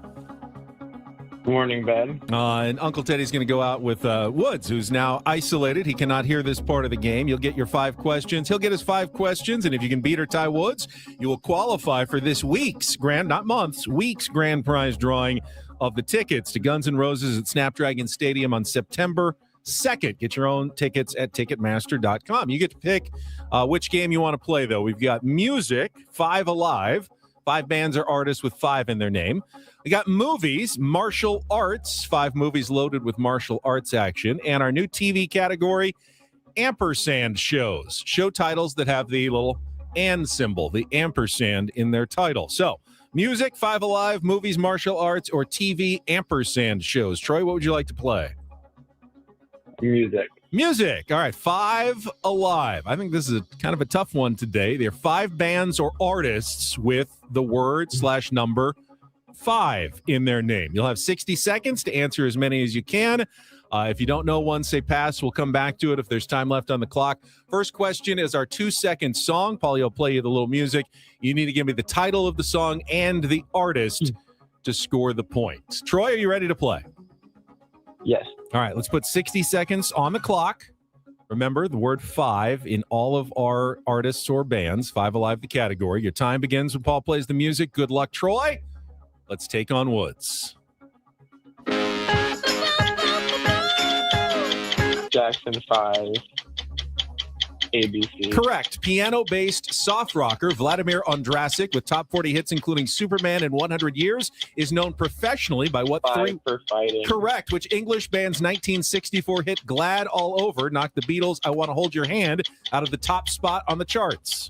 Good morning, Ben. And Uncle Teddy's going to go out with Woods, who's now isolated. He cannot hear this part of the game. You'll get your 5 questions. He'll get his 5 questions, and if you can beat or tie Woods, you will qualify for this week's week's grand prize drawing of the tickets to Guns N' Roses at Snapdragon Stadium on September 2nd. Get your own tickets at Ticketmaster.com. You get to pick which game you want to play, though. We've got music, 5 Alive. 5 bands or artists with 5 in their name. We got movies, martial arts, 5 movies loaded with martial arts action. And our new TV category, ampersand shows. Show titles that have the little and symbol, the ampersand in their title. So, music, 5 Alive, movies, martial arts, or TV ampersand shows. Troy, what would you like to play? Music. Music. All right, 5 Alive. I think this is kind of a tough one today. There are 5 bands or artists with the word/number 5 in their name. You'll have 60 seconds to answer as many as you can. If you don't know one, say pass. We'll come back to it if there's time left on the clock. First question is our 2-second song. Paulie will play you the little music. You need to give me the title of the song and the artist to score the points. Troy, are you ready to play? Yes. All right, let's put 60 seconds on the clock. Remember the word 5 in all of our artists or bands. 5 Alive, the category. Your time begins when Paul plays the music. Good luck, Troy. Let's take on Woods. Jackson 5. ABC. Correct. Piano-based soft rocker Vladimir Ondrasik, with top 40 hits including Superman and 100 Years, is known professionally by what 5 for Fighting. Correct. Which English band's 1964 hit Glad All Over knocked the Beatles' I Want to Hold Your Hand out of the top spot on the charts?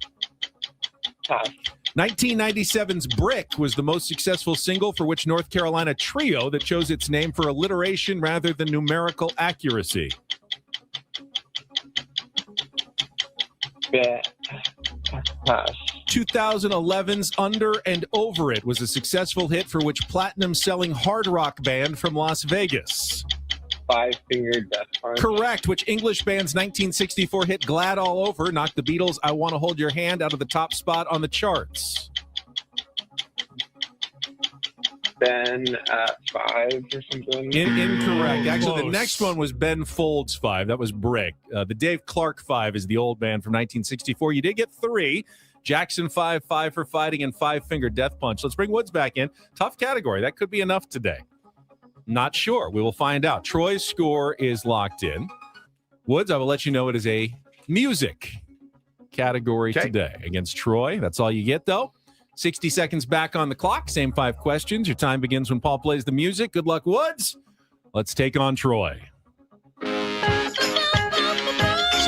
Pass. 1997's Brick was the most successful single for which North Carolina trio that chose its name for alliteration rather than numerical accuracy? Pass. 2011's Under and Over It was a successful hit for which platinum-selling hard rock band from Las Vegas? 5 Finger Death Punch. Correct. Which English band's 1964 hit Glad All Over knocked the Beatles' I Want to Hold Your Hand out of the top spot on the charts? Ben at 5 or something. Incorrect. Actually, the Close. next one was Ben Folds 5. That was Brick. The Dave Clark 5 is the old band from 1964. You did get 3. Jackson 5, 5 for Fighting, and 5 Finger Death Punch. Let's bring Woods back in. Tough category. That could be enough today. Not sure. We will find out. Troy's score is locked in. Woods, I will let you know it is a music category today against Troy. That's all you get, though. 60 seconds back on the clock. Same 5 questions. Your time begins when Paul plays the music. Good luck, Woods. Let's take on Troy. It's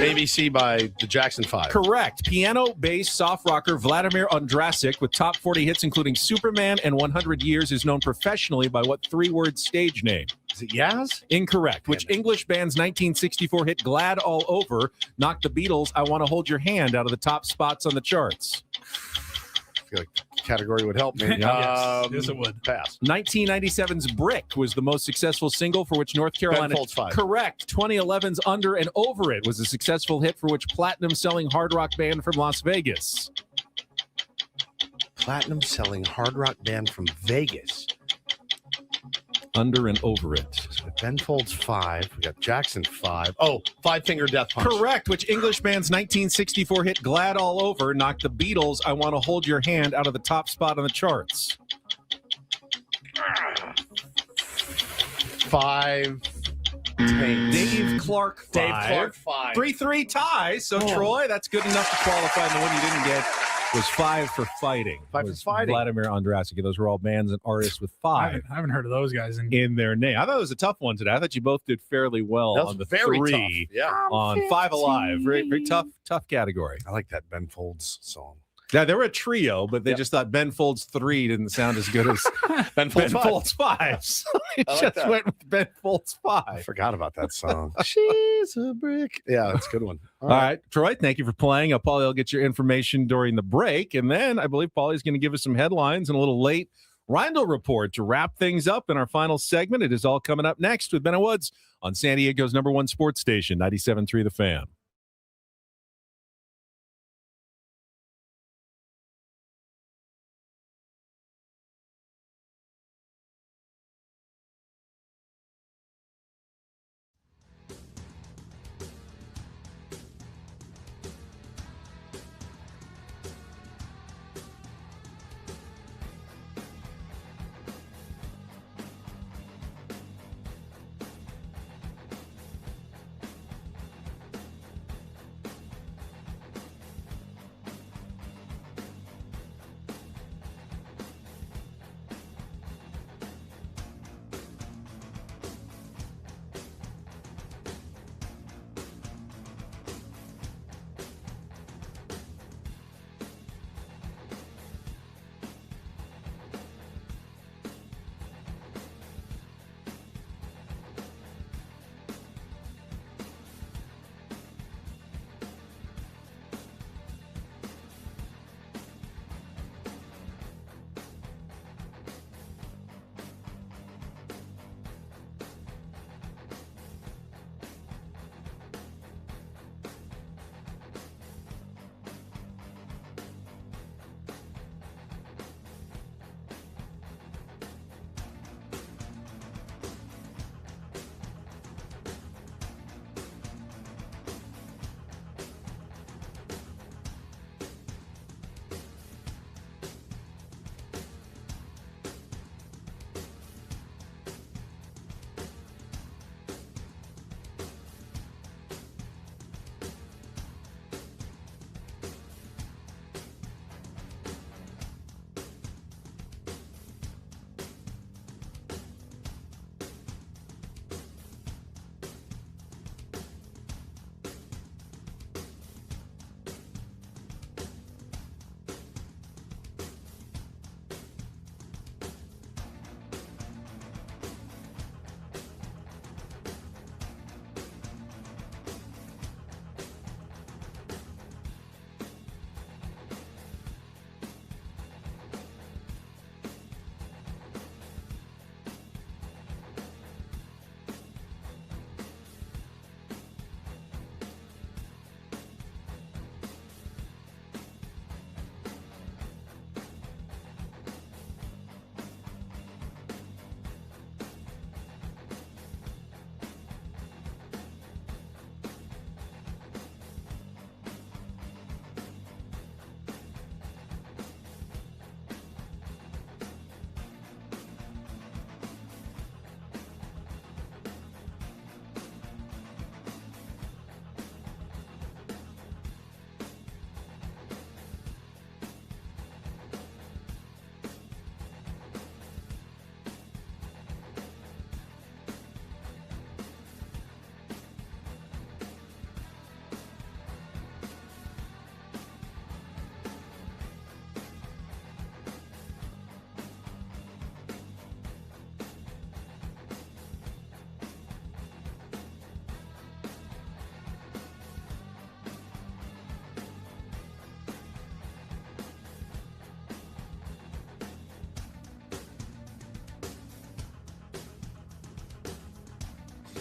ABC by the Jackson 5. Correct. Piano-based soft rocker Vladimir Ondrasik, with top 40 hits including Superman and 100 Years, is known professionally by what 3-word stage name? Is it Yaz? Incorrect. Which English band's 1964 hit Glad All Over knocked the Beatles' I Want to Hold Your Hand out of the top spots on the charts? I feel like the category would help me. Yes, it would. Pass. 1997's Brick was the most successful single for which North Carolina... Ben Folds 5. Correct. 2011's Under and Over It was a successful hit for which platinum-selling hard rock band from Las Vegas? Platinum-selling hard rock band from Vegas. Under and Over It. So Ben Folds 5. We got Jackson 5. Oh, 5 Finger Death Punch. Correct. Which English band's 1964 hit Glad All Over knocked the Beatles' I Want to Hold Your Hand out of the top spot on the charts? 5 Dave Clark 5. Dave Clark 5. 3-3 tie. So, Troy, that's good enough to qualify. And the one you didn't get was 5 for Fighting. 5 for Fighting. Vladimir Ondrasik. Those were all bands and artists with 5 I haven't heard of those guys in their name. I thought it was a tough one today. I thought you both did fairly well That was on the very 3 tough. Yeah. on 5 Alive. Very, very tough category. I like that Ben Folds song. Yeah, they were a trio, but they just thought Ben Folds 3 didn't sound as good as Ben Folds 5. Folds 5. So they I like just that. went with Ben Folds 5. I forgot about that song. She's a brick. Yeah, that's a good one. All right, Troy, thank you for playing. Paulie will get your information during the break. And then I believe Paulie's going to give us some headlines and a little late Reindl report to wrap things up in our final segment. It is all coming up next with Ben and Woods on San Diego's #1 sports station, 97.3 The Fan.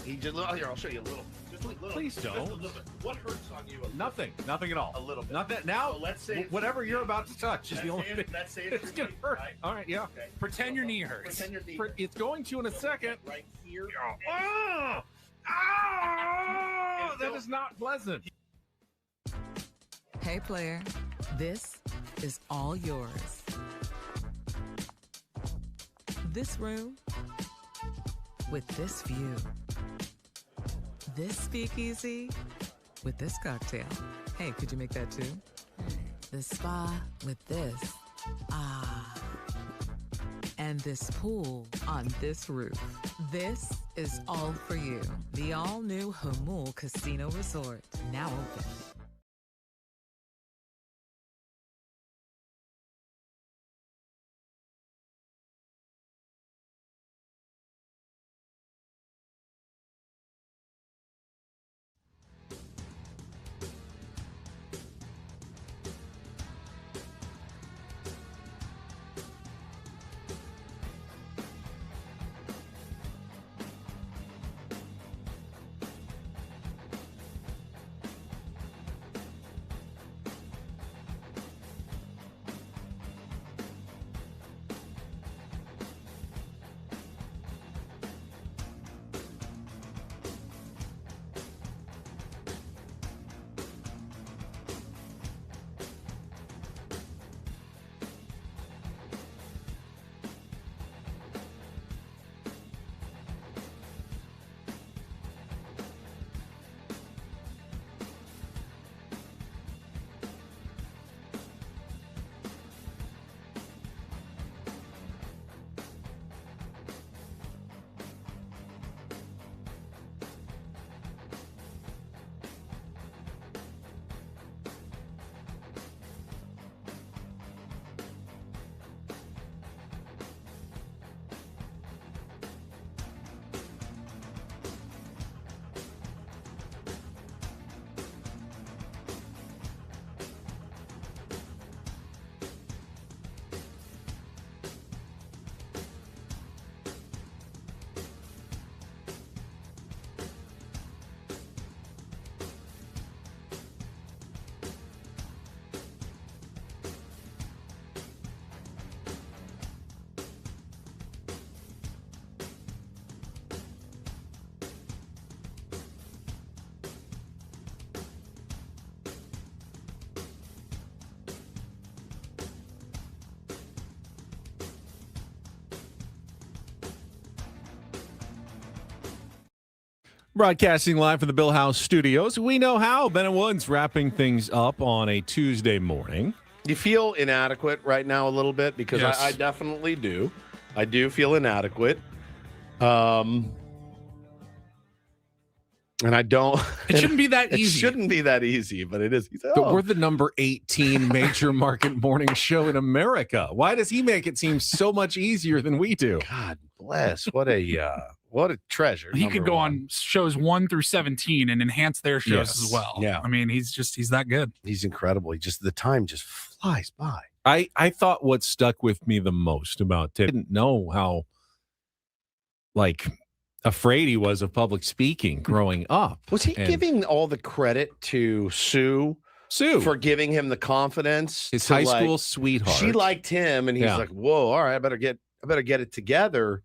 He just here. I'll show you a little. Just a little. Please just a don't. little bit. What hurts on you? Nothing at all. A little bit. Nothing. Now, So let's say whatever you're about to touch is the only thing. Let's say It's gonna hurt. Right? All right, yeah. Okay. Pretend your knee hurts. Pretend your knee. It's going to in a second. Right here. That is not pleasant. Hey, player, this is all yours. This room with this view. This speakeasy with this cocktail. Hey, could you make that too? The spa with this. Ah. And this pool on this roof. This is all for you. The all-new Hamul Casino Resort, now open. Broadcasting live from the Bill House Studios. We know how. Bennett Woods wrapping things up on a Tuesday morning. You feel inadequate right now a little bit because Yes. I definitely do. I do feel inadequate. And I don't. It shouldn't be that easy. It shouldn't be that easy, but it is. He's like, But we're the number 18 major market morning show in America. Why does he make it seem so much easier than we do? God bless. What a treasure. He could number go one. on shows 1 through 17 and enhance their shows Yes. as well. Yeah. I mean, he's that good. He's incredible. The time just flies by. I thought what stuck with me the most about Ted, I didn't know how afraid he was of public speaking growing up. Was he And giving all the credit to Sue for giving him the confidence? his to, high like, school sweetheart. She liked him, and he's Yeah. like, "Whoa, all right, I better get it together."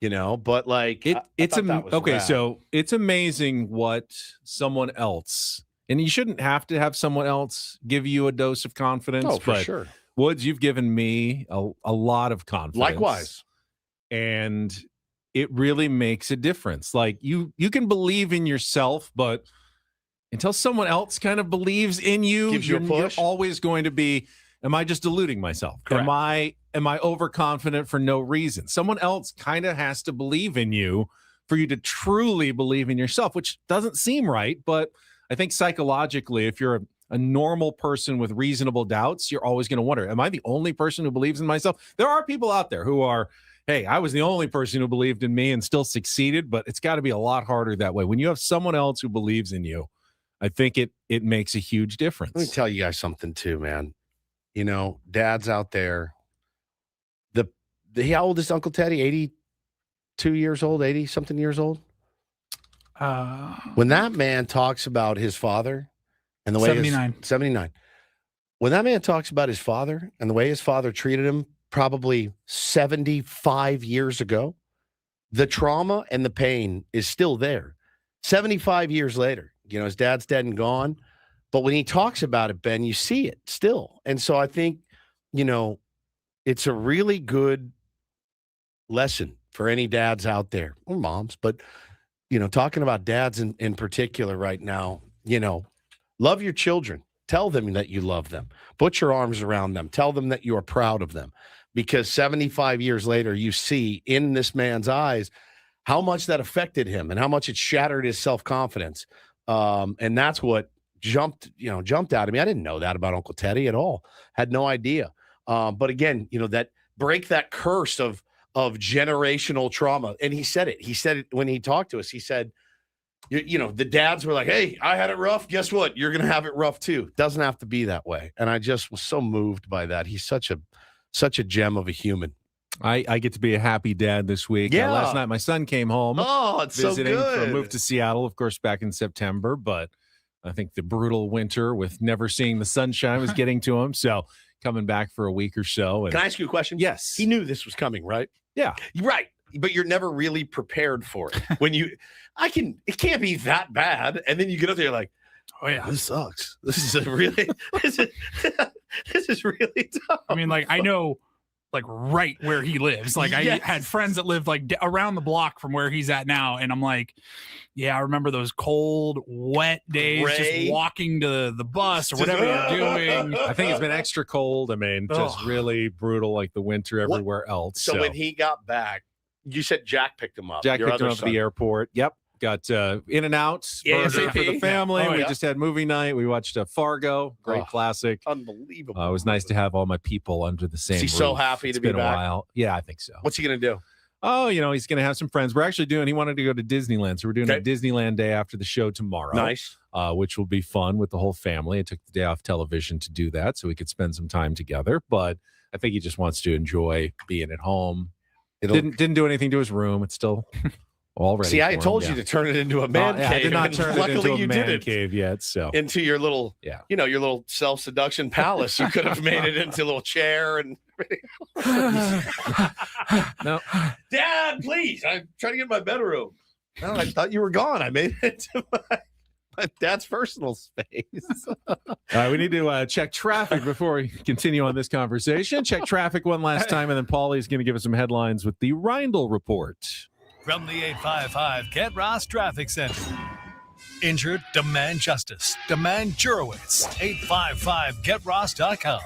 But like, it's okay. so it's amazing what someone else, and you shouldn't have to have someone else give you a dose of confidence. Oh, for but sure. Woods, you've given me a lot of confidence. Likewise. And it really makes a difference. Like you can believe in yourself, but until someone else kind of believes in you, Gives you a you're push. always going to be, am I just deluding myself? Correct. Am I overconfident for no reason? Someone else kind of has to believe in you for you to truly believe in yourself, which doesn't seem right. But I think psychologically, if you're a normal person with reasonable doubts, you're always going to wonder, am I the only person who believes in myself? There are people out there who are, hey, I was the only person who believed in me and still succeeded, but it's got to be a lot harder that way. When you have someone else who believes in you, I think it makes a huge difference. Let me tell you guys something too, man. Dads out there. How old is Uncle Teddy? 82 years old, 80 something years old. When that man talks about his father and the way 79. When that man talks about his father and the way his father treated him probably 75 years ago, the trauma and the pain is still there. 75 years later, his dad's dead and gone. But when he talks about it, Ben, you see it still. And so I think, it's a really good lesson for any dads out there or moms, but talking about dads in particular right now, love your children. Tell them that you love them. Put your arms around them. Tell them that you are proud of them. Because 75 years later, you see in this man's eyes how much that affected him and how much it shattered his self-confidence. And that's what jumped out at me. I didn't know that about Uncle Teddy at all. Had no idea. But again, that break that curse of generational trauma. And he said it when he talked to us. He said, the dads were like, hey, I had it rough. Guess what? You're going to have it rough too. Doesn't have to be that way. And I just was so moved by that. He's such a gem of a human. I get to be a happy dad this week. Yeah. Last night, my son came home. Oh, it's visiting so good. Moved to Seattle, of course, back in September. But I think the brutal winter with never seeing the sunshine was getting to him. So coming back for a week or so. And can I ask you a question? Yes. He knew this was coming, right? Yeah. Right. But you're never really prepared for it. It can't be that bad. And then you get up there like, oh yeah, this sucks. This is really tough. I mean, I know right where he lives. I had friends that lived around the block from where he's at now. And I'm like, yeah, I remember those cold, wet days, just walking to the bus or whatever you're doing. I think it's been extra cold. I mean, just really brutal, like the winter everywhere else. So when he got back, you said Jack picked him up. Jack picked him up at the airport. Yep. Got In and Out burger for the family. We just had movie night. We watched Fargo, great classic. Unbelievable. It was nice to have all my people under the same roof. He's so happy to be back. It's been a while. Yeah, I think so. What's he going to do? Oh, he's going to have some friends. We're actually he wanted to go to Disneyland. So we're doing a Disneyland day after the show tomorrow. Nice. Which will be fun with the whole family. I took the day off television to do that so we could spend some time together. But I think he just wants to enjoy being at home. Didn't do anything to his room. It's still all ready. See, I told you to turn it into a man cave. I did not turn it into a man didn't. cave yet. So into your little, your little self-seduction palace. You could have made it into a little chair and. No, Dad, please! I'm trying to get in my bedroom. No, I thought you were gone. I made it to my dad's personal space. We need to check traffic before we continue on this conversation. Check traffic one last time, and then Paulie's going to give us some headlines with the Reindl Report. From the 855 Get Ross Traffic Center. Injured? Demand justice. Demand Jurowitz. 855GetRoss.com.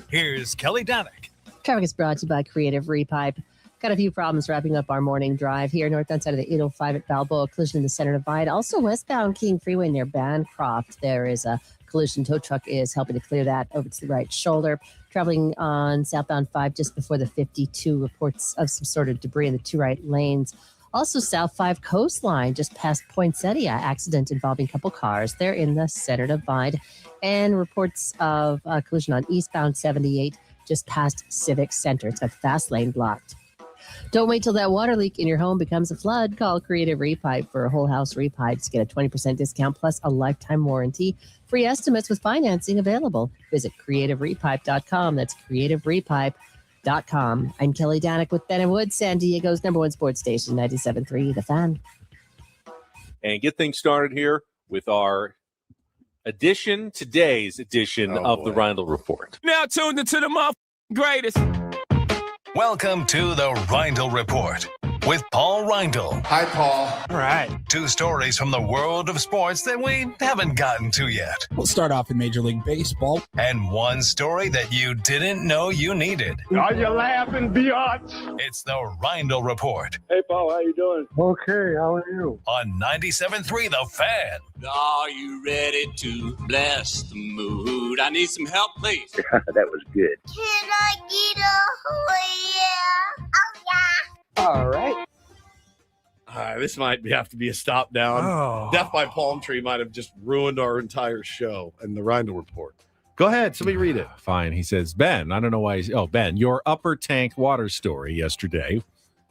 Here's Kelly Danick. Traffic is brought to you by Creative Repipe. Got a few problems wrapping up our morning drive here. Northbound side of the 805 at Balboa. Collision in the center divide. Also westbound King Freeway near Bancroft. There is a collision. Tow truck is helping to clear that over to the right shoulder. Traveling on southbound 5 just before the 52. Reports of some sort of debris in the two right lanes. Also, South 5 coastline, just past Poinsettia, accident involving a couple cars. They're in the center divide. And reports of a collision on eastbound 78, just past Civic Center. It's got the fast lane blocked. Don't wait till that water leak in your home becomes a flood. Call Creative Repipe for a whole house repipes. Get a 20% discount plus a lifetime warranty. Free estimates with financing available. Visit creativerepipe.com. That's creativerepipe.com. I'm Kelly Danick with Ben and Wood, San Diego's #1 sports station, 97.3 The Fan. And get things started here with our today's edition of the Reindl Report. Now tuned into the greatest. Welcome to the Reindl Report with Paul Reindl. Hi, Paul. All right. 2 stories from the world of sports that we haven't gotten to yet. We'll start off in Major League Baseball. And 1 story that you didn't know you needed. Are you laughing, biatch? It's the Reindl Report. Hey, Paul, how you doing? Okay, how are you? On 97.3 The Fan. Are you ready to bless the mood? I need some help, please. That was good. Can I get a yeah? Oh, yeah. All right. This might have to be a stop down. Oh. Death by Palm Tree might have just ruined our entire show and the Reindl Report. Go ahead. Somebody read it. Fine. He says, Ben, I don't know why Ben, your upper tank water story yesterday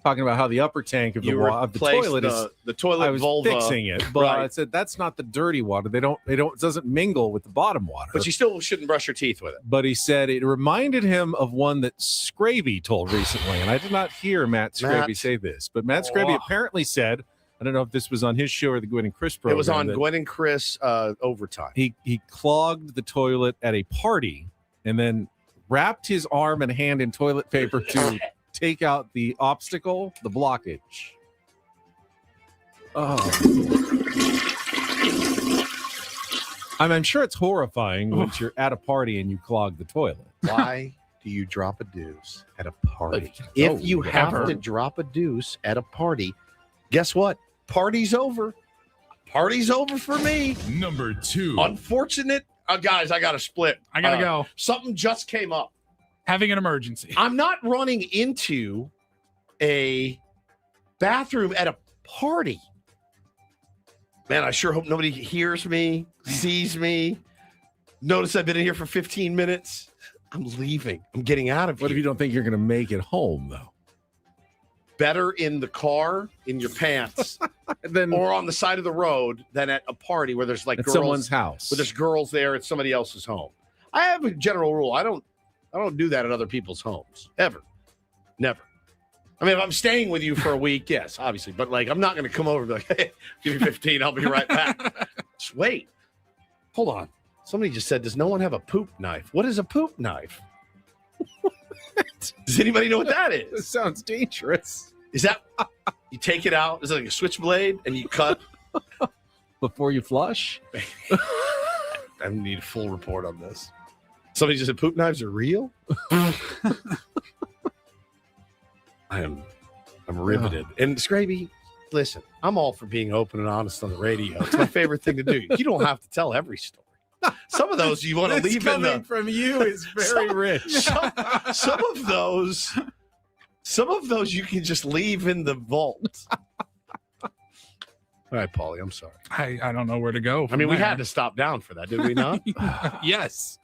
talking about how the upper tank of the toilet is the toilet I was vulva. fixing it, but Right. I said that's not the dirty water. It doesn't mingle with the bottom water. But you still shouldn't brush your teeth with it. But he said it reminded him of one that Scraby told recently, and I did not hear Matt Scraby say this, but Matt Scraby apparently said, I don't know if this was on his show or the Gwen and Chris program. It was on Gwen and Chris Overtime. He clogged the toilet at a party and then wrapped his arm and hand in toilet paper to take out the obstacle, the blockage. Oh. I'm sure it's horrifying when you're at a party and you clog the toilet. Why do you drop a deuce at a party? If you have to drop a deuce at a party, guess what? Party's over. Party's over for me. Number 2. Unfortunate. Guys, I got to split. I got to go. Something just came up. Having an emergency. I'm not running into a bathroom at a party. Man, I sure hope nobody hears me, sees me. Notice I've been in here for 15 minutes. I'm leaving. I'm getting out of here. What if you don't think you're going to make it home, though? Better in the car, in your pants, or on the side of the road than at a party where there's like At girls, someone's house. where there's girls there at somebody else's home. I have a general rule. I don't do that at other people's homes ever, never. I mean, if I'm staying with you for a week, yes, obviously, but like I'm not going to come over and be like, hey, give me 15, I'll be right back. Just wait. Hold on. Somebody just said, does no one have a poop knife? What is a poop knife? Does anybody know what that is? This sounds dangerous. Is that you take it out? Is it like a switchblade and you cut before you flush? I need a full report on this. Somebody just said poop knives are real. I'm riveted. And Scraby, listen, I'm all for being open and honest on the radio. It's my favorite thing to do. You don't have to tell every story. Some of those you want to leave in the from you is very rich. Some of those you can just leave in the vault. All right, Paulie, I'm sorry. I don't know where to go. I mean, we had to stop down for that, did we not? Yes.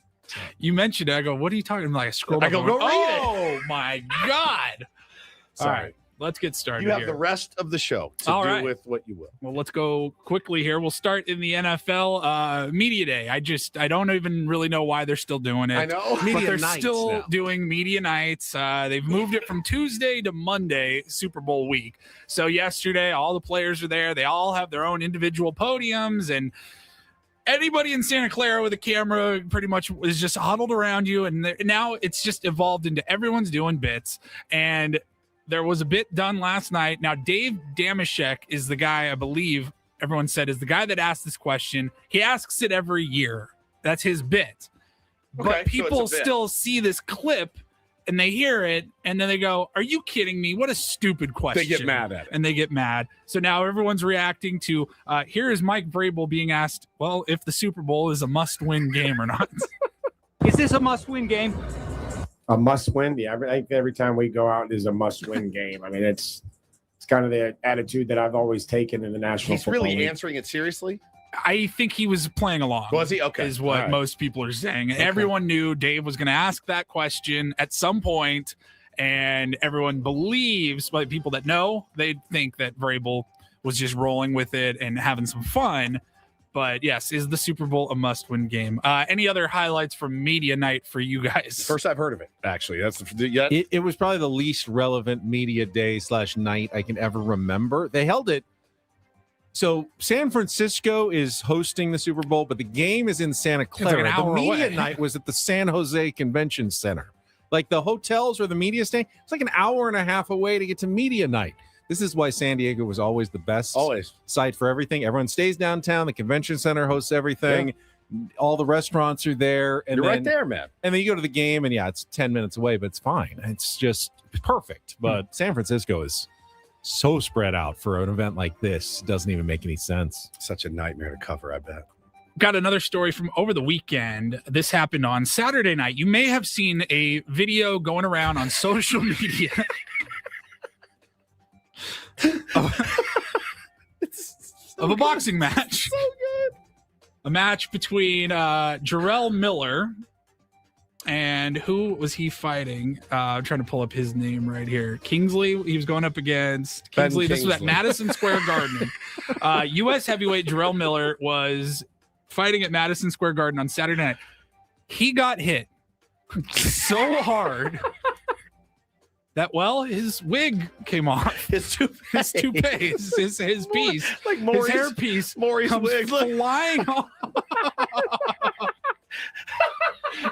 You mentioned it. I go, what are you talking about? I scroll I go, going, go read it. Oh, my God. All Sorry. right. Let's get started. You have here. the rest of the show to All do right. with what you will. Well, let's go quickly here. We'll start in the NFL Media Day. I don't even really know why they're still doing it. I know. But Media they're nights still now. doing media nights. They've moved it from Tuesday to Monday, Super Bowl week. So yesterday, all the players are there. They all have their own individual podiums, and anybody in Santa Clara with a camera pretty much is just huddled around you. And now it's just evolved into everyone's doing bits. And there was a bit done last night. Now, Dave Damashek is the guy, I believe everyone said, is the guy that asked this question. He asks it every year. That's his bit. Okay, But people so it's a bit. still see this clip and they hear it and then they go, are you kidding me? What a stupid question. They get mad at it. And they get mad. So now everyone's reacting to, here is Mike Vrabel being asked, well, if the Super Bowl is a must-win game or not. Is this a must-win game? A must-win? Yeah, I think every time we go out is a must-win game. I mean, it's kind of the attitude that I've always taken in the National He's Football really League. answering it seriously? I think he was playing along. Was he? Okay. Is what All right. most people are saying. Okay. Everyone knew Dave was going to ask that question at some point, and everyone believes, but people that know, they think that Vrabel was just rolling with it and having some fun. But yes, is the Super Bowl a must-win game? Any other highlights from media night for you guys? First I've heard of it, actually. That's yeah. It was probably the least relevant media day / night I can ever remember. They held it. So San Francisco is hosting the Super Bowl, but the game is in Santa like Clara. an hour The media away. night was at the San Jose Convention Center. Like the hotels or the media stay, it's like an hour and a half away to get to media night. This is why San Diego was always the best site for everything. Everyone stays downtown. The convention center hosts everything. Yeah. All the restaurants are there. And You're then, right there, man. And then you go to the game, and yeah, it's 10 minutes away, but it's fine. It's just perfect. But San Francisco is so spread out for an event like this. It doesn't even make any sense. Such a nightmare to cover, I bet. Got another story from over the weekend. This happened on Saturday night. You may have seen a video going around on social media. of a boxing match. So good. A match between Jarrell Miller And who was he fighting? I'm trying to pull up his name right here. Kingsley. He was going up against Kingsley. This was at Madison Square Garden. U.S. heavyweight Jarrell Miller was fighting at Madison Square Garden on Saturday night. He got hit so hard that, well, his wig came off. His toupee, his piece, like his hairpiece, comes wig flying off.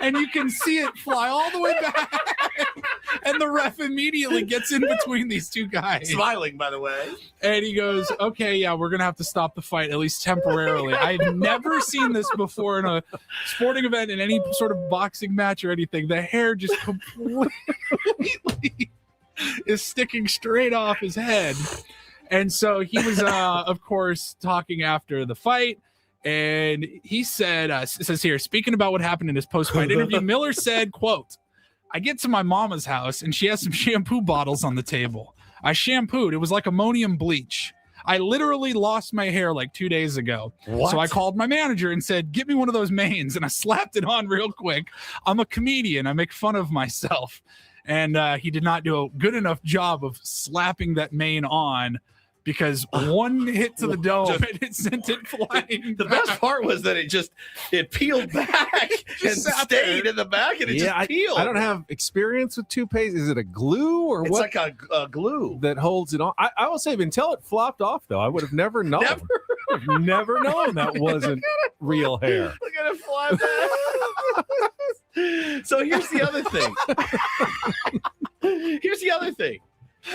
And you can see it fly all the way back. And the ref immediately gets in between these two guys. Smiling, by the way. And he goes, okay, yeah, we're going to have to stop the fight, at least temporarily. I've never seen this before in a sporting event, in any sort of boxing match or anything. The hair just completely is sticking straight off his head. And so he was, of course, talking after the fight. And he said, it says here, speaking about what happened in his post-fight interview, Miller said, quote, I get to my mama's house and she has some shampoo bottles on the table. I shampooed. It was like ammonium bleach. I literally lost my hair like 2 days ago. What? So I called my manager and said, get me one of those manes. And I slapped it on real quick. I'm a comedian. I make fun of myself. And he did not do a good enough job of slapping that mane on, because one hit to the dome and it sent it flying. The best part was that it peeled back and stayed in the back, and it just peeled. I don't have experience with toupees. Is it a glue or It's what? like a glue that holds it on. I will say, until it flopped off, though, I would have never known. I've never known that wasn't real hair. Look at it fly back. So here's the other thing.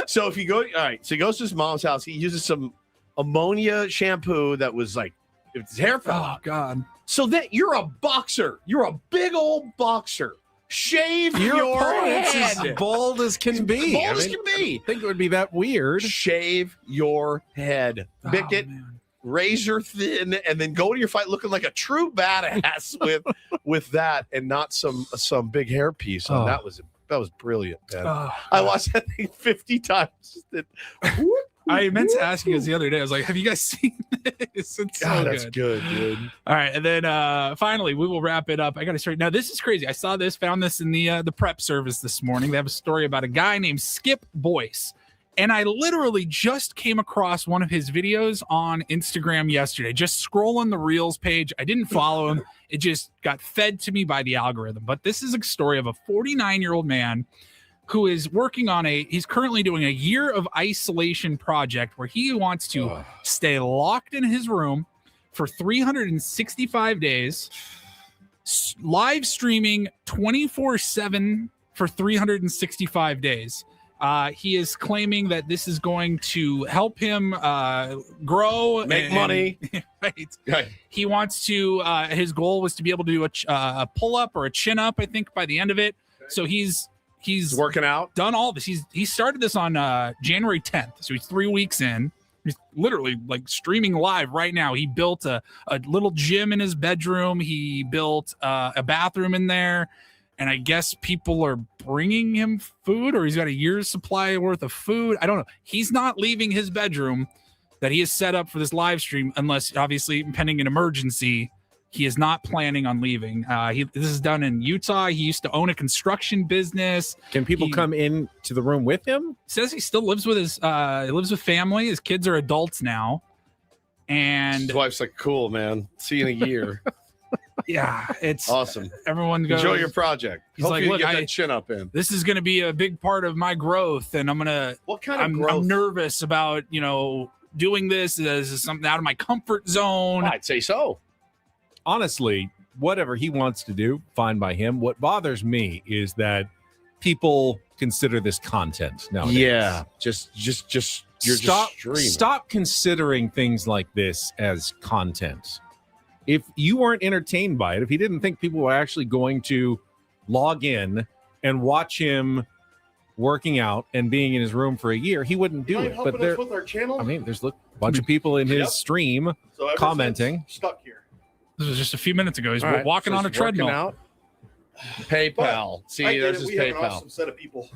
So if you go, all right, so he goes to his mom's house. He uses some ammonia shampoo that was like, if his hair fell out. God. So that you're a boxer. You're a big old boxer. Shave your opponent's head. as bald as can be. Bald as can be. I think it would be that weird. Shave your head. Pick it. Razor thin, and then go to your fight looking like a true badass with that, and not some big hair piece. Oh. That was brilliant, man. I watched that thing 50 times. I meant to ask you guys the other day. I was like, have you guys seen this? It's so that's good, dude. All right, and then finally we will wrap it up. I got to straighten. Now this is crazy. I found this in the prep service this morning. They have a story about a guy named Skip Boyce. And I literally just came across one of his videos on Instagram yesterday, just scrolling the Reels page. I didn't follow him. It just got fed to me by the algorithm. But this is a story of a 49-year-old man who is working on he's currently doing a year of isolation project where he wants to stay locked in his room for 365 days, live streaming 24/7 for 365 days. He is claiming that this is going to help him grow, make money. Right. He wants to. His goal was to be able to do a pull up or a chin up, I think, by the end of it. So he's working out. Done all this. He started this on January 10th. So he's 3 weeks in. He's literally like streaming live right now. He built a little gym in his bedroom. He built a bathroom in there. And I guess people are bringing him food, or he's got a year's supply worth of food. I don't know. He's not leaving his bedroom that he has set up for this live stream, unless obviously pending an emergency. He is not planning on leaving. This is done in Utah. He used to own a construction business. Can people come in to the room with him? Says he still lives with he lives with family. His kids are adults now. And his wife's like, cool, man. See you in a year. Yeah, it's awesome. Everyone goes, enjoy your project. He's Hope like, you look, get that chin up in. This is going to be a big part of my growth, and I'm What kind of growth? I'm nervous about doing this as something out of my comfort zone. I'd say so. Honestly, whatever he wants to do, fine by him. What bothers me is that people consider this content nowadays. Yeah, just you're stop just streaming. Stop considering things like this as content. If you weren't entertained by it, if he didn't think people were actually going to log in and watch him working out and being in his room for a year, he wouldn't do it. But there, with our channel? I mean, there's a bunch of people in his stream So ever commenting. since, stuck here. This was just a few minutes ago. He's All right, walking so on a he's working treadmill. out. PayPal. See, I get there's it. his We have an PayPal. awesome set of people.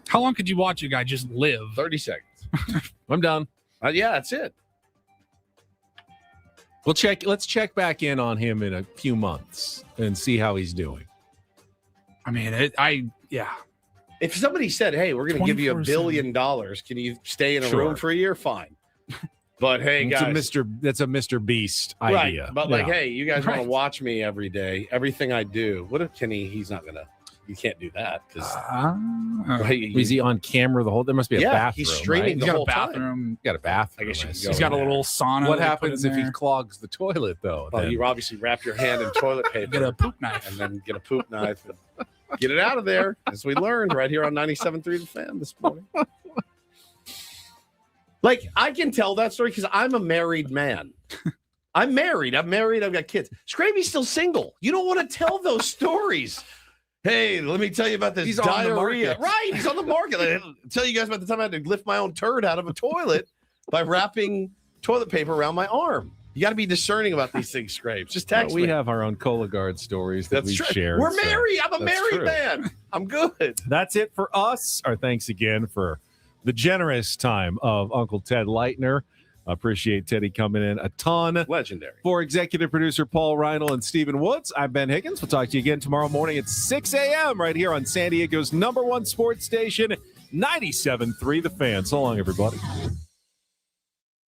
How long could you watch a guy just live? 30 seconds. I'm done. Yeah, that's it. Let's check back in on him in a few months and see how he's doing. I mean, yeah. If somebody said, "Hey, we're going to give you $1 billion, can you stay in a room for a year?" Fine. But hey, guys, that's a Mr. Beast right? idea. But like, hey, you guys want to watch me every day, everything I do. What if Kenny? He's not gonna. You can't do that because is he on camera the whole? There must be a bathroom. He's streaming the whole time. You got a bathroom. I guess you can go. He's got a little sauna. What happens if he clogs the toilet though? Well, you obviously wrap your hand in toilet paper, get a poop knife, and then get a poop knife and get it out of there, as we learned right here on 97.3 The Fan this morning. Like, I can tell that story because I'm a married man. I'm married. I've got kids. Scraby's still single. You don't want to tell those stories. Hey, let me tell you about this diarrhea. Right, he's on the market. I'll tell you guys about the time I had to lift my own turd out of a toilet by wrapping toilet paper around my arm. You got to be discerning about these things, Scrapes. Just text me. We have our own Cologuard stories that we share. We're married. I'm a married man. I'm good. That's it for us. Our thanks again for the generous time of Uncle Ted Leitner. Appreciate Teddy coming in a ton. Legendary. For executive producer Paul Reinl and Stephen Woods, I'm Ben Higgins. We'll talk to you again tomorrow morning at 6 a.m. right here on San Diego's #1 sports station, 97.3 The Fan. So long, everybody.